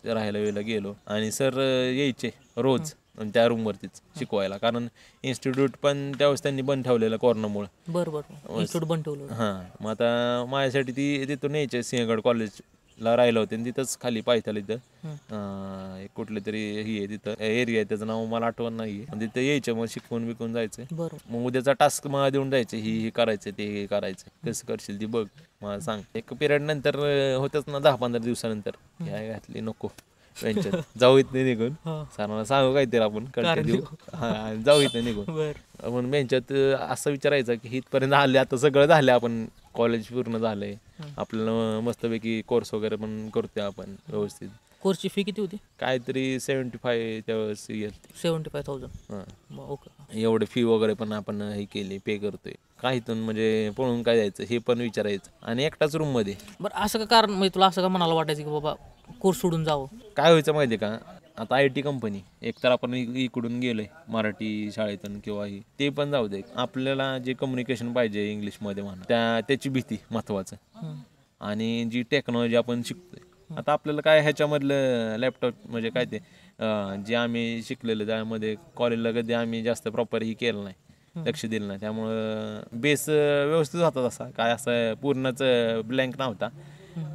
राहायला गेलो, आणि सर यायचे रोज त्या रूमवरतीच शिकवायला, कारण इन्स्टिट्यूट पण त्यावेळेस त्यांनी बंद ठेवलेलं कोरोनामुळे. इन्स्टिट्यूट बंद ठेवलं. मग आता माझ्यासाठी ती तिथून यायचे सिंहगड कॉलेजला राहिलं होते, आणि तिथंच खाली पायथ्याला इथं एक कुठले तरी ही आहे तिथं एरिया आहे, त्याचं नाव मला आठवण नाही. तिथं यायचं, मग शिकवून बिकवून जायचं. मग उद्याचा टास्क मला देऊन जायचं, ही करायचं ते करायचं, कसं करशील ती बघ मला सांग. एक पिरियड नंतर होतच ना 10-15 दिवसानंतर काय घातली नको वेंचर, जाऊ इथं निघून, सरांना सांगू काहीतरी आपण कंटिन्यू जाऊ इथं निघून. म्हणून बेंचात असं विचारायचं की इथपर्यंत आले, आता सगळं झालं, आपण कॉलेज पूर्ण झालंय, आपल्याला मस्तपैकी कोर्स वगैरे पण करतोय आपण व्यवस्थित, कोर्सची फी किती होती? काहीतरी 75 त्यावेळेस येत. 75,000. हां, ओके. एवढे फी वगैरे पण आपण हे केली, पे करतोय. काहीतून म्हणजे पळून काय जायचं हे पण विचारायचं आणि एकटाच रूममध्ये. बरं असं का कारण म्हणजे तुला असं का मनाला वाटायचं की बाबा कोर्स सोडून जावं? काय व्हायचं माहिती आहे का, आता IT कंपनी एकतर आपण इकडून गेलोय मराठी शाळेतून किंवा ते पण जाऊ दे, आपल्याला जे कम्युनिकेशन पाहिजे इंग्लिशमध्ये म्हणा त्याची भीती महत्त्वाचं. आणि जी टेक्नॉलॉजी आपण शिकतोय आता आपल्याला काय ह्याच्यामधलं लॅपटॉप म्हणजे काय ते जे आम्ही शिकलेलं त्यामध्ये कॉलेजला कधी आम्ही जास्त प्रॉपर ही केलं नाही, लक्ष दिलं नाही. त्यामुळं बेस व्यवस्थित होता तसा, काय असं पूर्णच ब्लँक नव्हता.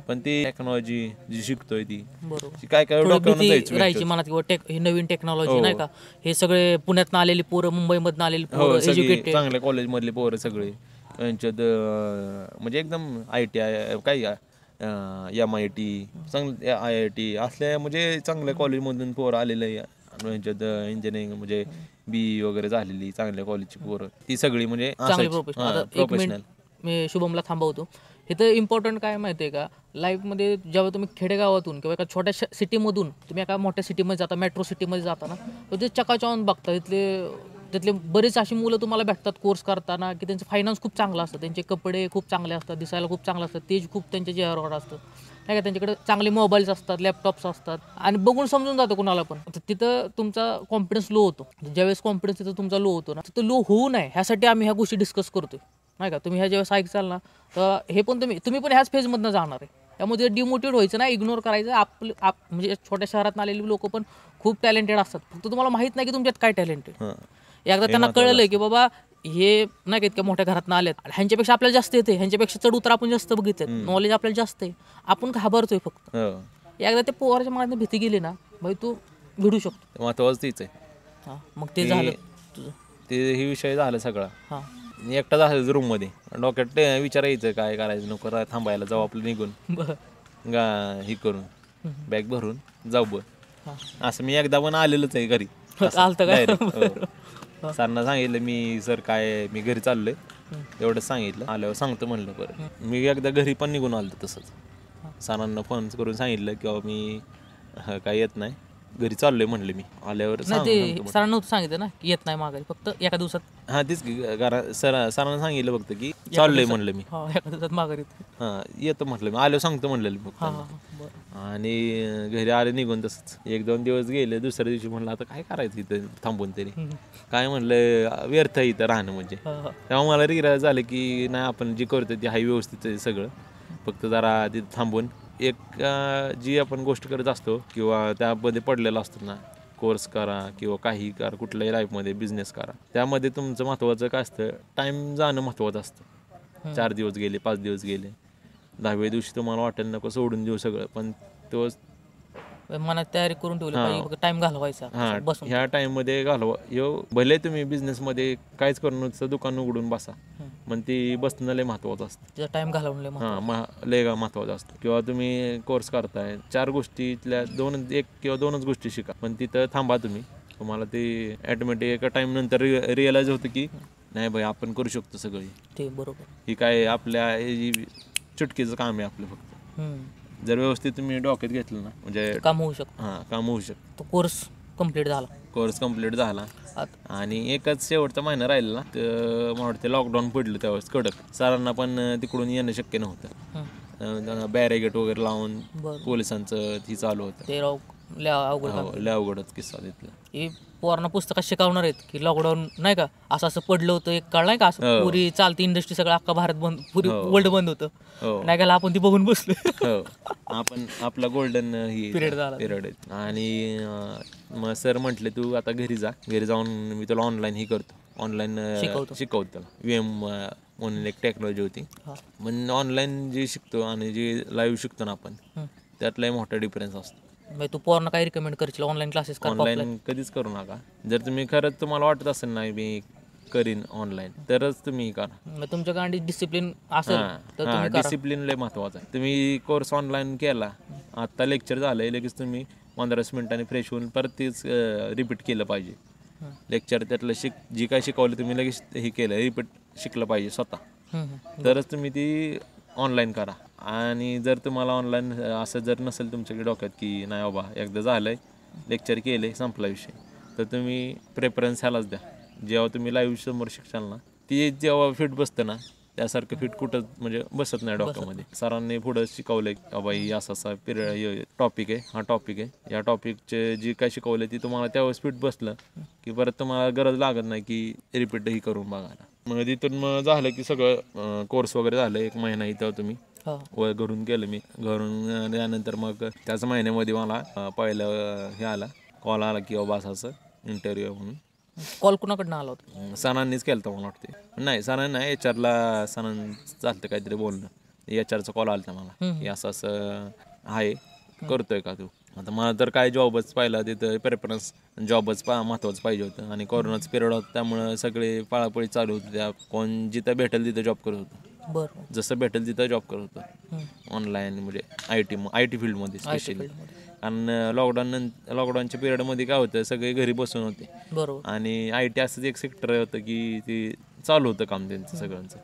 पण ती टेक्नॉलॉजी जी शिकतोय ती बरोबर. काय काय थोडी डोक्यावरून भीती जायचं राहायची मनात किंवा ही नवीन टेक्नॉलॉजी हो. नाही का, हे सगळे पुण्यातनं आलेली पोरं, मुंबईमधनं आलेली हो, पोरं, सगळी एज्युकेटेड. चांगल्या कॉलेजमधले पोरं सगळे यांच्यात म्हणजे एकदम ITI काय MIT चांगलं IIT असल्या म्हणजे चांगल्या कॉलेजमधून पोरं आलेलं आहे. यांच्यात इंजिनिअरिंग म्हणजे BE वगैरे झालेली चांगल्या कॉलेजची पोरं ती सगळी म्हणजे चांगले प्रोफेशनल. आता एक प्रोफेशनल. मिनिट मी शुभमला थांबवतो. इथं इम्पॉर्टंट काय माहिती आहे का, लाईफमध्ये जेव्हा तुम्ही खेडेगावातून किंवा एका छोट्या सिटीमधून तुम्ही एका मोठ्या सिटीमध्ये जाता, मेट्रो सिटीमध्ये जाता ना, तर ते चकाचौंध बघता. त्यातले बरेच अशी मुलं तुम्हाला भेटतात कोर्स करताना की त्यांचं फायनान्स खूप चांगलं असतं, त्यांचे कपडे खूप चांगले असतात, दिसायला खूप चांगलं असतं, तेज खूप त्यांच्या चेहऱ्यावर असतं नाही का, त्यांच्याकडे चांगले मोबाईल्स असतात, लॅपटॉप्स असतात आणि बघून समजून जातं कुणाला पण. तिथं तुमचा कॉन्फिडन्स लो होतो. ज्यावेळेस कॉन्फिडन्स तिथं तुमचा लो होतो ना, तिथं लो होऊ नये ह्यासाठी आम्ही ह्या गोष्टी डिस्कस करतोय नाही का. तुम्ही ह्या ज्यावेळेस ऐकाल ना, तर हे पण तुम्ही पण ह्याच फेजमधनं जाणार आहे. त्यामुळे डिमोटिवेट व्हायचं नाही, इग्नोर करायचं. म्हणजे छोट्या शहरात आलेली लोक पण खूप टॅलेंटेड असतात, फक्त तुम्हाला माहीत नाही की तुमच्यात काय टॅलेंटेड. एकदा त्यांना कळलं की बाबा हे नाही का इतक्या मोठ्या घरातनं आलेत, ह्यांच्यापेक्षा आपल्याला जास्त येते, ह्यांच्यापेक्षा चढ उतर आपण जास्त बघितले, नॉलेज आपल्याला जास्त आहे, आपण घाबरतोय फक्त. एकदा त्या पोराच्या मनात भीती गेली ना, भाई तू भिडू शकतो. महत्वाचं तीच आहे. हां, मग ते झालं तुझं. ते हे विषय झाला सगळा. हां, एकटा झालं रूममध्ये, डोक्यात विचार यायचं काय करायचं, नको थांबायला जाऊ आपलं निघून बरं. हे करून बॅग भरून जाऊ बघ. हां. असं मी एकदा पण आलेलंच आहे घरी. आलतं काय? सरांना सांगितलं मी सर काय मी घरी चाललोय एवढंच सांगितलं. आल्यावर सांगतो म्हणलं. बरं मी एकदा घरी पण निघून आलो तसंच. सरांना फोन करून सांगितलं किंवा मी काय येत नाही, घरी चाललोय म्हणलं मी. आल्यावर नाही ते सरांना नव्हतं सांगितलं ना की येत नाही माघारी, फक्त एका दिवसात. हां तेच की सरांना सांगितलं फक्त की चाललोय म्हणलं मी. हां, एका दिवसात माघारी. हां येतो म्हटलं मी, आल्यावर सांगतो म्हणलं मी फक्त. हां हां बरं. आणि घरी आले निघून तसंच 1-2 दिवस गेले. दुसऱ्या दिवशी म्हणलं आता काय करायचं इथं थांबून तरी, काय म्हणलं व्यर्थ आहे इथं राहणं म्हणजे. तेव्हा मला रिअलाइज झालं की नाही आपण जे करतो ते हाय व्यवस्थित आहे सगळं, फक्त जरा तिथं थांबून एक जी आपण गोष्ट करत असतो किंवा त्यामध्ये पडलेला असतो ना, कोर्स करा किंवा काही करा, कुठल्याही लाईफमध्ये बिझनेस करा, त्यामध्ये तुमचं महत्त्वाचं काय असतं, टाईम जाणं महत्त्वाचं असतं. 4 दिवस गेले, 5 दिवस गेले, 10व्या दिवशी तुम्हाला वाटेल नको सोडून देऊ सगळं, पण तो मनात तयारी करून ठेवली पाहिजे, टाइम घालवायचा. हां ह्या टाईममध्ये घालवा. भले तुम्ही बिझनेसमध्ये काहीच करून नुसतं दुकान उघडून बसा, पण ती बसणं लय महत्त्वाचं असतं. टाइम घालवून लय महत्त्वाचं असतं. किंवा तुम्ही कोर्स करताय 4 गोष्टीतल्या 1 किंवा 2च गोष्टी शिका, पण तिथं थांबा तुम्ही. तुम्हाला ते ॲटोमॅटिक एका टाईम नंतर रिअलाइज होतं की नाही बाई आपण करू शकतो सगळी. ते बरोबर. ही काय आपल्या चुटकीचं काम आहे आपलं फक्त. जर व्यवस्थित तुम्ही डोक्यात घेतलं ना म्हणजे काम होऊ शकतं. हां काम होऊ शकतं. तो कोर्स कंप्लीट झाला. कोर्स कंप्लीट झाला आणि एकच शेवटचा महिना राहिला ना, तर मला वाटतं लॉकडाऊन पडलं त्यावेळेस कडक. सरांना पण तिकडून येणं शक्य नव्हतं. बॅरिगेट वगैरे लावून पोलिसांचं ती चालू होतं. ते लय अवघडच किस्सा तिथला. हे पोरांना पुस्तकात शिकवणार आहेत की लॉकडाऊन नाही का असं असं पडलं होतं एक काळ नाही का, असं पुरी चालती इंडस्ट्री सगळं अख्खा भारत बंद, पुरी वर्ल्ड बंद होतं नाही का, आपण ती बघून बसलो. आपण आपला गोल्डन पिरियड झाला. आणि मग सर म्हटले तू आता घरी जा, घरी जाऊन मी तुला ऑनलाईन ही करतो, ऑनलाईन शिकवतो त्याला. VM म्हणून एक टेक्नॉलॉजी होती. पण ऑनलाईन जे शिकतो आणि जे लाईव्ह शिकतो ना आपण, त्यातलाही मोठा डिफरन्स असतो. तू पोरांना काय रिकमेंड करशील ऑनलाईन क्लासेस? ऑनलाईन कधीच करू नका. जर तुम्ही खरंच तुम्हाला वाटत असेल नाही मी करीन ऑनलाईन, तरच तुम्ही करा. तुमच्याकडे डिसिप्लिन असेल तर तुम्ही करा. डिसिप्लिन लय महत्वाचं आहे. तुम्ही कोर्स ऑनलाईन केला, आता लेक्चर झालंय, लगेच तुम्ही 15 मिनिटांनी फ्रेश होऊन परत तेच रिपीट केलं पाहिजे. लेक्चर त्यातलं जी काय शिकवलं तुम्ही लगेच हे केलं, रिपीट शिकलं पाहिजे स्वतः, तरच तुम्ही ती ऑनलाईन करा. आणि जर तुम्हाला ऑनलाईन असं जर नसेल तुमच्याकडे डोक्यात की नाही बाबा एकदा झालंय लेक्चर केले संपला विषय, तर तुम्ही प्रेफरन्स ह्यालाच द्या. जेव्हा तुम्ही लाईव्ह समोर शिकशाल ना, ती जेव्हा फिट बसतं ना त्यासारखं फिट कुठं म्हणजे बसत नाही डोक्यामध्ये. सरांनी पुढं शिकवलंय की बाबा ही असा पिरियड टॉपिक आहे, हा टॉपिक आहे, या टॉपिकचे जी काय शिकवलं ती तुम्हाला त्यावेळेस फिट बसलं की परत तुम्हाला गरज लागत नाही की रिपीटही करून बघायला. मग तिथून मग झालं की सगळं कोर्स वगैरे झालं. 1 महिना इथं तुम्ही घरून केलं मी. घरून त्यानंतर मग त्याच महिन्यामध्ये मला पहिलं हे आला कॉल आला की बाबा असं इंटरव्ह्यू म्हणून. कॉल कुणाकडनं आला होता? सणांनीच केलं होतं मला वाटते. नाही सणांनी नाही, HR ला चालतं काहीतरी बोलणं. HR चा कॉल आला होता मला की असं आहे, करतोय का तू. आता मला तर काय जॉबच पाहिला तिथं, प्रेफरन्स जॉबच महत्त्वाचं पाहिजे होतं. आणि कोरोनाचं पिरियड होतं त्यामुळं सगळे पळापळी चालू होती. त्या कोण जिथं भेटेल तिथं जॉब करत होतं. बरं. जसं भेटेल तिथं जॉब करत होतं ऑनलाईन, म्हणजे IT फील्डमध्ये स्पेशली. कारण लॉकडाऊनच्या पिरियडमध्ये काय होतं, सगळे घरी बसून होते. बरोबर. आणि IT असंच एक सेक्टर होतं की ते चालू होतं काम त्यांचं सगळ्यांचं,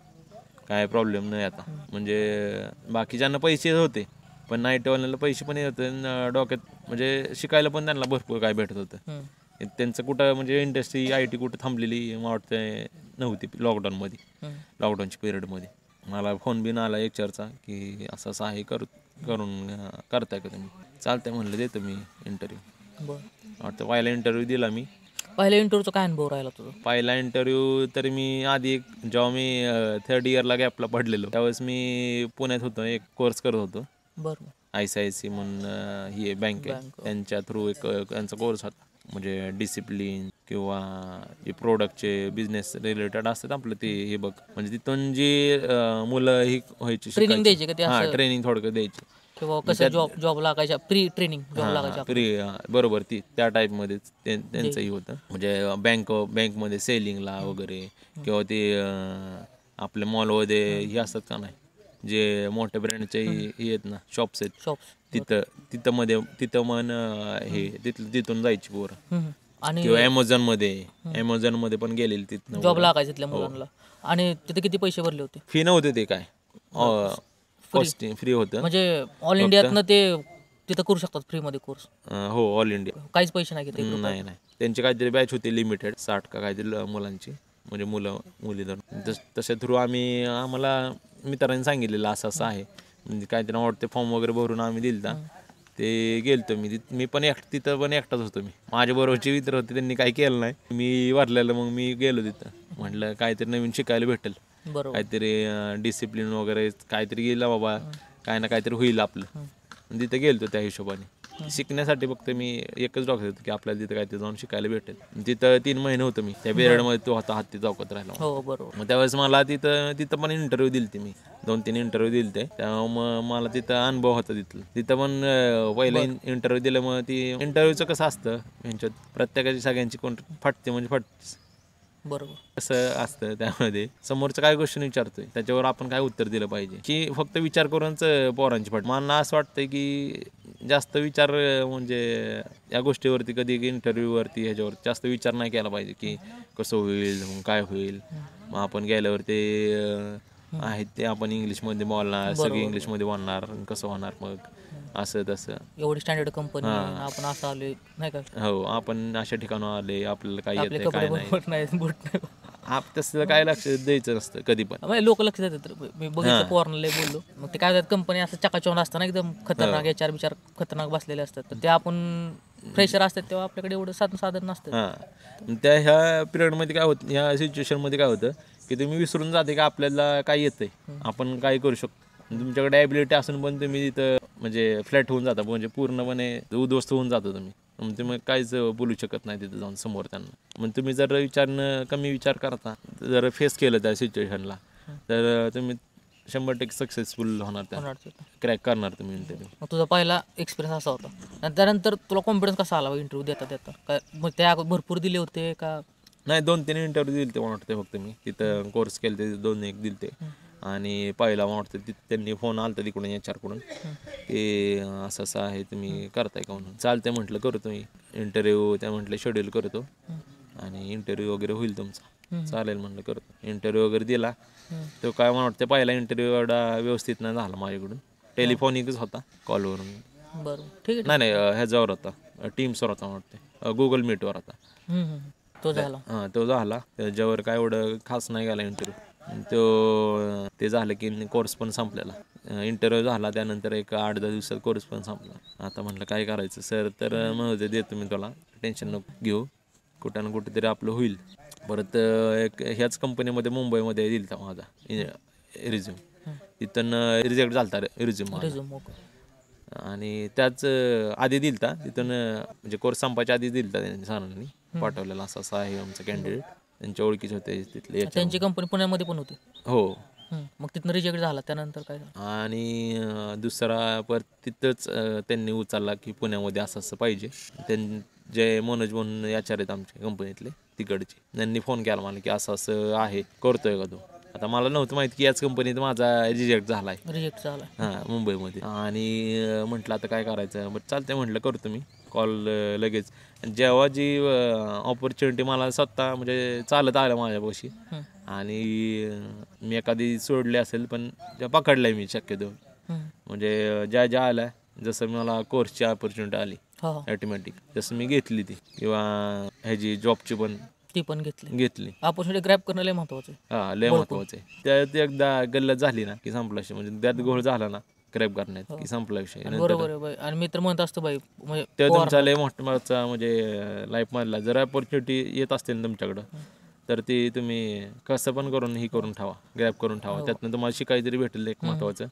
काय प्रॉब्लेम नाही आता. म्हणजे बाकीच्यांना पैसे होते पण IT वाल्यांना पैसे पण येत होते डोक्यात, म्हणजे शिकायला पण त्यांना भरपूर काय भेटत होतं. त्यांचं कुठं म्हणजे इंडस्ट्री IT कुठं थांबलेली मला वाटतं नव्हती लॉकडाऊनच्या पिरियडमध्ये. मला फोन बिन आला HRचा की असं आहे करून करताय का तुम्ही. चालतंय म्हणलं देतो मी इंटरव्ह्यू. बरं. वाटतं पहिला इंटरव्ह्यू दिला मी. पहिल्या इंटरव्ह्यूचा काय अनुभव राहिला तुझा? पहिला इंटरव्ह्यू तर मी आधी जेव्हा मी 3rd इयरला गॅपला पडलेलो त्यावेळेस मी पुण्यात होतो, एक कोर्स करत होतो. बरं. ICICI म्हणून ही बँक आहे, त्यांच्या थ्रू एक त्यांचा कोर्स होता. म्हणजे डिसिप्लिन किंवा जे प्रोडक्टचे बिझनेस रिलेटेड असतात आपलं ते हे बघ. म्हणजे तिथून जी मुलं ही व्हायची ट्रेनिंग द्यायची का ते? हां, ट्रेनिंग थोडक्यात द्यायची किंवा कसं जॉब लागायच्या, प्री ट्रेनिंग जॉब लागायच्या. बरोबर त्या टाईपमध्येच त्यांचंही होतं. म्हणजे बँकमध्ये सेलिंगला वगैरे किंवा ते आपल्या मॉलमध्ये हे असतात का नाही, जे मोठ्या ब्रँडचे हे आहेत ना शॉप्स आहेत, तिथं मन हे तिथून जायची पोरं. आणि किंवा ॲमेझॉनमध्ये पण गेलेली तिथनं जॉब लागायचं तिथल्या मुलांना. आणि तिथे किती पैसे भरले होते? फी नव्हते ते काय, कॉस्टिंग फ्री होतं. म्हणजे ऑल इंडियातनं ते तिथं करू शकतात फ्रीमध्ये कोर्स? हो, ऑल इंडिया. काहीच पैसे नाही घेत? नाही, त्यांची काहीतरी बॅच होती लिमिटेड 60 का काहीतरी मुलांची, म्हणजे मुली धरून. तशा थ्रू आम्हाला मित्रांनी सांगितलेलं असं आहे, म्हणजे काहीतरी वाटते फॉर्म वगैरे भरून आम्ही दिलता. ते गेलतो मी पण तिथं पण एकटाच होतो. माझ्या बरोबरचे मित्र होते त्यांनी काही केलं नाही, मी वारलेलं. मग मी गेलो तिथं, म्हटलं काहीतरी नवीन शिकायला भेटेल, काहीतरी डिसिप्लिन वगैरे काहीतरी गेलं बाबा, काय ना काहीतरी होईल आपलं. तिथं गेलतो त्या हिशोबाने शिकण्यासाठी. फक्त मी एकच डॉक्टर होतो की आपल्याला तिथं काहीतरी जाऊन शिकायला भेटेल. तिथं 3 महिने होतो मी त्या पिरियडमध्ये. तो होता हत्ती चौकात राहिला. हो बरोबर. मग त्यावेळेस मला तिथं पण इंटरव्ह्यू दिलते मी, 2-3 इंटरव्ह्यू दिलते. त्यामुळे मग मला तिथं अनुभव होता. तिथं पण पहिलं इंटरव्ह्यू दिलं. मग ती इंटरव्ह्यूचं कसं असतं यांच्यात, प्रत्येकाची सगळ्यांची कोण फाटते म्हणजे फाटतेच. बरोबर. कसं असतं त्यामध्ये, समोरचं काय क्वेश्चन विचारतोय त्याच्यावर आपण काय उत्तर दिलं पाहिजे, की फक्त विचार करूनच पोरांची फाट. मला असं वाटतं की जास्त विचार म्हणजे या गोष्टीवरती कधी इंटरव्ह्यूवरती ह्याच्यावर जास्त विचार नाही केला पाहिजे की कसं होईल, मग काय होईल. मग आपण गेल्यावर ते आहेत ते आपण इंग्लिशमध्ये बोलणार, सगळे इंग्लिशमध्ये बोलणार, कसं होणार मग असं तसं. एवढी स्टँडर्ड कंपनी आपण असं आलोय नाही का. हो, आपण अशा ठिकाणी आले, आपल्याला काय येतं काय नाही. नाही तसं काय लक्ष द्यायचं नसतं कधी पण. लोक लक्ष देतात. मी बघितलं पोरांना बोललो, मग ते काय कंपनी असं चकाचौंध असतं ना, एकदम खतरनाक HR बिचार खतरनाक बसलेले असतात. तर ते आपण फ्रेशर असतात तेव्हा आपल्याकडे एवढं साधन नसतं. हां, त्या ह्या पिरियडमध्ये काय होतं, ह्या सिच्युएशनमध्ये काय होतं की तुम्ही विसरून जाते की आपल्याला काय येतंय, आपण काय करू शकतो. तुमच्याकडे ॲबिलिटी असून पण तुम्ही तिथं म्हणजे फ्लॅट होऊन जाता, म्हणजे पूर्णपणे उद्ध्वस्त होऊन जाता तुम्ही काहीच बोलू शकत नाही तिथं जाऊन समोर त्यांना. मग तुम्ही जर कमी विचार करता, जर फेस केलं त्या सिच्युएशनला, तर तुम्ही 100% सक्सेसफुल होणार, क्रॅक करणार तुम्ही इंटरव्ह्यू. मग तुझा पहिला एक्सपिरियन्स असा होता. त्यानंतर तुला कॉन्फिडन्स कसा आला इंटरव्ह्यू देता काय? मग त्या भरपूर दिले होते का? नाही, 2-3 इंटरव्ह्यू दिले ते मला वाटतं फक्त. मी तिथं कोर्स केले ते 2-1 दिले ते. आणि पहिला मला वाटतं त्यांनी फोन आला होता तिकडून HR कडून की असं आहे, तुम्ही करताय का म्हणून. चालतंय म्हटलं करतो मी इंटरव्ह्यू. त्या म्हटलं शेड्यूल करतो आणि इंटरव्ह्यू वगैरे होईल तुमचा. चालेल म्हणलं करतो. इंटरव्ह्यू वगैरे दिला. तो काय मला वाटतं पहिला इंटरव्ह्यू एवढा व्यवस्थित नाही झाला माझ्याकडून. टेलिफोनिकच होता कॉलवरून. बरं ठीक आहे. नाही नाही ह्याच्यावर होता टीम्सवर होता वाटते, गुगल मीटवर होता. तो झाला. हां तो झाला. त्याच्यावर काय एवढं खास नाही गेला इंटरव्ह्यू. ते झालं की कोर्स पण संपलेला. इंटरव्ह्यू झाला त्यानंतर एक 8-10 दिवसात कोर्स पण संपला. आता म्हटलं काय करायचं सर, तर म्हणते देतो मी तुला, टेन्शन नको घेऊ, कुठं ना कुठेतरी आपलं होईल. परत एक ह्याच कंपनीमध्ये मुंबईमध्ये दिलता माझा रिझ्यूम, तिथून रिजेक्ट झाला रिझ्यूम रिझ्यूम आणि त्याच आधी दिलता तिथून, म्हणजे कोर्स संपायच्या आधी दिलता त्यांनी सरांनी पाठवलेला, असं असं आहे आमचं कॅन्डिडेट, त्यांच्या ओळखीचे होते तिथले. त्यांची कंपनी पुण्यामध्ये पण होती. हो. मग तिथनं रिजेक्ट झाला, त्यानंतर काय झालं? आणि दुसरा परत तिथंच त्यांनी उचलला की पुण्यामध्ये असं असं पाहिजे. जे मनोज म्हणून याचार आहेत आमच्या कंपनीतले तिकडचे, त्यांनी फोन केला मला की असं असं आहे, करतोय का तू. आता मला नव्हतं माहिती की याच कंपनीत माझा रिजेक्ट झाला आहे. रिजेक्ट झाला. हां मुंबईमध्ये. आणि म्हटलं आता काय करायचं, बरं चालतंय म्हटलं करतो मी कॉल लगेच. जेव्हा जी ऑपॉर्च्युनिटी मला स्वतः म्हणजे चालत आलं माझ्यापाशी आणि मी एखादी सोडली असेल पण त्या पकडल्या मी शक्यतो, म्हणजे ज्या ज्या आल्या, जसं मला कोर्सची ऑपॉर्च्युनिटी आली ऑटोमॅटिक जसं मी घेतली ती, किंवा ह्याची जॉबची पण ती पण घेतली. ऑपॉर्च्युनिटी ग्रॅब करणं लय महत्वाचं आहे. हां लय महत्वाचं आहे. त्यात एकदा गल्लत झाली ना की संपला विषय, म्हणजे त्यात घोळ झाला ना ग्रॅब करण्यात की संपला विषय. बरोबर आहे बाई. आणि मी तर म्हणत असतो बाई, म्हणजे त्या तुमचा लय मोठा म्हणजे लाईफमधला जर ऑपॉर्च्युनिटी येत असतील ना तुमच्याकडं, तर ती तुम्ही कसं पण करून ही करून ठेवा, ग्रॅब करून ठेवा. त्यातनं तुम्हाला शिकायला तरी भेटेल एक महत्वाचं,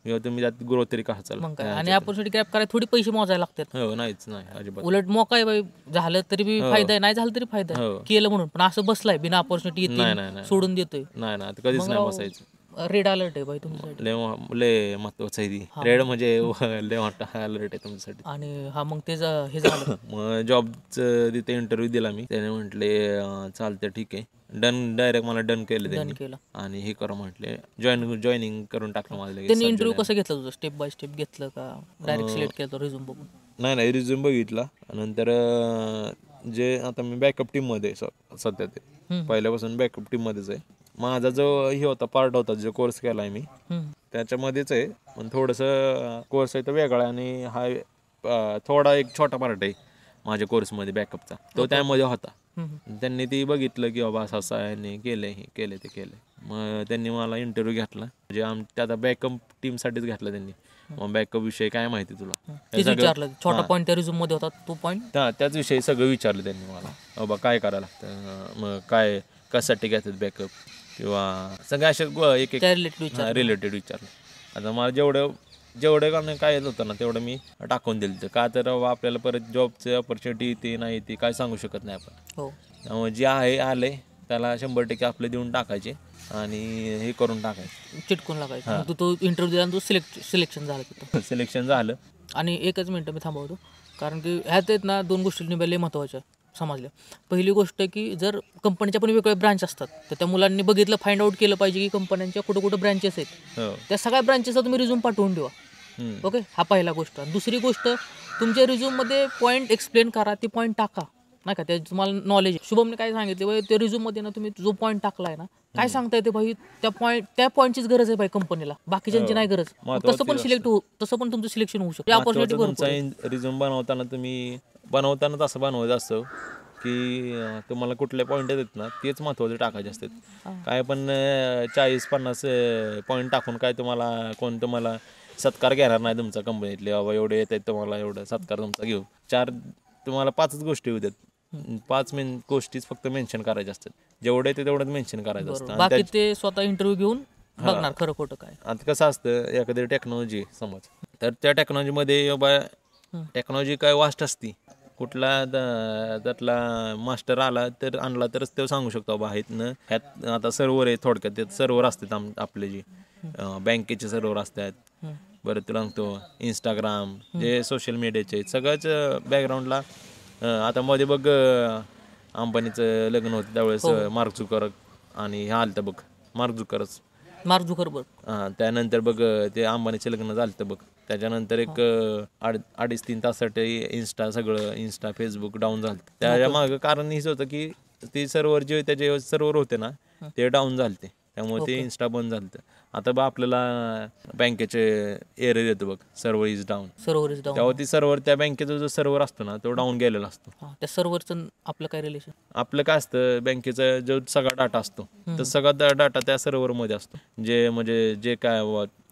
किंवा तुम्ही त्यात ग्रोथ तरी कसा चालू. आणि ऑपॉर्च्युनिटी ग्रॅब करायला थोडी पैसे मोजायला लागतात. हो नाहीच नाही अजिबात. उलट मोका आहे बाई, झालं तरी बी फायदा आहे, नाही झालं तरी फायदा आहे. केलं म्हणून. पण असं बसलाय बिना ऑपॉर्च्युनिटी येते सोडून देतोय, नाही ना कधीच नाही बसायचं. रेड अलर्ट आहे बाई तुमच्यासाठी. लय महत्वाचं आहे ती रेड, म्हणजे लय मोठा अलर्ट आहे तुमच्यासाठी. आणि मग ते हे झालं. मग जॉबचं तिथे इंटरव्ह्यू दिला मी, त्याने म्हटले चालतं ठीक आहे, डन, डायरेक्ट मला डन केलं त्यांनी. आणि हे करा म्हटले, जॉईनिंग करून टाकलं मला. त्यांनी इंटरव्ह्यू कसं घेतलं तुझं, स्टेप बाय स्टेप घेतलं का डायरेक्ट सिलेक्ट केलं रिझ्यूम बघून? नाही रिझ्यूम बघितला, नंतर जे आता मी बॅकअप टीममध्ये सध्या, ते पहिल्यापासून बॅकअप टीममध्येच आहे. माझा जो हे होता पार्ट होता, जो कोर्स केला आहे मी त्याच्यामध्येच आहे, पण थोडंसं कोर्स आहे तो वेगळा, आणि हा थोडा एक छोटा पार्ट आहे माझ्या कोर्समध्ये बॅकअपचा, तो त्यामध्ये होता. त्यांनी ती बघितलं की बाबा असं आहे, केलंय हे केलं ते केलंय. मग त्यांनी मला इंटरव्ह्यू घेतला, म्हणजे त्या बॅकअप टीमसाठीच घेतला त्यांनी. मग बॅकअप विषयी काय माहिती तुला विचारलं, छोटा पॉईंट त्या रिझ्यूम मध्ये होता तो पॉईंट, त्याच विषयी सगळं विचारलं त्यांनी मला. बाबा काय करायला लागतं, मग काय कशासाठी घेतात बॅकअप, किंवा सगळ्या अशा एक रिलेटेड विचारलं. आता मला जेवढं काय येत होतं ना तेवढं मी टाकून दिलं, का तर आपल्याला परत जॉबचं ऑपॉर्च्युनिटी ती नाही ती काय सांगू शकत नाही आपण. त्यामुळे जे आलंय त्याला 100% आपलं देऊन टाकायचे आणि हे करून टाकायचं, चिटकून लागायचं. तो इंटरव्ह्यू दिला, तो सिलेक्शन झालं तिथं. सिलेक्शन झालं. आणि एकच मिनटं मी थांबवतो, कारण की ह्यात आहेत ना 2 गोष्टी निभायला महत्त्वाच्या समजल्या. पहिली गोष्ट की जर कंपनीच्या पण वेगवेगळे ब्रांच असतात, तर त्या मुलांनी बघितलं, फाइंड आउट केलं पाहिजे की कंपन्यांच्या कुठं ब्रँचेस आहेत. त्या सगळ्या ब्रँचेसला तुम्ही रिझ्यूम पाठवून ठेवा. ओके, हा पहिला गोष्ट. दुसरी गोष्ट, तुमच्या रिझ्यूममध्ये पॉईंट एक्सप्लेन करा, ते पॉईंट टाका नाही का, त्या तुम्हाला नॉलेज. शुभमने काय सांगितले बाई, त्या रिझ्यूममध्ये ना तुम्ही जो पॉईंट टाकला आहे ना, काय सांगता येते भाई, त्या पॉईंटचीच गरज आहे भाई कंपनीला, बाकीच्यांची नाही गरज. तसं पण तुमचं सिलेक्शन होऊ शकतं. तुमचा रिझ्यूम बनवताना असं बनवायचं असतं की तुम्हाला कुठले पॉईंट येतात ना तेच महत्त्वाचे टाकायचे असतात. काय पण 40-50 पॉईंट टाकून काय तुम्हाला सत्कार घेणार नाही तुमचा कंपनीतले, बाबा एवढे येत आहेत तुम्हाला, एवढं सत्कार तुमचा घेऊ. तुम्हाला 5 गोष्टी होत्यात, 5 गोष्टीच फक्त मेन्शन करायच्या असतात. जेवढे ते तेवढंच मेन्शन करायचं असतं. बाकी ते स्वतः इंटरव्ह्यू घेऊन बघणार खरं खोटं काय. आता कसं असतं, एखादी टेक्नॉलॉजी समज, तर त्या टेक्नॉलॉजीमध्ये बाबा टेक्नॉलॉजी काय वास्ट असती, कुठला त्यातला मास्टर आणला तरच तो सांगू शकतो बाबा इथनं ह्यात आता सर्व्हर आहे. थोडक्यात त्यात सर्व्हर असतात आपले, जे बँकेचे सर्व्हर असतात, बरं तुला सांगतो इंस्टाग्राम, जे सोशल मीडियाचे सगळ्याच बॅकग्राऊंडला. आता मध्ये बघ अंबानीचं लग्न होतं त्यावेळेस मार्क झुकरबर्ग आणि हे आलं बघ मार्क झुकरबर्ग. त्यानंतर बघ ते अंबानीचं लग्न झालं बघ, त्याच्यानंतर एक 2.5-3 तासासाठी इंस्टा फेसबुक डाऊन झालं. त्याच्या मागं कारण हेच होतं की ते सर्व्हर जे त्याचे सर्व्हर होते ना ते डाऊन झालते. त्यामुळे ते इन्स्टा बंद झालं. आता बा आपल्याला बँकेचे एरर येतो बघ, server is down. Server is down. तेव्हा ती सर्व्हर, त्या बँकेचा जो सर्व्हर असतो ना तो डाऊन गेलेला असतो. त्या सर्व्हरचं आपलं काय रिलेशन? आपलं काय असतं, बँकेचा जो सगळा डाटा असतो तर सगळा डाटा त्या सर्व्हरमध्ये असतो. म्हणजे जे काय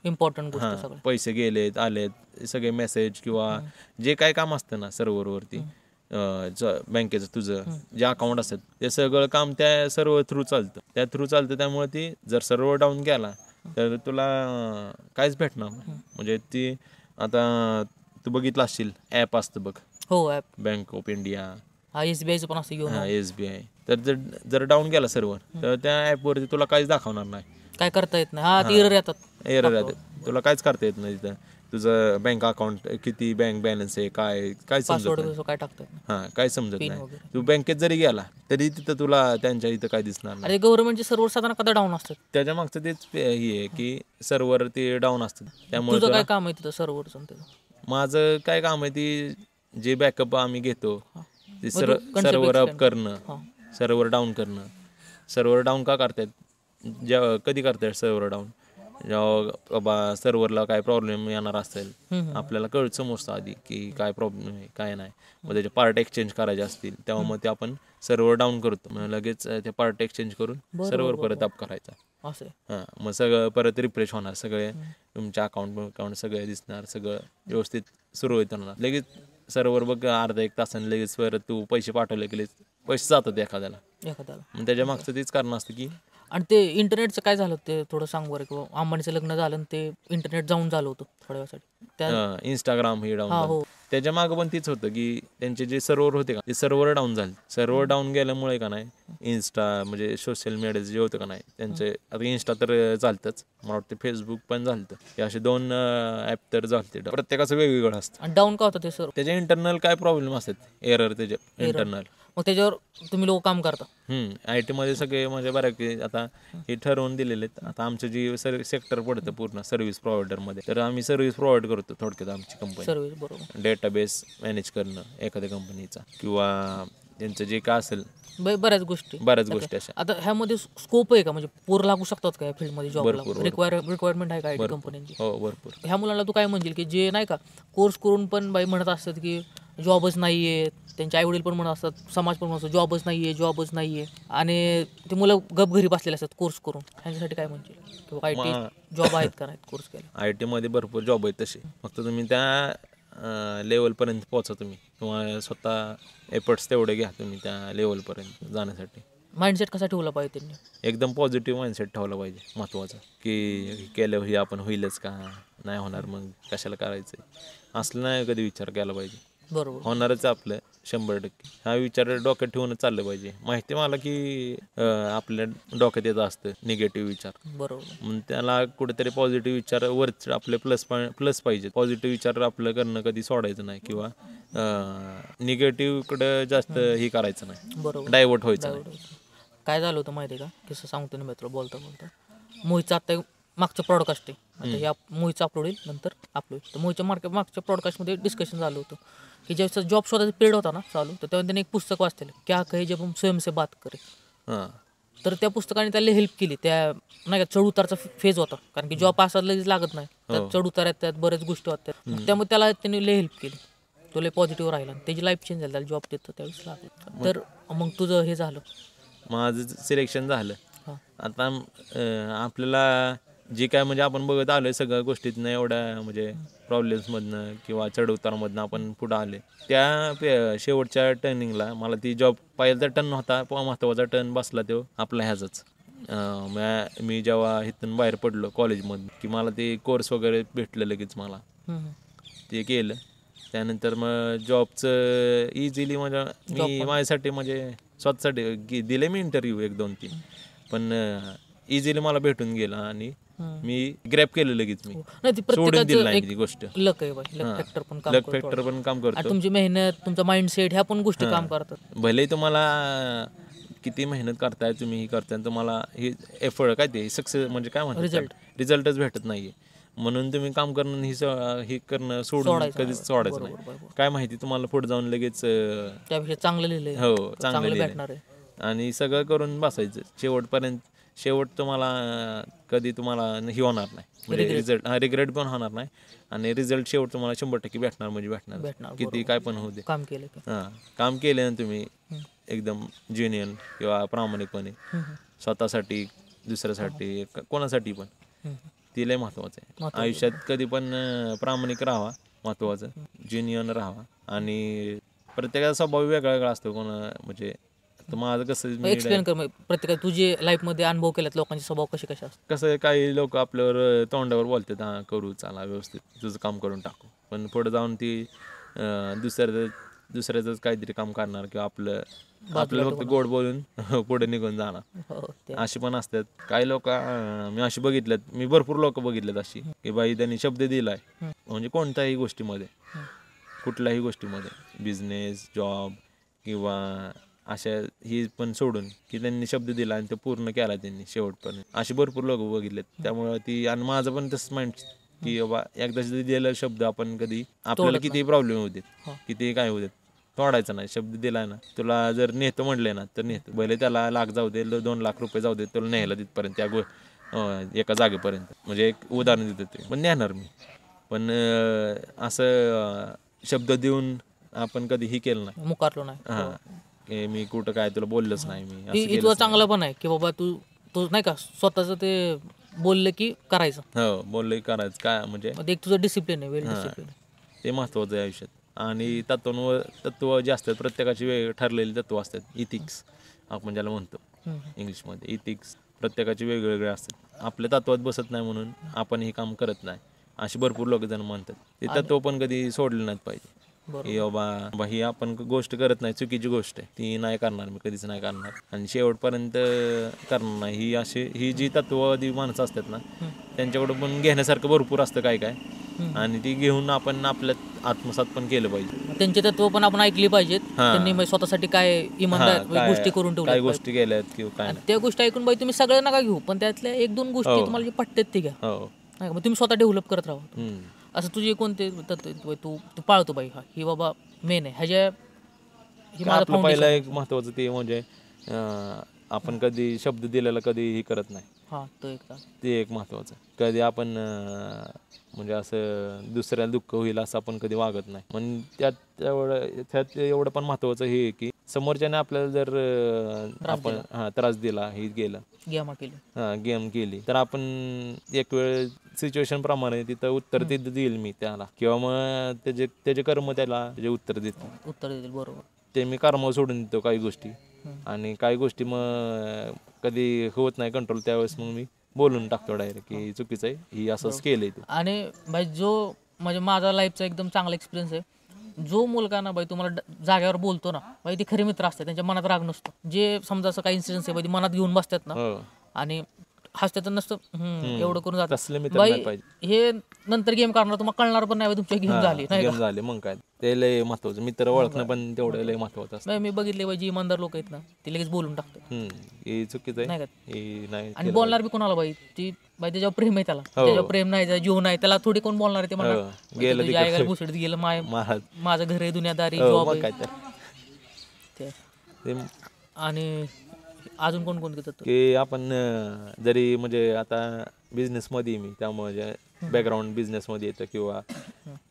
इम्पॉर्टंट गोष्ट सगळं, पैसे गेलेत आलेत सगळे मेसेज किंवा जे काय काम असतं ना सर्व्हरवरती बँकेचं तुझं जे अकाउंट असतात ते सगळं काम त्या सर्व्हर थ्रू चालतं. त्यामुळे ती जर सर्व्हर डाऊन गेला तर तुला काहीच भेटणार नाही. म्हणजे ती आता तू बघितलं असशील ॲप असतं बघ, हो ॲप, बँक ऑफ इंडिया, SBIचं पण असं घेऊन SBI. तर जर डाऊन गेला सर्व्हर तर त्या ॲपवरती तुला काहीच दाखवणार नाही, काय करता येत नाही. ती एरर येतात. तुला काहीच करता येत नाही. तिथं तुझं बँक अकाउंट किती, बँक बॅलन्स आहे, काय समजत नाही. काय टाकतात काय समजत नाही. तू बँकेत जरी गेला तरी तिथं तुला त्यांच्या इथं काय दिसणार नाही. अरे गव्हर्नमेंटचे सर्व्हर साधारण कदा डाऊन असतात. त्याच्या मागचं तेच हे आहे की सर्व्हर ते डाऊन असतात. त्यामुळे तुझं काय काम आहे तिथं सर्व्हरचं? माझं काय काम आहे, ती जे बॅकअप आम्ही घेतो ते सर्व्हर अप करणं, सर्व्हर डाऊन करणं. सर्व्हर डाऊन का करतायत, कधी करतायत सर्व्हर डाऊन? जेव्हा बाबा सर्व्हरला काय प्रॉब्लेम येणार असेल, आपल्याला समजतं आधी की काय प्रॉब्लेम आहे काय नाही. मग त्याचे पार्ट एक्सचेंज करायचे असतील तेव्हा मग ते आपण सर्व्हर डाऊन करतो. मग लगेच ते पार्ट एक्सचेंज करून सर्व्हर परत अप करायचा. मग सगळं परत रिफ्रेश होणार, सगळे तुमच्या अकाउंट सगळे दिसणार, सगळं व्यवस्थित सुरू होणार. लगेच सर्व्हर बघ अर्धा एक तासाने लगेच परत तू पैसे पाठवले की पैसे जातात एखाद्याला. मग त्याच्या मागचं तेच कारण असतं की. आणि ते इंटरनेटचं काय झालं ते थोडं सांग बरं, किंवा अंबानीचं लग्न झालं ते इंटरनेट जाऊन झालं होतं थोड्या वेळासाठी, इंस्टाग्राम हे डाऊन. त्याच्या मागं पण तीच होतं की त्यांचे जे सर्व्हर होते का ते सर्व्हर डाऊन झाले. सर्व्हर डाऊन गेल्यामुळे का नाही इन्स्टा म्हणजे सोशल मीडिया जे होतं का नाही त्यांचे, आता इन्स्टा तर चालतंच, मला वाटतं फेसबुक पण झालं. हे असे 2 ॲप तर झालते. प्रत्येकाचं वेगवेगळं असतं. आणि डाऊन का होतं ते सर्व्हर? त्याचे इंटरनल काय प्रॉब्लेम असतात, एरर त्याचे इंटरनल. मग त्याच्यावर तुम्ही लोक काम करता? IT मध्ये सगळे म्हणजे बऱ्यापैकी आता हे ठरवून दिलेले आहेत. आता आमचं जे सेक्टर पडतं पूर्ण सर्व्हिस प्रोव्हायडरमध्ये, तर आम्ही सर्व्हिस प्रोव्हाइड करतो थोडक्यात आमची कंपनी. सर्व्हिस, बरोबर. डेटाबेस मॅनेज करणं एखाद्या कंपनीचा किंवा त्यांचं जे काय असेल, बऱ्याच गोष्टी अशा. आता ह्यामध्ये स्कोप आहे का, म्हणजे पोर लागू शकतात का या फील्डमध्ये जॉबला? रिक्वायरमेंट आहे का कंपन्यांची? हो, भरपूर. ह्या मुलांना तू काय म्हणशील की जे नाही का कोर्स करून पण बाई म्हणत असतात की जॉबच नाही आहे, त्यांचे आईवडील पण म्हणत असतात, समाज पण म्हणतो जॉबच नाही आहे, आणि ते मुलं गप घरी बसलेले असतात कोर्स करून, ह्यांच्यासाठी काय म्हणशील? किंवा IT जॉब आहेत का नाहीत कोर्स केला? IT मध्ये भरपूर जॉब आहेत तसे, फक्त तुम्ही त्या लेवलपर्यंत पोहोचा तुम्ही, किंवा स्वतः एफर्ट्स तेवढे घ्या तुम्ही त्या लेवलपर्यंत जाण्यासाठी. माइंडसेट कसा ठेवला पाहिजे त्यांनी? एकदम पॉझिटिव्ह माइंडसेट ठेवला पाहिजे, महत्त्वाचं. की केलं हे आपण होईलच का, नाही होणार मग कशाला करायचं, असलं नाही कधी विचार केला पाहिजे. बरोबर, होणारच आपलं 100%. हा विचार डोक्यात ठेवूनच चाललं पाहिजे. माहिती मला की आपल्या डोक्यात येत असतं निगेटिव्ह विचार, बरोबर. मग त्याला कुठेतरी पॉझिटिव्ह विचार वरच आपले प्लस पाहिजे. पॉझिटिव्ह विचार आपलं करणं कधी सोडायचं नाही, किंवा निगेटिव्हकडं जास्त हे करायचं नाही, बरोबर, डायव्हर्ट व्हायचं नाही. काय झालं होतं माहिती आहे का, कसं सांगतो ना मित्र, बोलता मोहितचं आत्ता मागचं प्रॉडकास्ट आहे, आता या मोहितचं अपलोड होईल नंतर अपलोड. तर मोहितच्या मागच्या प्रॉडकास्टमध्ये डिस्कशन झालं होतं की ज्यावेळेस जॉब शोधायचा पिरियड होता ना चालू, तर तेव्हा त्यांनी एक पुस्तक वाचलेलं, क्या कहे जब हम स्वयं से बात करे. तर त्या पुस्तकाने त्याला हेल्प केली. त्या नाही का चढ उतारचा फेज होता, कारण की जॉब असा लगेच लागत नाही, त्यात चढ उतार येतात, बऱ्याच गोष्टी होतात. त्यामुळे त्याला त्यांनी लय हेल्प केली, तो लय पॉझिटिव्ह राहिला, त्याची लाईफ चेंज झाली, त्याला जॉब देतं त्यावेळेस लागलं. तर मग तुझं हे झालं, माझं सिलेक्शन झालं. आता आपल्याला जे काय म्हणजे आपण बघत आलोय सगळ्या गोष्टीतनं, एवढ्या म्हणजे प्रॉब्लेम्समधनं किंवा चढउतारामधनं आपण पुढं आले, त्या शेवटच्या टर्निंगला मला ती जॉब पहिला टर्न होता, महत्त्वाचा टर्न बसला तो आपला ह्याचाच. मी जेव्हा इथून बाहेर पडलो कॉलेजमधून की मला ते कोर्स वगैरे भेटलं लगेच, मला ते केलं. त्यानंतर मग जॉबचं इझिली म्हणजे मी माझ्यासाठी म्हणजे स्वतःसाठी दिले मी इंटरव्ह्यू 1-2-3, पण इझिली मला भेटून गेला आणि मी ग्रॅब केलं लगेच. मी सोडून दिलं नाही ती गोष्ट. लक आहे बाई, लक फॅक्टर पण काम करतो. तुमची मेहनत, तुमचा माइंडसेट, ह्या पण गोष्टी काम करतात. भले तुम्हाला किती मेहनत करताय तुम्ही, ही करताय, तुम्हाला हे एफर्ट काय ते सक्सेस म्हणजे काय म्हणतात, रिझल्टच भेटत नाहीये. म्हणून तुम्ही काम करणं हे करणं सोडून कधीच सोडायचं नाही. काय माहिती तुम्हाला पुढे जाऊन लगेच त्यापेक्षा चांगलं लिहिलंय, हो चांगलं भेटणार आहे, आणि सगळं करून बसायचं शेवटपर्यंत. शेवट तुम्हाला कधी तुम्हाला हे होणार नाही, म्हणजे रिझल्ट रिग्रेट पण होणार नाही आणि रिझल्ट शेवट तुम्हाला 100% भेटणार म्हणजे भेटणार किती काय पण होऊ दे. काम केलं की. काम केलं ना तुम्ही एकदम जेन्युइन किंवा प्रामाणिकपणे स्वतःसाठी, दुसऱ्यासाठी, कोणासाठी पण, ती लय महत्वाचं आहे आयुष्यात. कधी पण प्रामाणिक राहावा, महत्वाचं जेन्युइन राहावा. आणि प्रत्येकाचा स्वभाव वेगळा वेगळा असतो. म्हणजे तर माझं कसं एक्सप्लेन कर प्रत्येक तुझे लाईफमध्ये अनुभव केलेत लोकांचे स्वभाव कसे कसे असतात. कसं काही लोक आपल्यावर तोंडावर बोलतात, हां करू चला व्यवस्थित तुझं काम करून टाकू, पण पुढे जाऊन ती दुसऱ्याचंच काहीतरी काम करणार किंवा आपलं फक्त गोड बोलून पुढे निघून जाणार, अशी पण असतात. काही लोक मी अशी बघितलेत, मी भरपूर लोक बघितलेत अशी की बाई त्यांनी शब्द दिलाय, म्हणजे कोणत्याही गोष्टीमध्ये, कुठल्याही गोष्टीमध्ये, बिझनेस, जॉब किंवा अशा ही पण सोडून की त्यांनी शब्द दिला आणि ते पूर्ण केला त्यांनी शेवटपर्यंत, असे भरपूर लोक बघितलेत. त्यामुळे ती, आणि माझं पण तसंच माइंड की बाबा एकदा दिलेला शब्द आपण कधी, आपल्याला किती प्रॉब्लेम होते, किती काय होते, तोडायचा नाही. शब्द दिलाय ना, तुला जर नेतो म्हणले ना तर नेतो, भले त्याला लाख जाऊ दे, 2 लाख रुपये जाऊ दे, तुला न्यायला तिथपर्यंत त्या एका जागेपर्यंत. म्हणजे एक उदाहरण देतो ते, पण नेणार मी. पण असं शब्द देऊन आपण कधी ही केलं नाही, मुकारलो नाही. हां, मी कुठं काय तुला बोललंच नाही मी. तुझं चांगलं पण आहे की बाबा तू नाही का स्वतःचं ते बोललं की करायचं. हो, बोललं करायचं काय, म्हणजे एक तुझं डिसिप्लिन आहे, वेल डिसिप्लिन, ते महत्त्वाचं आहे आयुष्यात. आणि तत्व जे असतात, प्रत्येकाची ठरलेली तत्व असतात, इथिक्स आपण ज्याला म्हणतो इंग्लिशमध्ये, इथिक्स प्रत्येकाचे वेगवेगळे असतात. आपल्या तत्वात बसत नाही म्हणून आपण हे काम करत नाही, असे भरपूर लोक जण म्हणतात. ते तत्व पण कधी सोडले नाहीत पाहिजे की बाबा ही आपण गोष्ट करत नाही, चुकीची गोष्ट आहे, ती नाही करणार, मी कधीच नाही करणार आणि शेवटपर्यंत करणार नाही. ही जी तत्ववादी माणसं असतात ना, त्यांच्याकडून पण घेण्यासारखं भरपूर असतं काय काय, आणि ती घेऊन आपण आपल्यात आत्मसात पण केलं पाहिजे. त्यांचे तत्व पण आपण ऐकली पाहिजेत. त्यांनी स्वतःसाठी काय इमानदार गोष्टी करून ठेवल्या, काय गोष्टी केल्यात किंवा काय, त्या गोष्टी ऐकून बाई तुम्ही सगळं नका घेऊ, पण त्यातल्या 1-2 गोष्टी तुम्हाला जे पटतात ते घ्या. नाही मग तुम्ही स्वतः डेव्हलप करत राहा. असं तुझे कोणते तत्व तू पाळतो बाई, हा ही बाबा मेन आहे आपलं पहिलं एक महत्वाचं ते म्हणजे आपण कधी शब्द दिलेला कधी हे करत नाही, ते एक महत्वाचं. कधी आपण म्हणजे असं दुसऱ्याला दुःख होईल असं आपण कधी वागत नाही. पण त्यात एवढं पण महत्वाचं हे आहे की समोरच्याने आपल्याला जर आपण त्रास दिला, हे गेलं, गेम केली, तर आपण एक वेळ सिच्युएशन प्रमाणे तिथं उत्तर देईल मी त्याला, किंवा मग त्याचे कर्म त्याचे उत्तर देतील. बरोबर, ते मी कर्म सोडून देतो काही गोष्टी, आणि काही गोष्टी मग कधी होत नाही कंट्रोल, त्यावेळेस मग मी बोलून टाकतो डायरेक्ट की चुकीचं आहे, ही असंच केलंय ते. आणि भाई म्हणजे माझा लाईफचा एकदम चांगला एक्सपिरियन्स आहे, जो मुलगा ना बाई तुम्हाला जागेवर बोलतो ना बाई, ते खरे मित्र असतात, त्यांच्या मनात राग नसतो. जे समजा असं काही इन्सिडेंट आहे बाई मनात घेऊन बसतात ना आणि हसतात नसतं, एवढं करून जातात बाई, हे नंतर गेम करणार तुम्हाला कळणार पण नाही तुमच्या गेम झाली मग काय, ते लय महत्वाचं. मित्र ओळखणं पण तेवढं लय महत्वाचं असतं. मी बघितले बाई, जी इमानदार लोक आहेत ना ते लगेच बोलून टाकतात, हे चुकीचं आहे. आणि बोलणार बी कोणाला बाई, ती बाई त्याच्यावर प्रेम आहे, त्याला त्याच्यावर प्रेम नाही, जीव नाही, त्याला थोडी कोण बोलणार आहे. ते म्हणणार भुसडीत गेलं, माझं घर आहे, दुनियादारी, जॉब आहे. आणि अजून कोण घेतात की आपण जरी म्हणजे आता बिझनेसमध्ये मी, त्यामुळे बॅकग्राऊंड बिझनेसमध्ये येतं किंवा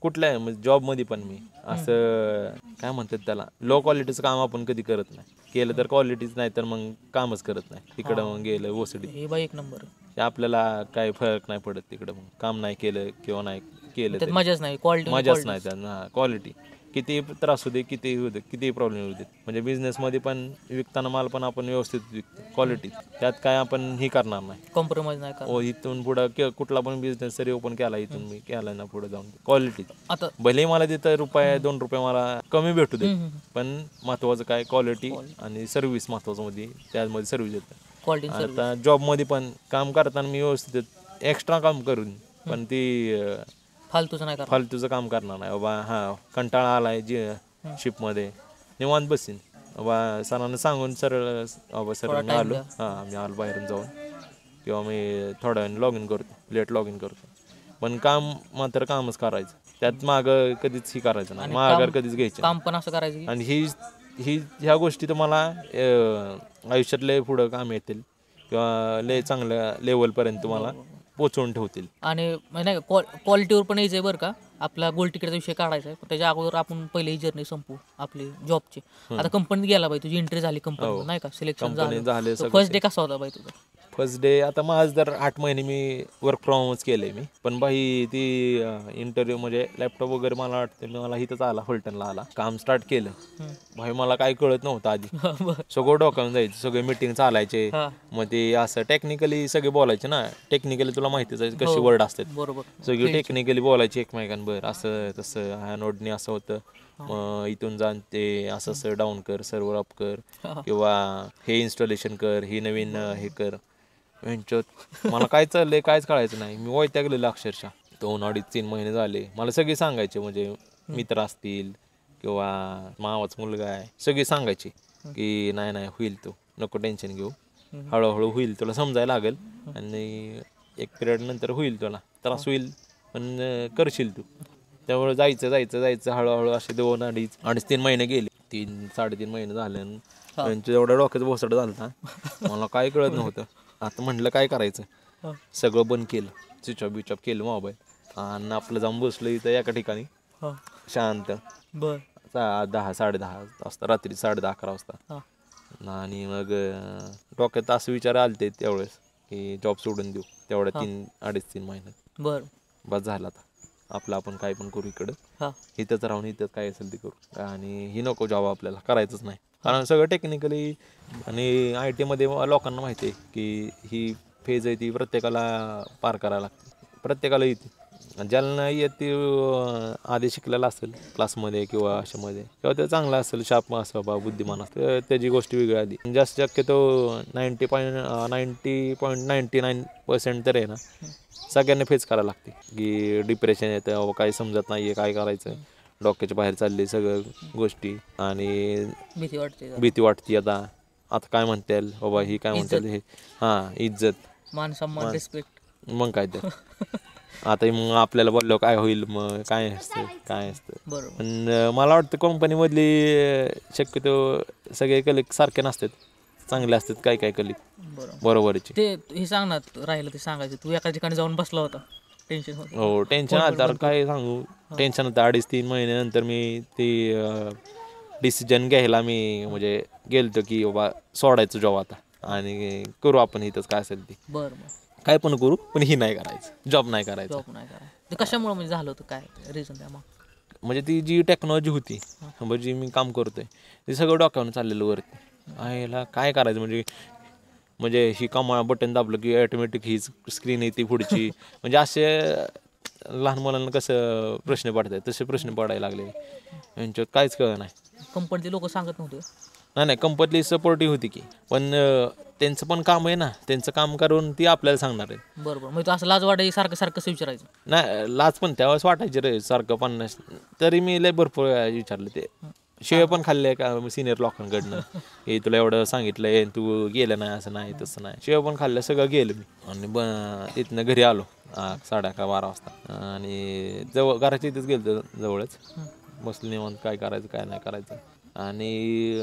कुठल्या म्हणजे जॉबमध्ये पण मी असं काय म्हणतात त्याला, लो क्वालिटीचं काम आपण कधी करत नाही. केलं तर क्वालिटीच नाही, तर मग कामच करत नाही. तिकडं मग गेलं ओसडी, एक नंबर, आपल्याला काही फरक नाही पडत तिकडं. मग काम नाही केलं किंवा नाही केलं मजाच नाही, मजाच नाही त्यांना. क्वालिटी किती त्रास होते, किती होऊ दे, किती प्रॉब्लेम होते. म्हणजे बिझनेसमध्ये पण विकताना माल पण आपण व्यवस्थित विकतो, क्वालिटी, त्यात काय आपण ही करणार नाही, कॉम्प्रोमाइज नाही करणार. इथून पुढं कुठला पण बिझनेस जरी ओपन केला, इथून मी केला ना पुढे जाऊन क्वालिटी. आता भले मला तिथं ₹1-2 मला कमी भेटू दे, पण महत्वाचं काय क्वालिटी आणि सर्व्हिस महत्वाचं. मध्ये त्यामध्ये सर्व्हिस येतं. आता जॉबमध्ये पण काम करताना मी व्यवस्थित एक्स्ट्रा काम करून पण ती फालतूचं काम करणार नाही. बाबा कंटाळा आलाय शिपमध्ये, निवांत बसीन बाबा, सरांना सांगून सरळ बाबा सर मी आलो, मी आलो बाहेरून जाऊन, किंवा मी थोड्या वेळाने लॉग इन करतो, लेट लॉग इन करतो. पण काम मात्र कामच करायचं, त्यात मागं कधीच ही करायचं नाही, माघार कधीच घ्यायचं काम पण असं करायचं. आणि ह्या गोष्टी तुम्हाला आयुष्यातले पुढं काम येतील किंवा लय चांगल्या लेवलपर्यंत तुम्हाला पोचवून ठेवतील. आणि नाही का क्वालिटीवर पण यायचं आहे बरं का. आपला गोल्ड तिकीटचा विषय काढायचा आहे, पण त्याच्या अगोदर आपण पहिले ही जर्नी संपू आपली जॉबची. आता कंपनीत गेला पाहिजे, तुझी एंट्री झाली कंपनीत नाही का, सिलेक्शन झालं. फर्स्ट डे कसा होता पाहिजे तुझा? फर्स्ट डे आता माझं जर 8 महिने मी वर्क फ्रॉम होमच केले मी, पण बाई ती इंटरव्ह्यू म्हणजे लॅपटॉप वगैरे मला वाटतं मला इथंच आला, फलटणला आला, काम स्टार्ट केलं. भाई मला काही कळत नव्हतं आधी, सगळं डोक्यावर जायचं, सगळे मिटिंग चालायचे, मग ते असं टेक्निकली सगळे बोलायचे ना. टेक्निकली तुला माहितीच आहे कशी वर्ड असतात, बरोबर सगळी टेक्निकली बोलायची एकमेकांबर. असं तसं ह्या नोडनी असं होतं, मग इथून जाण ते असं असं डाऊन कर, सर्व्हर अप कर, किंवा हे इन्स्टॉलेशन कर, ही नवीन हे कर. मला काय चाललंय कायच कळायचं नाही. मी वैतागलेलो अक्षरशः. 2-2.5-3 महिने झाले. मला सगळे सांगायचे, म्हणजे मित्र असतील किंवा मावाचा मुलगा आहे, सगळे सांगायचे की नाही नाही होईल, तू नको टेन्शन घेऊ, हळूहळू होईल, तुला समजायला लागेल आणि एक पिरियड नंतर होईल, तुला त्रास होईल पण करशील तू. त्यामुळे जायचं हळूहळू असे 2-2.5-3 महिने गेले. 3-3.5 महिने झाले. एवढ्या डोक्याचं भोसडं झालं ना, मला काय कळत नव्हतं. आता म्हटलं काय करायचं, सगळं बंद केलं, स्विच ऑफ केलं मोबाईल, आणि आपलं जाऊन बसलं इथं एका ठिकाणी शांत. 10-10:30 वाजता, रात्री 10:30-11 वाजता. आणि मग डोक्यात असं विचार आलते त्यावेळेस की जॉब सोडून देऊ तेवढ्या 3-3.5 महिन्यात. बस झाला आता आपलं, आपण काय पण करू इकडं, इथंच राहून इथंच काय असेल ते करू, आणि ही नको जॉब आपल्याला करायचंच नाही. कारण सगळं टेक्निकली आणि IT मध्ये लोकांना माहिती आहे की ही फेज आहे ती प्रत्येकाला पार करायला लागते, प्रत्येकाला येते. ज्याला नाही येत ते आधी शिकलेला असेल क्लासमध्ये किंवा अशामध्ये, किंवा ते चांगला असेल, शार्प असेल, बाबा बुद्धिमान असेल, त्याची गोष्ट वेगळी आधी. जास्त शक्यतो 90.99% तर आहे ना, सगळ्यांना फेस करायला लागते की डिप्रेशन येतं, काही समजत नाही आहे काय करायचं, डोक्याच्या बाहेर चालले सगळं गोष्टी, आणि भीती वाटते. आता काय म्हणतील बाबा, ही काय म्हणतील, हे इज्जत, मान सन्मान, रिस्पेक्ट, मग काय तर. आता मग आपल्याला बोललो काय होईल, मग काय असतं. पण मला वाटतं कंपनीमधली शक्यतो सगळे कलिक सारखे नसतात, चांगले असतात काय काय कलिक बरोबरचे. ते हे सांग ना, राहिलं ते सांगायचं. तू एका ठिकाणी जाऊन बसला होता, टेन्शन होतं? हो, टेन्शन आलं. तर काय सांगू, टेन्शन होतं. 2.5-3 महिन्यानंतर मी ती डिसिजन घ्यायला मी म्हणजे गेलतो की बाबा सोडायचं जॉब आता, आणि करू आपण इथंच काय असेल ते. काय पण करू, पण ही नाही करायचं, जॉब नाही करायचं. ते कशामुळे म्हणजे झालं होतं, काय रिझन त्या? म्हणजे ती जी टेक्नॉलॉजी होती, जी मी काम करतोय, ते सगळं डोक्यावरून चाललेलं वरती. ह्याला काय करायचं, म्हणजे ही कामा बटन दाबलं की ऑटोमॅटिक ही स्क्रीन येते पुढची. म्हणजे असे लहान मुलांना कसं प्रश्न पडतात तसे प्रश्न पडायला लागले. यांच्यात काहीच कळलं नाही. कंपनीचे लोक सांगत नव्हते? नाही, कंपनीतली सपोर्टिव्ह होती की, पण त्यांचं पण काम आहे ना, त्यांचं काम करून ती आपल्याला सांगणार आहे. बरोबर. मग तू असं लाज वाटायची, सारखं कसं विचारायचं? नाही, लाज पण त्यावेळेस वाटायची रे, सारखं 50. तरी मी लय भरपूर विचारलं. ते शिवाय पण खाल्ले का सिनियर लोकांकडनं, हे तुला एवढं सांगितलंय, तू गेलं नाही, असं नाही तसं नाही. शिवाय पण खाल्लं, सगळं गेलं मी. आणि तिथनं घरी आलो 11:30-12 वाजता, आणि घराच्या इथेच गेलो जवळच, बसलो निवांत, काय करायचं काय नाही करायचं. आणि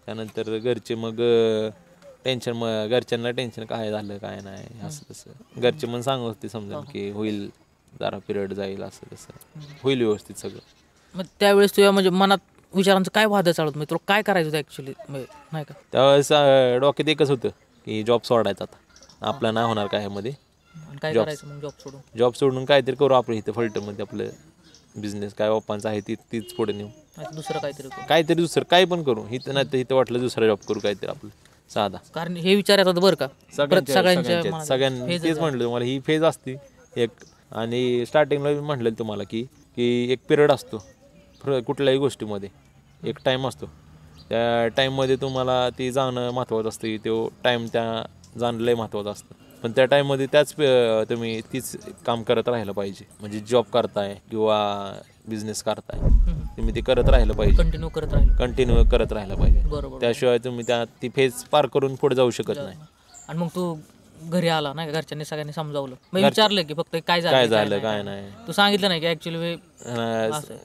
त्यानंतर घरचे मग टेन्शन, मग घरच्यांना टेन्शन काय झालं काय नाही असं तसं. घरचे मग सांगत होते समजा की होईल, जरा पिरियड जाईल, असं तसं होईल व्यवस्थित सगळं. मग त्यावेळेस तुझ्या म्हणजे मनात विचारांचं काय वाद चालत, म्हणजे तुला काय करायचं होतं ॲक्च्युली, नाही का? त्यावेळेस डोक्यात एकच होतं की जॉब सोडायचा आता, आपलं नाही होणार काय ह्यामध्ये. काय करायचं मग जॉब सोडून काहीतरी करू आपण इथं फलटणमध्ये, आपलं बिझनेस काय पप्पांचं आहे तीच पुढे नेऊ, दुसरं काहीतरी दुसरं काय पण करू. इथं नाही तर इथं वाटलं दुसरा जॉब करू काहीतरी आपलं साधा. कारण हे विचार येतात बरं का सगळ्यांनी. तेच म्हटलं तुम्हाला, ही फेज असते एक. आणि स्टार्टिंगला मी म्हटलं तुम्हाला की एक पिरियड असतो कुठल्याही गोष्टीमध्ये, एक टाईम असतो. त्या टाईममध्ये तुम्हाला ती जाणं महत्त्वाचं असतं, तो टाईम त्या जाणं लय महत्त्वाचं असतं. पण त्या टाईममध्ये तुम्ही तीच काम करत राहिलं पाहिजे. म्हणजे जॉब करताय किंवा बिझनेस करताय, तुम्ही ते करत राहिलं पाहिजे, कंटिन्यू करत राहिलं पाहिजे. बरोबर. त्याशिवाय तुम्ही ती फेज पार करून पुढे जाऊ शकत नाही. आणि मग तू घरी आला नाही का, घरच्यांनी सगळ्यांनी समजावलं, मग विचारलं की फक्त काय झालं काय नाही. तू सांगितलं नाही की ऍक्च्युअली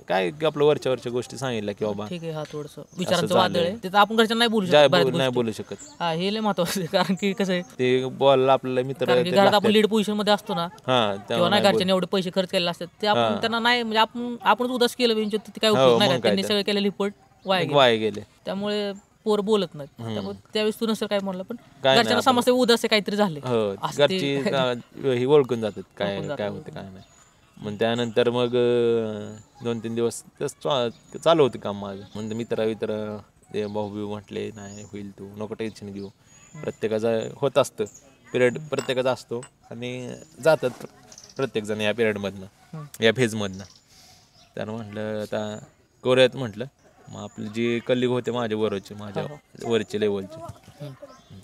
काय आपलं वरच्या गोष्टी सांगितल्या की बाबा ठीक आहे, हा थोडंसं विचारांचं वादळ आहे, तिथं आपण घरच्यांना नाही बोलू शकत बऱ्याच नाही गोष्टी. बोलू शकत. हा हे लय महत्वाचं आहे, कारण की कसं आहे, ते बोलायला आपल्याला मित्र कारण की घरात आपण लीड पोझिशन मध्ये असतो ना, हा किंवा नाही घरच्यांनी एवढे पैसे खर्च केलेले असतात, ते आपण त्यांना नाही म्हणजे आपणच उदास केलं म्हणजे ते काय उपयोग नाही का, त्यांनी सगळे केलेले रिपोर्ट वाया गेले. त्यामुळे पोर बोलत नाहीत, त्यामुळे त्यावेळेस तू नसेल काय म्हणलं, पण घरच्यांना समजते उदास आहे काहीतरी झाले, घरची ही ओळखून जातात काय होते काय नाही. मग त्यानंतर मग 2-3 दिवस चालू होते काम माझं. म्हणजे मित्र ते भाऊ म्हटले नाही होईल, तू नको टेन्शन घेऊ, प्रत्येकाचं होत असतं पिरियड, प्रत्येकाचा असतो आणि जातात प्रत्येकजण या पिरियडमधनं, या फेजमधनं. तर म्हटलं आता करूयात म्हटलं. मग आपले जे कलिग होते माझ्या वरचे लेवलचे,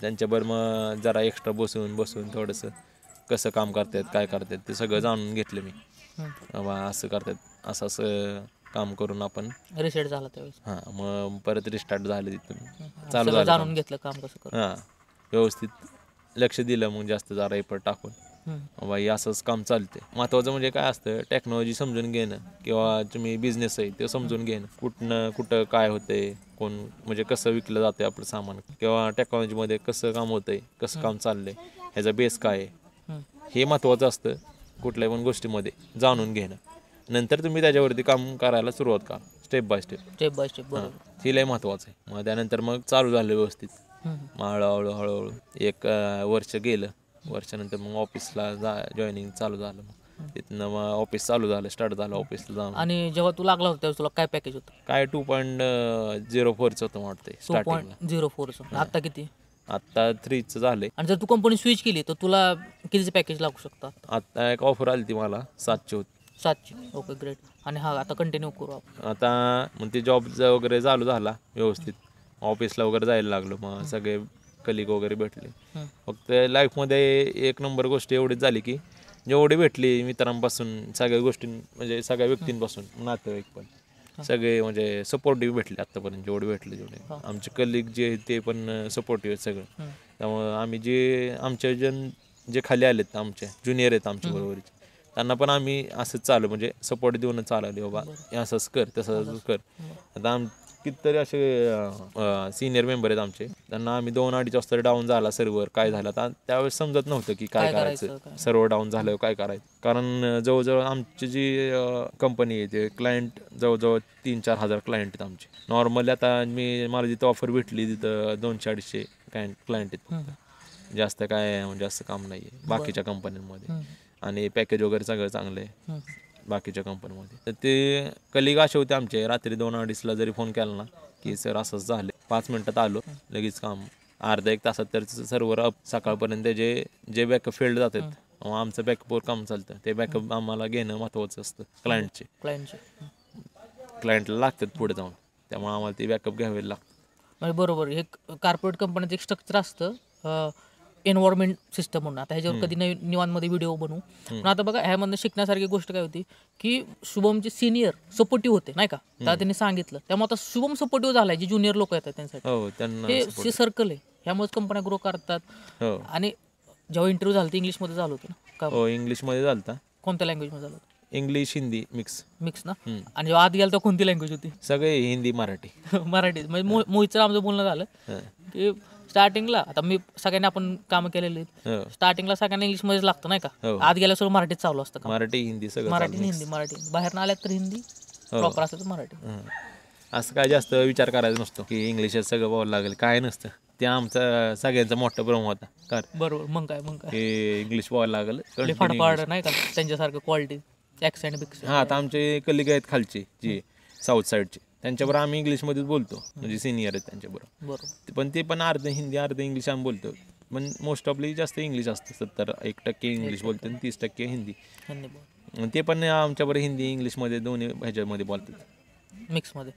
त्यांच्याबरोबर मग जरा एक्स्ट्रा बसून थोडंसं कसं काम करतात काय करतात ते सगळं जाणून घेतलं मी. बाबा असं करतात, असं काम करून आपण रिसेट झाला त्यावेळेस. हां, मग परत रिस्टार्ट झालं तिथून, चालू सगळं झालं जाणून घेतलं काम कसं कर. हां, व्यवस्थित लक्ष दिलं, मग जास्त जरा एफर्ट टाकून बाबा हे असंच काम चालते. महत्त्वाचं म्हणजे काय असतं, टेक्नॉलॉजी समजून घेणं किंवा तुम्ही बिझनेस आहे ते समजून घेणं, कुठं काय होतंय, कोण म्हणजे कसं विकलं जातं आपलं सामान, किंवा टेक्नॉलॉजीमध्ये कसं काम होतंय, कसं काम चाललंय, ह्याचा बेस काय आहे, हे महत्त्वाचं असतं. कुठल्याही पण गोष्टीमध्ये जाणून घेणं, नंतर तुम्ही त्याच्यावरती काम करायला सुरुवात करा, स्टेप बाय स्टेप. हे लय महत्त्वाचं आहे. मग त्यानंतर मग चालू झालं व्यवस्थित. मग हळूहळू एक वर्ष गेलं. वर्षानंतर मग ऑफिसला जॉईनिंग चालू झालं. मग तिथनं मग ऑफिस चालू झालं, स्टार्ट झालं ऑफिसला जाऊन. आणि जेव्हा तू लागला होता त्यावेळेस तुला काय पॅकेज होतं? काय 2.04चं होतं वाटतंय स्टार्टिंगला. 2.04चं. आता किती? आता 3चं झालंय. आणि जर तू कंपनी स्विच केली तर तुला कितीचं पॅकेज लागू शकतं? आता एक ऑफर आली ती मला 7ची होती. 7ची. Okay great. आणि हा आता कंटिन्यू करू आपण. आता मग ते जॉब वगैरे चालू झाला व्यवस्थित, ऑफिसला वगैरे जायला लागलो. मग सगळे कलिग वगैरे भेटले. फक्त लाईफमध्ये एक नंबर गोष्ट एवढीच झाली की जेवढी भेटली मित्रांपासून, सगळ्या गोष्टी म्हणजे सगळ्या व्यक्तींपासून, नातेवाईक पण सगळे म्हणजे सपोर्टिव्ह भेटले. आत्तापर्यंत जेवढे आमचे कलिग जे आहेत ते पण सपोर्टिव्ह आहेत सगळं. त्यामुळं आम्ही आमच्या जे खाली आलेत, आमचे ज्युनियर आहेत आमच्या बरोबरचे, त्यांना पण आम्ही असंच चालू म्हणजे सपोर्ट देऊनच चालवले. बाबा असंच कर तसंच कर. आता कितीतरी असे सिनियर मेंबर आहेत आमचे, त्यांना आम्ही 2-2.5 वाजता डाऊन झाला सर्व्हर, काय झालं आता त्यावेळेस समजत नव्हतं की काय करायचं, सर्व्हर डाऊन झालं काय करायचं. कारण जवळजवळ आमची जी कंपनी आहे ते क्लायंट जवळजवळ 3-4 हजार क्लायंट आहेत आमचे. नॉर्मली आता मला जिथं ऑफर भेटली तिथं 200-250 क्लायंट आहेत, जास्त काय म्हणजे असं काम नाही आहे बाकीच्या कंपन्यांमध्ये. आणि पॅकेज वगैरे सगळं चांगलं आहे बाकीच्या कंपनीमध्ये. तर ते कलिग असे होते आमचे, रात्री 2-2:30ला जरी फोन केला ना की सर असंच झालं, 5 मिनिटात आलो, लगेच काम अर्धा-1 तासात तर सर्व्हर अप. सकाळपर्यंत जे बॅकअप फेल्ड जातात, आमचं बॅकअपवर काम चालतं. ते बॅकअप आम्हाला घेणं महत्त्वाचं असतं. क्लायंटला लागतात पुढे जाऊन, त्यामुळे आम्हाला ते बॅकअप घ्यावे लागतं. म्हणजे बरोबर, हे कॉर्पोरेट कंपनीचं एक स्ट्रक्चर असतं एन्व्हायरमेंट सिस्टम म्हणून. आता ह्याच्यावर कधी निवांतमध्ये व्हिडिओ बनवू. पण आता बघा ह्यामधनं शिकण्यासारखी गोष्ट काय होती की शुभमचे सिनियर सपोर्टिव्ह होते नाही का, तर त्यांनी सांगितलं, त्यामुळे आता शुभम सपोर्टिव्ह झालाय. जे ज्युनियर लोक येतात त्यांसाठी हे सर्कल आहे, ह्यामुळेच कंपन्या ग्रो करतात. आणि जेव्हा इंटरव्ह्यू झाला तर इंग्लिशमध्ये झालं होतं ना? हो, इंग्लिशमध्ये झालं होतं. कोणत्या लँग्वेजमध्ये झालं होतं? इंग्लिश हिंदी मिक्स ना? आणि जेव्हा आत गेला तर कोणती लँग्वेज होती? सगळे हिंदी मराठी. मराठी. म्हणजे मोहितचं आमचं बोलणं झालं की स्टार्टिंगला, आता मी सगळ्यांनी आपण कामं केलेली आहेत, स्टार्टिंगला सगळ्यांना इंग्लिशमध्येच लागतं नाही का, आत गेल्यासोबत मराठीत चालू असतं. मराठी हिंदी सगळं, मराठी हिंदी, बाहेर ना आल्यात तर हिंदी, प्रॉपर असतं तर मराठी. असं काय जास्त विचार करायचा नसतो की इंग्लिशात सगळं बोलायला लागेल, काय नसतं. ते आमचा सगळ्यांचा मोठा भ्रम होता. बरोबर. मग काय इंग्लिश बोलायला लागेल, फाडफाड नाही का त्यांच्यासारखं क्वालिटी ॲक्सेंट बिक्स. हां, आता आमचे कलिग आहेत खालचे जे साऊथ साईडचे, त्यांच्याबरोबर आम्ही इंग्लिशमध्येच बोलतो, म्हणजे सिनियर आहेत त्यांच्याबरोबर. पण ते पण अर्ध हिंदी अर्ध इंग्लिश आम्ही बोलतो. पण मोस्ट ऑफली जास्त इंग्लिश असतं. 70% इंग्लिश बोलतो आणि 30% हिंदी. ते पण आमच्याबरोबर हिंदी इंग्लिशमध्ये दोन्ही ह्याच्यामध्ये बोलतात, मिक्समध्ये.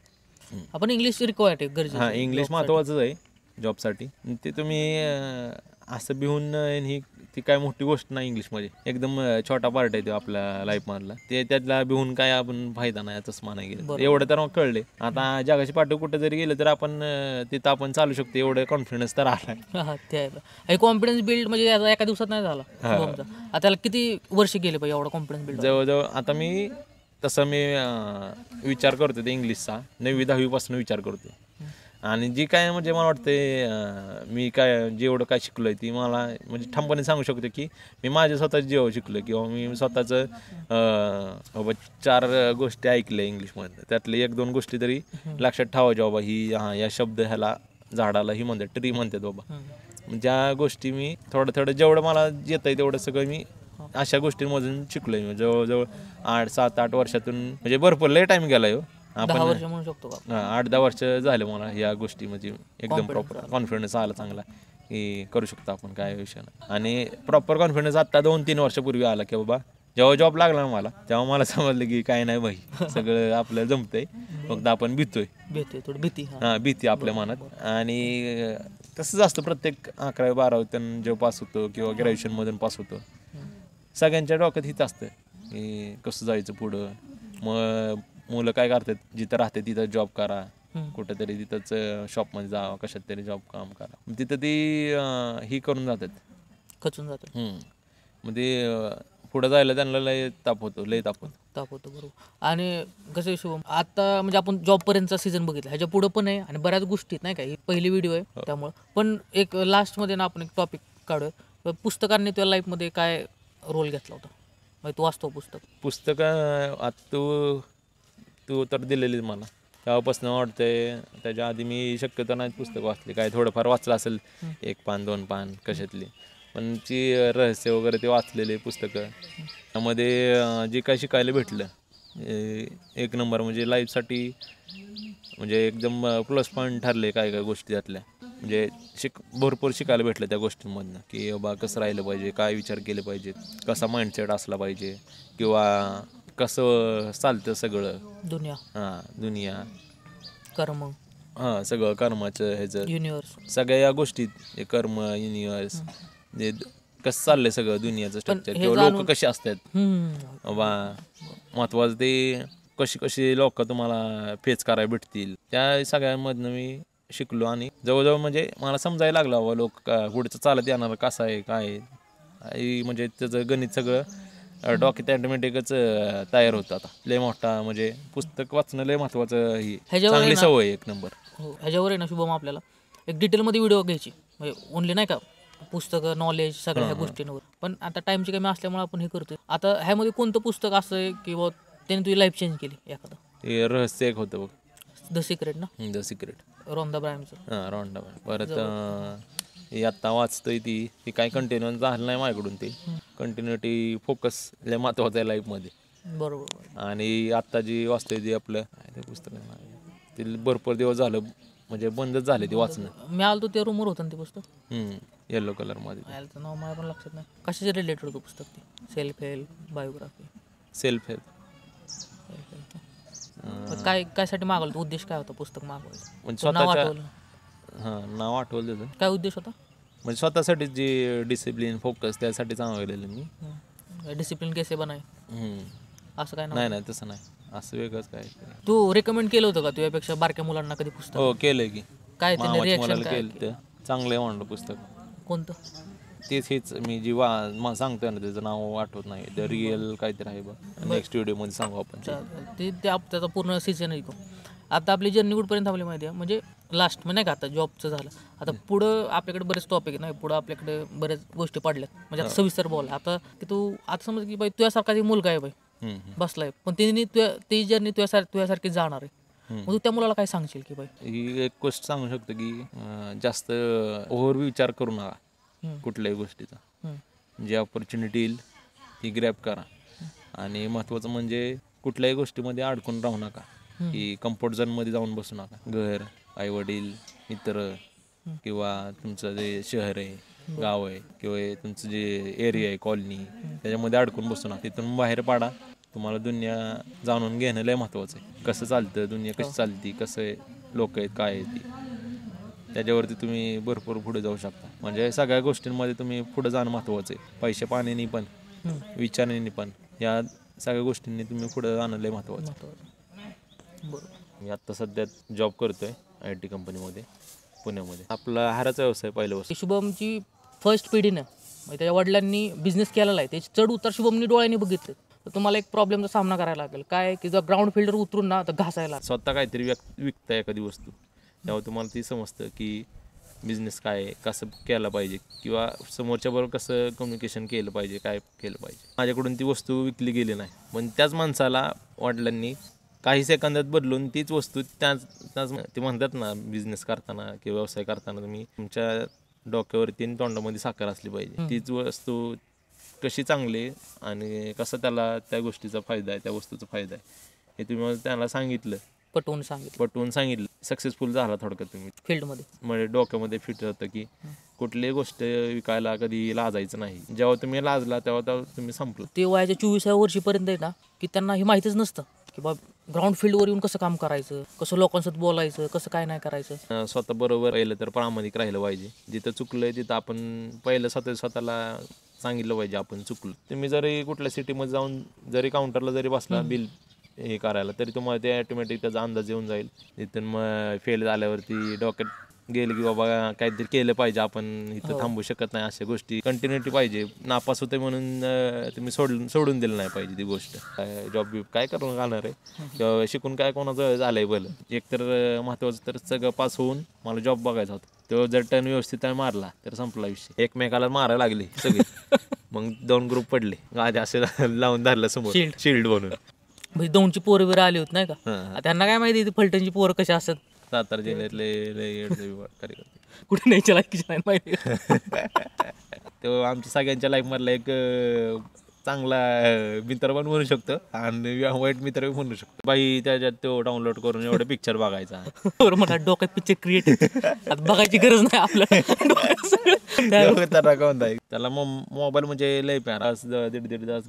आपण इंग्लिश रिक्वायर्ड आहे, गरजेचं. हां, इंग्लिश महत्त्वाचंच आहे जॉबसाठी. ते तुम्ही असं भिवून ही ती काय मोठी गोष्ट नाही इंग्लिशमध्ये, एकदम छोटा पार्ट आहे तो आपल्या लाईफमधला. ते त्यातला भिवून काय आपण फायदा नाही तसं म्हणाय गेलं एवढं तर मग कळले. आता जगाची पाठी कुठं जरी गेलं तर आपण तिथं आपण चालू शकतो, एवढं कॉन्फिडन्स तर आला. ते आहे कॉन्फिडन्स बिल्ड म्हणजे याचा एका दिवसात नाही झाला शुभमचा. आता त्याला किती वर्ष गेले पाहिजे एवढा कॉन्फिडन्स बिल्ड? जवळजवळ आता मी विचार करतो ते इंग्लिशचा 9वी-10वी पासून विचार करतो. आणि जी काय म्हणजे मला वाटते मी काय जेवढं काय शिकलोय ती मला म्हणजे ठामपणे सांगू शकतो की मी माझ्या स्वतःच जेव्हा शिकलो किंवा मी स्वतःचं 4 गोष्टी ऐकल्या इंग्लिशमध्ये, त्यातले 1-2 गोष्टी तरी लक्षात ठेवायच्या बाबा. या शब्द ह्याला झाडाला ही म्हणतात, ट्री म्हणतात बाबा. ज्या गोष्टी मी थोडं जेवढं मला येत आहे तेवढं सगळं मी अशा गोष्टींमधून शिकलोय. मी जवळजवळ 8-7-8 वर्षातून म्हणजे भरपूर लय टाइम गेला हो. 10 वर्ष म्हणू शकतो का? 8-10 वर्ष झाले मला या गोष्टी म्हणजे एकदम प्रॉपर कॉन्फिडन्स आला चांगला की करू शकतो आपण, काय विषय नाही. आणि प्रॉपर कॉन्फिडन्स आता 2-3 वर्षापूर्वी आला की बाबा जेव्हा जॉब लागला ना मला, तेव्हा मला समजलं की काय नाही भाई, सगळं आपलं जमतंय, फक्त आपण भीती भीती आपल्या मनात. आणि तसंच असतं प्रत्येक 11वी-12वी जेव्हा पास होतो किंवा ग्रॅज्युएशनमधून पास होतो, सगळ्यांच्या डोक्यात हिच असतं की कसं जायचं पुढं. मग मुलं काय करतात, जिथं राहते तिथं जॉब करा, कुठंतरी तिथंच शॉपमध्ये जावा, कशात तरी जॉब काम करा. तिथं ती ही करून जातात, खचून जातात. मग ते पुढं जायला त्यांना लय ताप होतो. बरोबर. आणि कसं शुभम आता म्हणजे आपण जॉबपर्यंतचा सीझन बघितला, ह्याच्या पुढं पण आहे आणि बऱ्याच गोष्टी नाही का, ही पहिली व्हिडिओ आहे त्यामुळं. पण एक लास्टमध्ये ना आपण एक टॉपिक काढूया, पुस्तकांनी तुझ्या लाईफमध्ये काय रोल घेतला होता? म्हणजे तू वाचतो पुस्तक आता तू तर दिलेलीच मला, तेव्हापासून वाटतंय. त्याच्या आधी मी शक्यतो नाही पुस्तक वाचले, काय थोडंफार वाचलं असेल 1 पान 2 पान कशातली, पण ती रहस्य वगैरे ते वाचलेले पुस्तकं, त्यामध्ये जे काय शिकायला भेटलं 1 नंबर. म्हणजे लाईफसाठी म्हणजे एकदम प्लस पॉईंट ठरले काय काय गोष्टी त्यातल्या. म्हणजे भरपूर शिकायला भेटलं त्या गोष्टींमधनं की बाबा कसं राहिलं पाहिजे, काय विचार केले पाहिजेत, कसा माइंडसेट असला पाहिजे, किंवा कसं चालतं सगळं दुनिया कर्म, सगळं कर्माचं ह्याचं युनिव्हर्स, सगळ्या या गोष्टीत कर्म, युनिव्हर्स, कसं चाललंय सगळं दुनियाचं स्ट्रक्चर, किंवा लोक कसे असतात बाबा. महत्वाचं ते कशी लोक तुम्हाला फेस करायला भेटतील, त्या सगळ्यांमधनं मी शिकलो. आणि जवळजवळ म्हणजे मला समजायला लागलं बाबा लोक पुढचं चालत येणार कसं आहे काय आहे. म्हणजे त्याचं गणित सगळं डॉक्यात ऑटोमॅटिकच तयार होतं. आता लय मोठा म्हणजे पुस्तक वाचणं लय महत्वाचं, ही चांगली सवय 1 नंबर. ह्याच्यावर आहे ना शुभम आपल्याला एक डिटेलमध्ये व्हिडिओ घ्यायची, म्हणजे ओनली नाही का पुस्तकं, नॉलेज, सगळ्या ह्या गोष्टींवर. पण आता टाईमची कमी असल्यामुळे आपण हे करतोय. आता ह्यामध्ये कोणतं पुस्तक असं आहे किंवा त्याने तुझी लाईफ चेंज केली एखादं? ते रहस्य एक होतं बघ, द सिक्रेट ना? द सिक्रेट, रोंदा ब्रायमचं. रोंडा. परत आत्ता वाचतोय ती काय कंटिन्यू झालं नाही माझ्याकडून. ते कंटिन्युटी फोकस लय महत्वाचं आहे लाईफमध्ये. बरोबर. आणि आत्ता जी वाचतोय ती आपलं ते पुस्तक ते भरपूर दिवस झालं म्हणजे बंदच झाले ते वाचणं. मी आलो ते रूमवर होतं ना ते पुस्तक, येलो कलरमध्ये. याचं नाव मला पण लक्षात नाही. कशाचे रिलेटेड होतं पुस्तक ते? Self help, biography? Self help. कायसाठी मागवलं? उद्देश काय होता पुस्तक मागवायचा? म्हणजे स्वतःच्या नाव आठवलं त्याचं. काय उद्देश होता? म्हणजे स्वतःसाठी जे डिसिप्लिन फोकस त्यासाठी सांगितलेलं मी. डिसिप्लिन कैसे बनाय असं काय? नाही तसं नाही, असं वेगळंच काय. तू रेकमेंड केलं होतं का तुझ्यापेक्षा बारक्या मुलांना कधी पुस्तक? हो केलंय की. काय रिएक्शन केलं? चांगलं आहे म्हणलं पुस्तक. कोणतं? हेच मी जी सांगतोय ना त्याचं नाव आठवत नाही. द रिअल काहीतरी आहे बघ, नेक्स्ट व्हिडिओमध्ये सांगू आपण. त्याचा पूर्ण सीझन आहे. आता आपली जर्नी कुठपर्यंत थांबली माहिती आहे? म्हणजे लास्ट म्हणजे नाही का आता जॉबचं झालं, आता पुढं आपल्याकडे बरेच टॉपिक नाही, पुढं आपल्याकडे बऱ्याच गोष्टी पडल्यात. म्हणजे आता सविस्तर बोला. आता की तू आता समज की बाई तुझ्यासारखा एक मुलगा आहे बाई बसलाय, पण ती जर्नी तुझ्यासारखी जाणार आहे. मग तू त्या मुलाला काय सांगशील की बाई? ही एक गोष्ट सांगू शकतो की जास्त ओव्हर विचार करू नका कुठल्याही गोष्टीचा. जी ऑपॉर्च्युनिटी येईल ती ग्रॅब करा. आणि महत्त्वाचं म्हणजे कुठल्याही गोष्टीमध्ये अडकून राहू नका, की कम्फर्ट झोनमध्ये जाऊन बसू नका. घर, आईवडील, मित्र किंवा तुमचं जे शहर आहे, गाव आहे, किंवा तुमचं जे एरिया आहे, कॉलनी, त्याच्यामध्ये अडकून बसू नका. तिथून बाहेर पाडा. तुम्हाला दुनिया जाणून घेणं लय महत्त्वाचं आहे. कसं चालतं दुनिया, कशी चालती, कसं लोक आहेत, काय आहे ती, त्याच्यावरती तुम्ही भरपूर पुढे जाऊ शकता. म्हणजे सगळ्या गोष्टींमध्ये तुम्ही पुढे जाणं महत्त्वाचं आहे. पैसे पाण्याने पण विचारांनी पण या सगळ्या गोष्टींनी तुम्ही पुढे जाणं लय महत्त्वाचं आहे. बरोबर. मी आत्ता सध्या जॉब करतोय IT कंपनीमध्ये पुण्यामध्ये. आपला हाराचा व्यवसाय पहिल्या वर्षी. शुभमची फर्स्ट पिढीनं म्हणजे त्याच्या वडिलांनी बिझनेस केलेला आहे, त्याचे चढ उतार शुभमनी डोळ्यांनी बघितले. तर तुम्हाला एक प्रॉब्लेमचा सामना करायला लागेल, काय की जर ग्राउंड फिल्डर उतरून ना तर घासायला स्वतः काहीतरी विकता एखादी वस्तू, तेव्हा तुम्हाला ती समजतं की बिझनेस काय आहे, कसं केलं पाहिजे किंवा समोरच्याबरोबर कसं कम्युनिकेशन केलं पाहिजे, काय केलं पाहिजे. माझ्याकडून ती वस्तू विकली गेली नाही, पण त्याच माणसाला वडिलांनी काही सेकंदात बदलून तीच वस्तू त्याच ते म्हणतात ना, बिझनेस करताना किंवा व्यवसाय करताना तुम्ही तुमच्या डोक्यावरती आणि तोंडामध्ये साखर असली पाहिजे. तीच वस्तू कशी चांगली आणि कसं त्याला त्या गोष्टीचा फायदा आहे, त्या वस्तूचा फायदा आहे हे तुम्ही त्याला सांगितलं, पटवून सांगितलं, सक्सेसफुल झाला थोडक्यात तुम्ही फील्डमध्ये. म्हणजे डोक्यामध्ये फिट होतं की कुठलीही गोष्ट विकायला कधी लाजायचं नाही. जेव्हा तुम्ही लाजला तेव्हा तुम्ही संपलं. ते वयाच्या 24व्या वर्षीपर्यंत आहे ना की त्यांना हे माहितीच नसतं की बा ग्राउंड फील्डवर येऊन कसं काम करायचं, कसं लोकांसोबत बोलायचं, कसं काय नाही करायचं. स्वतः बरोबर राहिलं तर प्रामाणिक राहिलं पाहिजे. जिथं चुकलंय तिथं आपण पहिलं स्वतःला सांगितलं पाहिजे आपण चुकलो. तुम्ही जरी कुठल्या सिटीमध्ये जाऊन जरी काउंटरला जरी बसला बिल हे करायला, तरी तुम्हाला ते ऑटोमॅटिक त्याचा अंदाज येऊन जाईल. तिथून मग फेल झाल्यावरती डोक्यात गेलं की बाबा काहीतरी केलं पाहिजे, आपण इथं थांबू शकत नाही. अशा गोष्टी कंटिन्युटी पाहिजे. नापास होते म्हणून तुम्ही सोडून दिलं नाही पाहिजे ती गोष्ट. जॉब काय करून घालणार आहे किंवा शिकून काय कोणाचं झालंय भलं. एकतर महत्त्वाचं तर सगळं पास होऊन मला जॉब बघायचा होता. तो जर टर्न व्यवस्थित मारला तर संपला विषय. एकमेकाला मारायला लागले सगळे. मग 2 ग्रुप पडले, गाडी असे लावून धरलं समोर शिल्ड बनून. म्हणजे 2ची पोरं बिरं आली होती नाही का, त्यांना काय माहिती फलटणची पोरं कशी असतात. सातारा जिल्ह्यातले कार्यकर्ते कुठे न्यायच्या लायकीच नाही माहिती. तो आमच्या सगळ्यांच्या लाईफमधला एक चांगला मित्र पण म्हणू शकतो आणि वाईट मित्र पण म्हणू शकतो. बाई त्याच्यात तो डाउनलोड करून एवढे पिक्चर बघायचा. मला डोक्यात पिक्चर क्रिएट आता बघायची गरज नाही आपल्याला. त्याला मोबाईल म्हणजे लय प्यार. आज 1.5 तास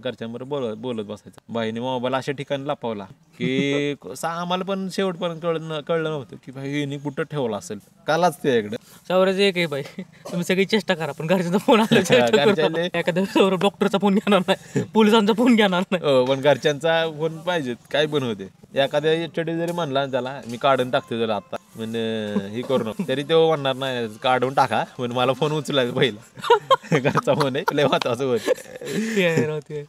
घरच्यांबरोबर बोलत बसायचं. बाईने मोबाईल अशा ठिकाणी लपवला की आम्हाला पण शेवटपर्यंत कळलं नव्हतं की भाई हिने कुठं ठेवला असेल. कालाच ते इकडे सौरज एक आहे बाई, तुम्ही सगळी चेष्टा करा पण घरच्यांचा फोन आला, एखाद्या सौरभ डॉक्टरचा फोन घेणार नाही, पोलिसांचा फोन घेणार नाही. पण घरच्यांचा फोन पाहिजे काय पण होते. एखाद्या एचडी जरी म्हणला त्याला मी काढून टाकते जरा आता म्हणजे हे करू नको, तरी तो म्हणणार नाही काढून टाका म्हणजे मला फोन उचलायचा पहिला. घरचा फोन आहे लय महत्वाचं होत.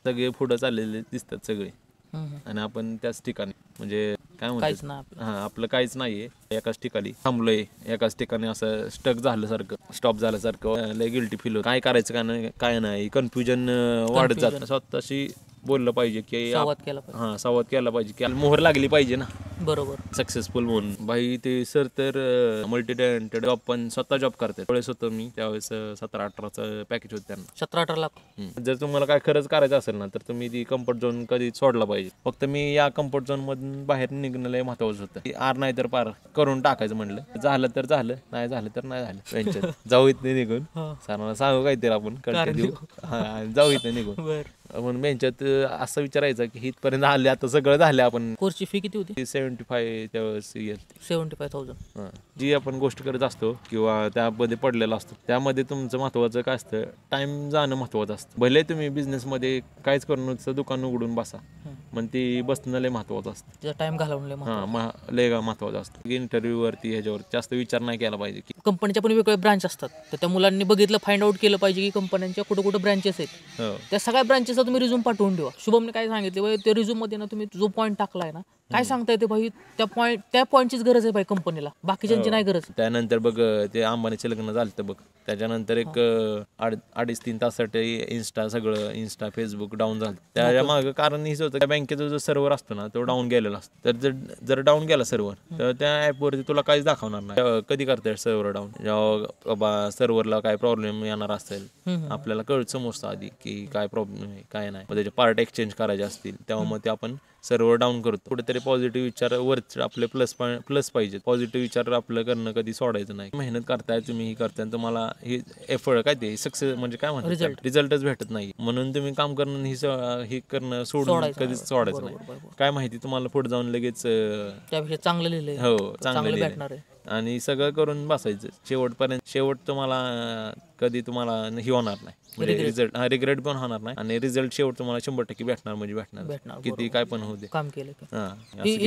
सगळे पुढे चाललेले दिसतात सगळे आणि आपण त्याच ठिकाणी म्हणजे काय म्हणतात आपलं काहीच नाहीये. एकाच ठिकाणी थांबलोय, एकाच ठिकाणी असं स्टॉप झाल्यासारखं लय गिल्टी फील होत. काय करायचं काय नाही कन्फ्युजन वाढत जातं. स्वतःशी बोललं पाहिजे की संवाद केला पाहिजे की मोहर लागली पाहिजे ना. बरोबर. सक्सेसफुल म्हणून भाई ते सर तर मल्टी टॅलेंटेड जॉब पण स्वतः जॉब करतात. त्यावेळेस होतं मी त्यावेळेस 17-18चं पॅकेज होतं त्यांना. 17-18 लाख. जर तुम्हाला काय खरंच करायचं असेल ना तर तुम्ही ती कम्फर्ट झोन कधी सोडला पाहिजे. फक्त मी या कम्फर्ट झोन मधून बाहेर निघणं लय महत्वाचं होतं. आर नाही तर पार करून टाकायचं म्हणलं. झालं तर झालं, नाही झालं तर नाही झालं. त्यांच्यात जाऊ इथं निघून सरांना सांगू काहीतरी आपण कंटिन्यू जाऊ इथं निघून म्हणून बेंच्यात असं विचारायचं की इथपर्यंत आले आता सगळं झालं. आपण कोर्सची फी किती होती? 75 त्यावेळेस 75,000. जी आपण गोष्ट करत असतो किंवा त्यामध्ये पडलेला असतो त्यामध्ये तुमचं महत्वाचं काय असतं, टाइम जाणं महत्वाचं असतं. भले तुम्ही बिझनेसमध्ये काहीच करून दुकान उघडून बसा पण ती बसणं लय महत्वाचं असतं. टाइम घालवून लय महत्वाचं असतं. इंटरव्ह्यूवरती ह्याच्यावर जास्त विचार नाही केला पाहिजे की कंपनीच्या पण वेगवेगळे ब्रांच असतात तर त्या मुलांनी बघितलं फाइंड आउट केलं पाहिजे की कंपन्यांच्या कुठं ब्रँचेस आहेत. त्या सगळ्या ब्रँचेसचा तुम्ही रिझ्यूम पाठवून ठेवा. शुभमने काय सांगितले त्या रिझ्यूम मध्ये ना तुम्ही जो पॉईंट टाकलाय ना काय सांगता येते भाई त्या पॉईंटचीच गरज आहे भाई कंपनीला, बाकीच्यांची नाही गरज. त्यानंतर बघ ते अंबानीचे लग्न झालं बघ, त्याच्यानंतर एक 2.5-3 तासासाठी इंस्टा फेसबुक डाऊन झालं. त्याच्या मागं कारण हेच होतं बँकेचा जो सर्व्हर असतो ना तो डाऊन गेलेला असतो. तर जर डाऊन गेला सर्व्हर तर त्या ऍपवरती तुला काहीच दाखवणार नाही. कधी करता सर्व्हर डाऊन जेव्हा बाबा सर्व्हरला काय प्रॉब्लेम येणार असेल आपल्याला समजतं आधी की काय प्रॉब्लेम आहे काय नाही. त्याचे पार्ट एक्सचेंज करायचे असतील तेव्हा मग ते आपण सर्व्हर डाऊन करतो. कुठेतरी पॉझिटिव्ह विचार वरच आपले प्लस पाहिजे. पॉझिटिव्ह विचार आपलं करणं कधी सोडायचं नाही. मेहनत करताय तुम्ही ही करताय तुम्हाला हे एफर्ट काय ते सक्सेस म्हणजे काय म्हणतात रिझल्टच भेटत नाही. म्हणून तुम्ही काम करणं ही करणं सोडून कधीच सोडायचं नाही. काय माहिती तुम्हाला पुढे जाऊन लगेच त्यापेक्षा चांगलं लिहिलंय हो चांगलं भेटणार आहे. आणि सगळं करून बसायचं शेवटपर्यंत. शेवट तुम्हाला कधी तुम्हाला हे होणार नाही, म्हणजे रिझल्ट रिग्रेट पण होणार नाही, आणि रिझल्ट शेवट तुम्हाला 100% भेटणार म्हणजे भेटणार, किती काय पण होऊ दे काम केलं की. हा.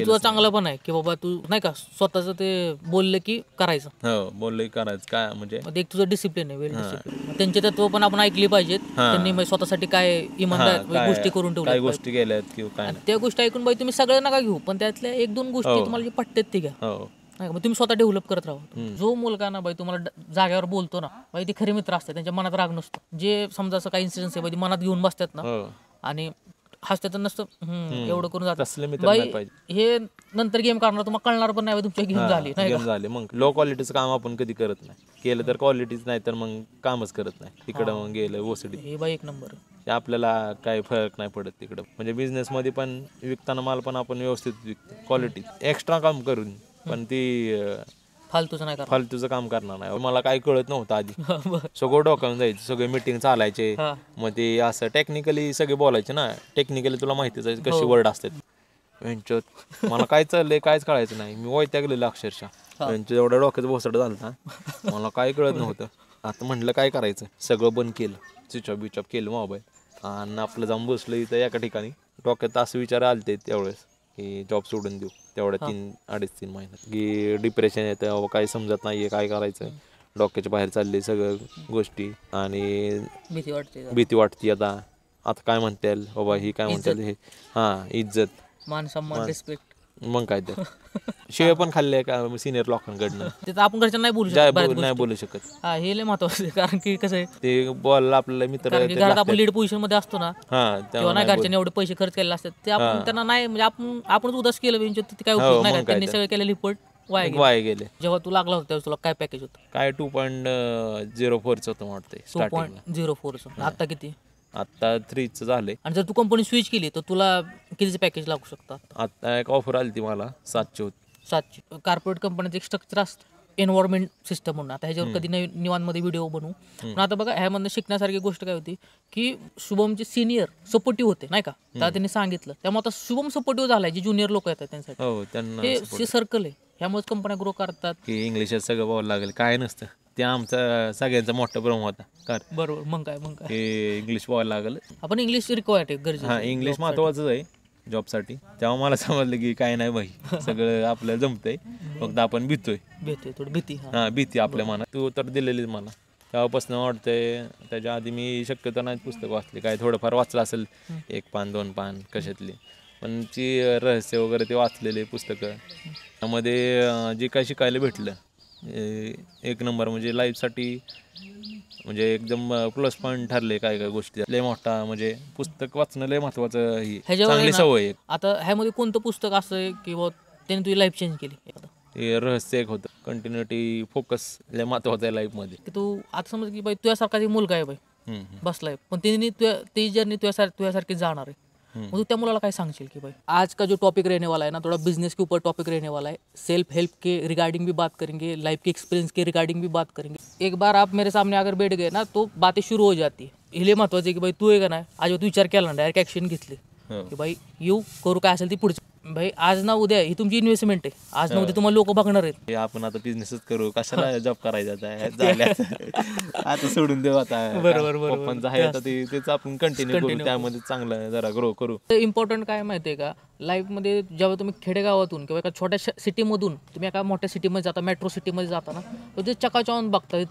तुझं चांगलं पण आहे की बाबा तू नाही का स्वतःच ते बोलले की करायचं. हो, बोलले करायचं काय म्हणजे एक तुझं डिसिप्लिन आहे, वेल डिसिप्लिन. त्यांचे तत्व पण आपण ऐकली पाहिजेत. त्यांनी स्वतःसाठी काय इमानदार गोष्टी करून काय ठेवल्या, गोष्टी केल्यात किंवा काय नाही. त्या गोष्टी ऐकून बाई तुम्ही सगळं नका घेऊ, पण त्यातल्या 1-2 गोष्टी तुम्हाला जे पटतात ते घ्या. हो, नाही का, मग तुम्ही स्वतः डेव्हलप करत राहा. जो मुलगा ना बाई तुम्हाला जागेवर बोलतो ना बाई, ते खरे मित्र असतात, त्यांच्या मनात राग नसतो. जे समजा असं काही इन्सिडेंट्स आहे बाई मनात घेऊन बसतात ना आणि हसतात नसतं एवढं करून जातात तसले मित्र बाई, नाही पाहिजे. हे नंतर गेम करणार तुम्हाला कळणार पण नाही तुमच्या गेम झाली नाही गेम झाले. मग लो क्वालिटीचं काम आपण कधी करत नाही, केलं तर क्वालिटीच नाही तर मग कामच करत नाही. तिकडं मग गेलं ओसडी, हे बाई एक नंबर. आपल्याला काही फरक नाही पडत तिकडं. म्हणजे बिझनेस मध्ये पण विकताना माल पण आपण व्यवस्थित विकतो, क्वालिटी एक्स्ट्रा काम करून, पण ती फालतूचं नाही करणार. फालतूचं काम करणार नाही. मला काही कळत नव्हतं आधी, सगळं डोक्यावर जायचं, सगळे मीटिंग चालायचे, मग ते असं टेक्निकली सगळे बोलायचे ना. टेक्निकली तुला माहितीच आहे कशी वर्ड असतात. मला काय चाललंय कायच कळायचं नाही. मी वैतागलेलं अक्षरशः. एवढ्या डोक्याचं भोसड झालं ना, मला काय कळत नव्हतं. आता म्हटलं काय करायचं, सगळं बंद केलं, स्विच ऑफ केलं मोबाईल, आणि आपलं जाऊन बसलं इथं एका ठिकाणी. डोक्यात असं विचार आलते त्यावेळेस की जॉब सोडून देऊ, तेवढ्या 3-3.5 महिन्यात, की डिप्रेशन येतं, काही समजत नाहीये काय करायचं, डोक्याच्या बाहेर चालले सगळं गोष्टी, आणि भीती वाटते. आता काय म्हणतील बाबा, ही काय म्हणतील, हे इज्जत, मान सन्मान, रिस्पेक्ट, मग काय तर शिवाय पण खाल्ले का सिनियर लोकांकडनं. तिथं आपण घरच्या नाही बोलू शकत. हे लय महत्वाचं आहे, कारण की कसं आहे ते बॉल आपल्याला मित्र घरात आपण लीड पोझिशन मध्ये असतो ना, तेव्हा नाही घरच्यांनी एवढे पैसे खर्च केलेले असतात, ते आपण त्यांना नाही, म्हणजे आपणच उदास केलं काय उपयोग नाही. त्यांनी सगळं केलेली पट वाया गेले. जेव्हा तू लागला होता तुला काय पॅकेज होतं? काय 2.04 होतं वाटतंय, 2.04. आता किती? आता 3 झाले. आणि जर तू कंपनी स्विच केली तर तुला कितीचं पॅकेज लागू शकतं? आता एक ऑफर आली ती मला 700 होती. 700. कॉर्पोरेट कंपनीचं एक स्ट्रक्चर असतं, एन्व्हायरमेंट सिस्टम म्हणून. आता ह्याच्यावर कधी निवांतमध्ये व्हिडिओ बनवू. पण आता बघा, ह्यामधनं शिकण्यासारखी गोष्ट काय होती की शुभमचे सिनियर सपोर्टिव्ह होते नाही का, त्याला त्यांनी सांगितलं, त्यामुळे आता शुभम सपोर्टिव्ह झालाय. जे ज्युनियर लोक येतात त्यांसाठी हे सर्कल आहे. ह्यामुळेच कंपन्या ग्रो करतात. की इंग्लिशात सगळं बोलायला लागेल, काय नसतं ते. आमचा सगळ्यांचा मोठा भ्रम होता. बरोबर. मग काय इंग्लिश बोलायला लागलं. आपण इंग्लिश रिक्वायर्ड आहे, गरजेचं. इंग्लिश महत्वाचंच आहे जॉबसाठी. तेव्हा मला समजलं की काय नाही भाई, सगळं आपल्याला जमतंय, फक्त आपण भीती भीती आपल्या मनात. तू तर दिलेलीच मला, तेव्हापासून वाटतंय. त्याच्या आधी मी शक्यतो नाही पुस्तक वाचले, काय थोडंफार वाचलं असेल, 1 पान 2 पान कशातली, पण ती रहस्य वगैरे ते वाचलेले पुस्तकं, त्यामध्ये जे काय शिकायला भेटलं एक नंबर. म्हणजे लाईफसाठी म्हणजे एकदम प्लस पॉईंट ठरले काय काय गोष्टी. लय मोठा म्हणजे पुस्तक वाचणं लय महत्वाचं, ही चांगली सवय. आता ह्यामध्ये कोणतं पुस्तक असं आहे की त्याने तुझी लाईफ चेंज केली? ते रहस्य एक होतं, कंटिन्युटी, फोकस लय महत्वाचं आहे लाईफमध्ये. की तू आता समज की बाई तुझ्यासारखा एक मुलगा आहे बाई बसलाय, पण ती जर्नी तुझ्यासारखी जाणार आहे. मग तू त्या मुलाला काय सांगशील की भाई आज का जो टॉपिक रहने वाला है ना, थोड़ा बिजनेस के ऊपर टॉपिक रहने वाला है, सेल्फ हेल्प के रिगार्डिंग भी बात करेंगे, लाइफ के एक्सपीरियंस के रिगार्डिंग भी बात करेंगे. एक बार आप मेरे सामने अगर बैठ गए ना तो बातें शुरू हो जाती है. हे महत्वाचं आहे की भाई तू आहे का नाही, आज तू विचार केला ना, डायरेक्ट ॲक्शन घेतली की भाई येऊ करू, काय असेल ती पुढची. भाई आज ना उद्या ही तुमची इन्व्हेस्टमेंट आहे, आज ना उद्या तुम्हाला लोक बघणार आहेत. आपण आता बिझनेसच करू, कशाला जॉब करायचा आता सोडून देऊ. आता बरोबर आहे, आता तेच आपण कंटिन्यू करू, त्यामध्ये चांगलं जरा ग्रो करू. इम्पॉर्टंट काय माहिती आहे का, लाईफमध्ये जेव्हा तुम्ही खेडेगावातून किंवा एका छोट्या सिटीमधून तुम्ही एका मोठ्या सिटीमध्ये जाता, मेट्रो सिटीमध्ये जाता ना, तर ते चकाचौंध बघता.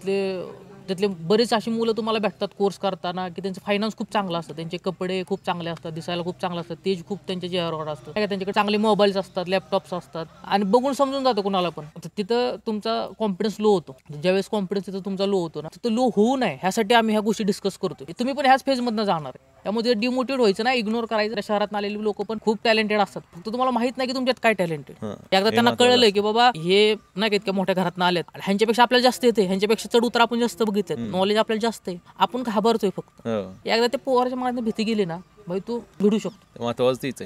त्यातले बरेच अशी मुलं तुम्हाला भेटतात कोर्स करताना की त्यांचं फायनान्स खूप चांगलं असतं, त्यांचे कपडे खूप चांगले असतात, दिसायला खूप चांगलं असतात, तेज खूप त्यांच्या चेहऱ्यावर असतं, त्यांच्याकडे चांगले मोबाईल्स असतात, लॅपटॉप्स असतात, आणि बघून समजून जातं कुणाला पण. तिथं तुमचा कॉन्फिडन्स लो होतो. ज्यावेळेस कॉन्फिडन्स तिथं तुमचा लो होतो ना, तिथं लो होऊ नये ह्यासाठी आम्ही ह्या गोष्टी डिस्कस करतो. तुम्ही पण ह्याच फेजमधनं जाणार आहे, त्यामुळे डिमोटिवेट व्हायचं ना, इग्नोर करायचं. शहरात आलेली लोक पण खूप टॅलेंटेड असतात, फक्त तुम्हाला माहित नाही की तुमच्यात काय टॅलेंट आहे. एकदा त्यांना कळलंय की बाबा हे नाही का इतक्या मोठ्या घरात आलेत, ह्यांच्यापेक्षा आपल्याला जास्त येते, ह्यांच्यापेक्षा चढ उतर आपण जास्त बघितलं, नॉलेज आपल्याला जास्त आहे, आपण घाबरतोय फक्त. एकदा ते पोराच्या मनात भीती गेली ना भाई तू भिडू शकतो. महत्वाचं तीच आहे.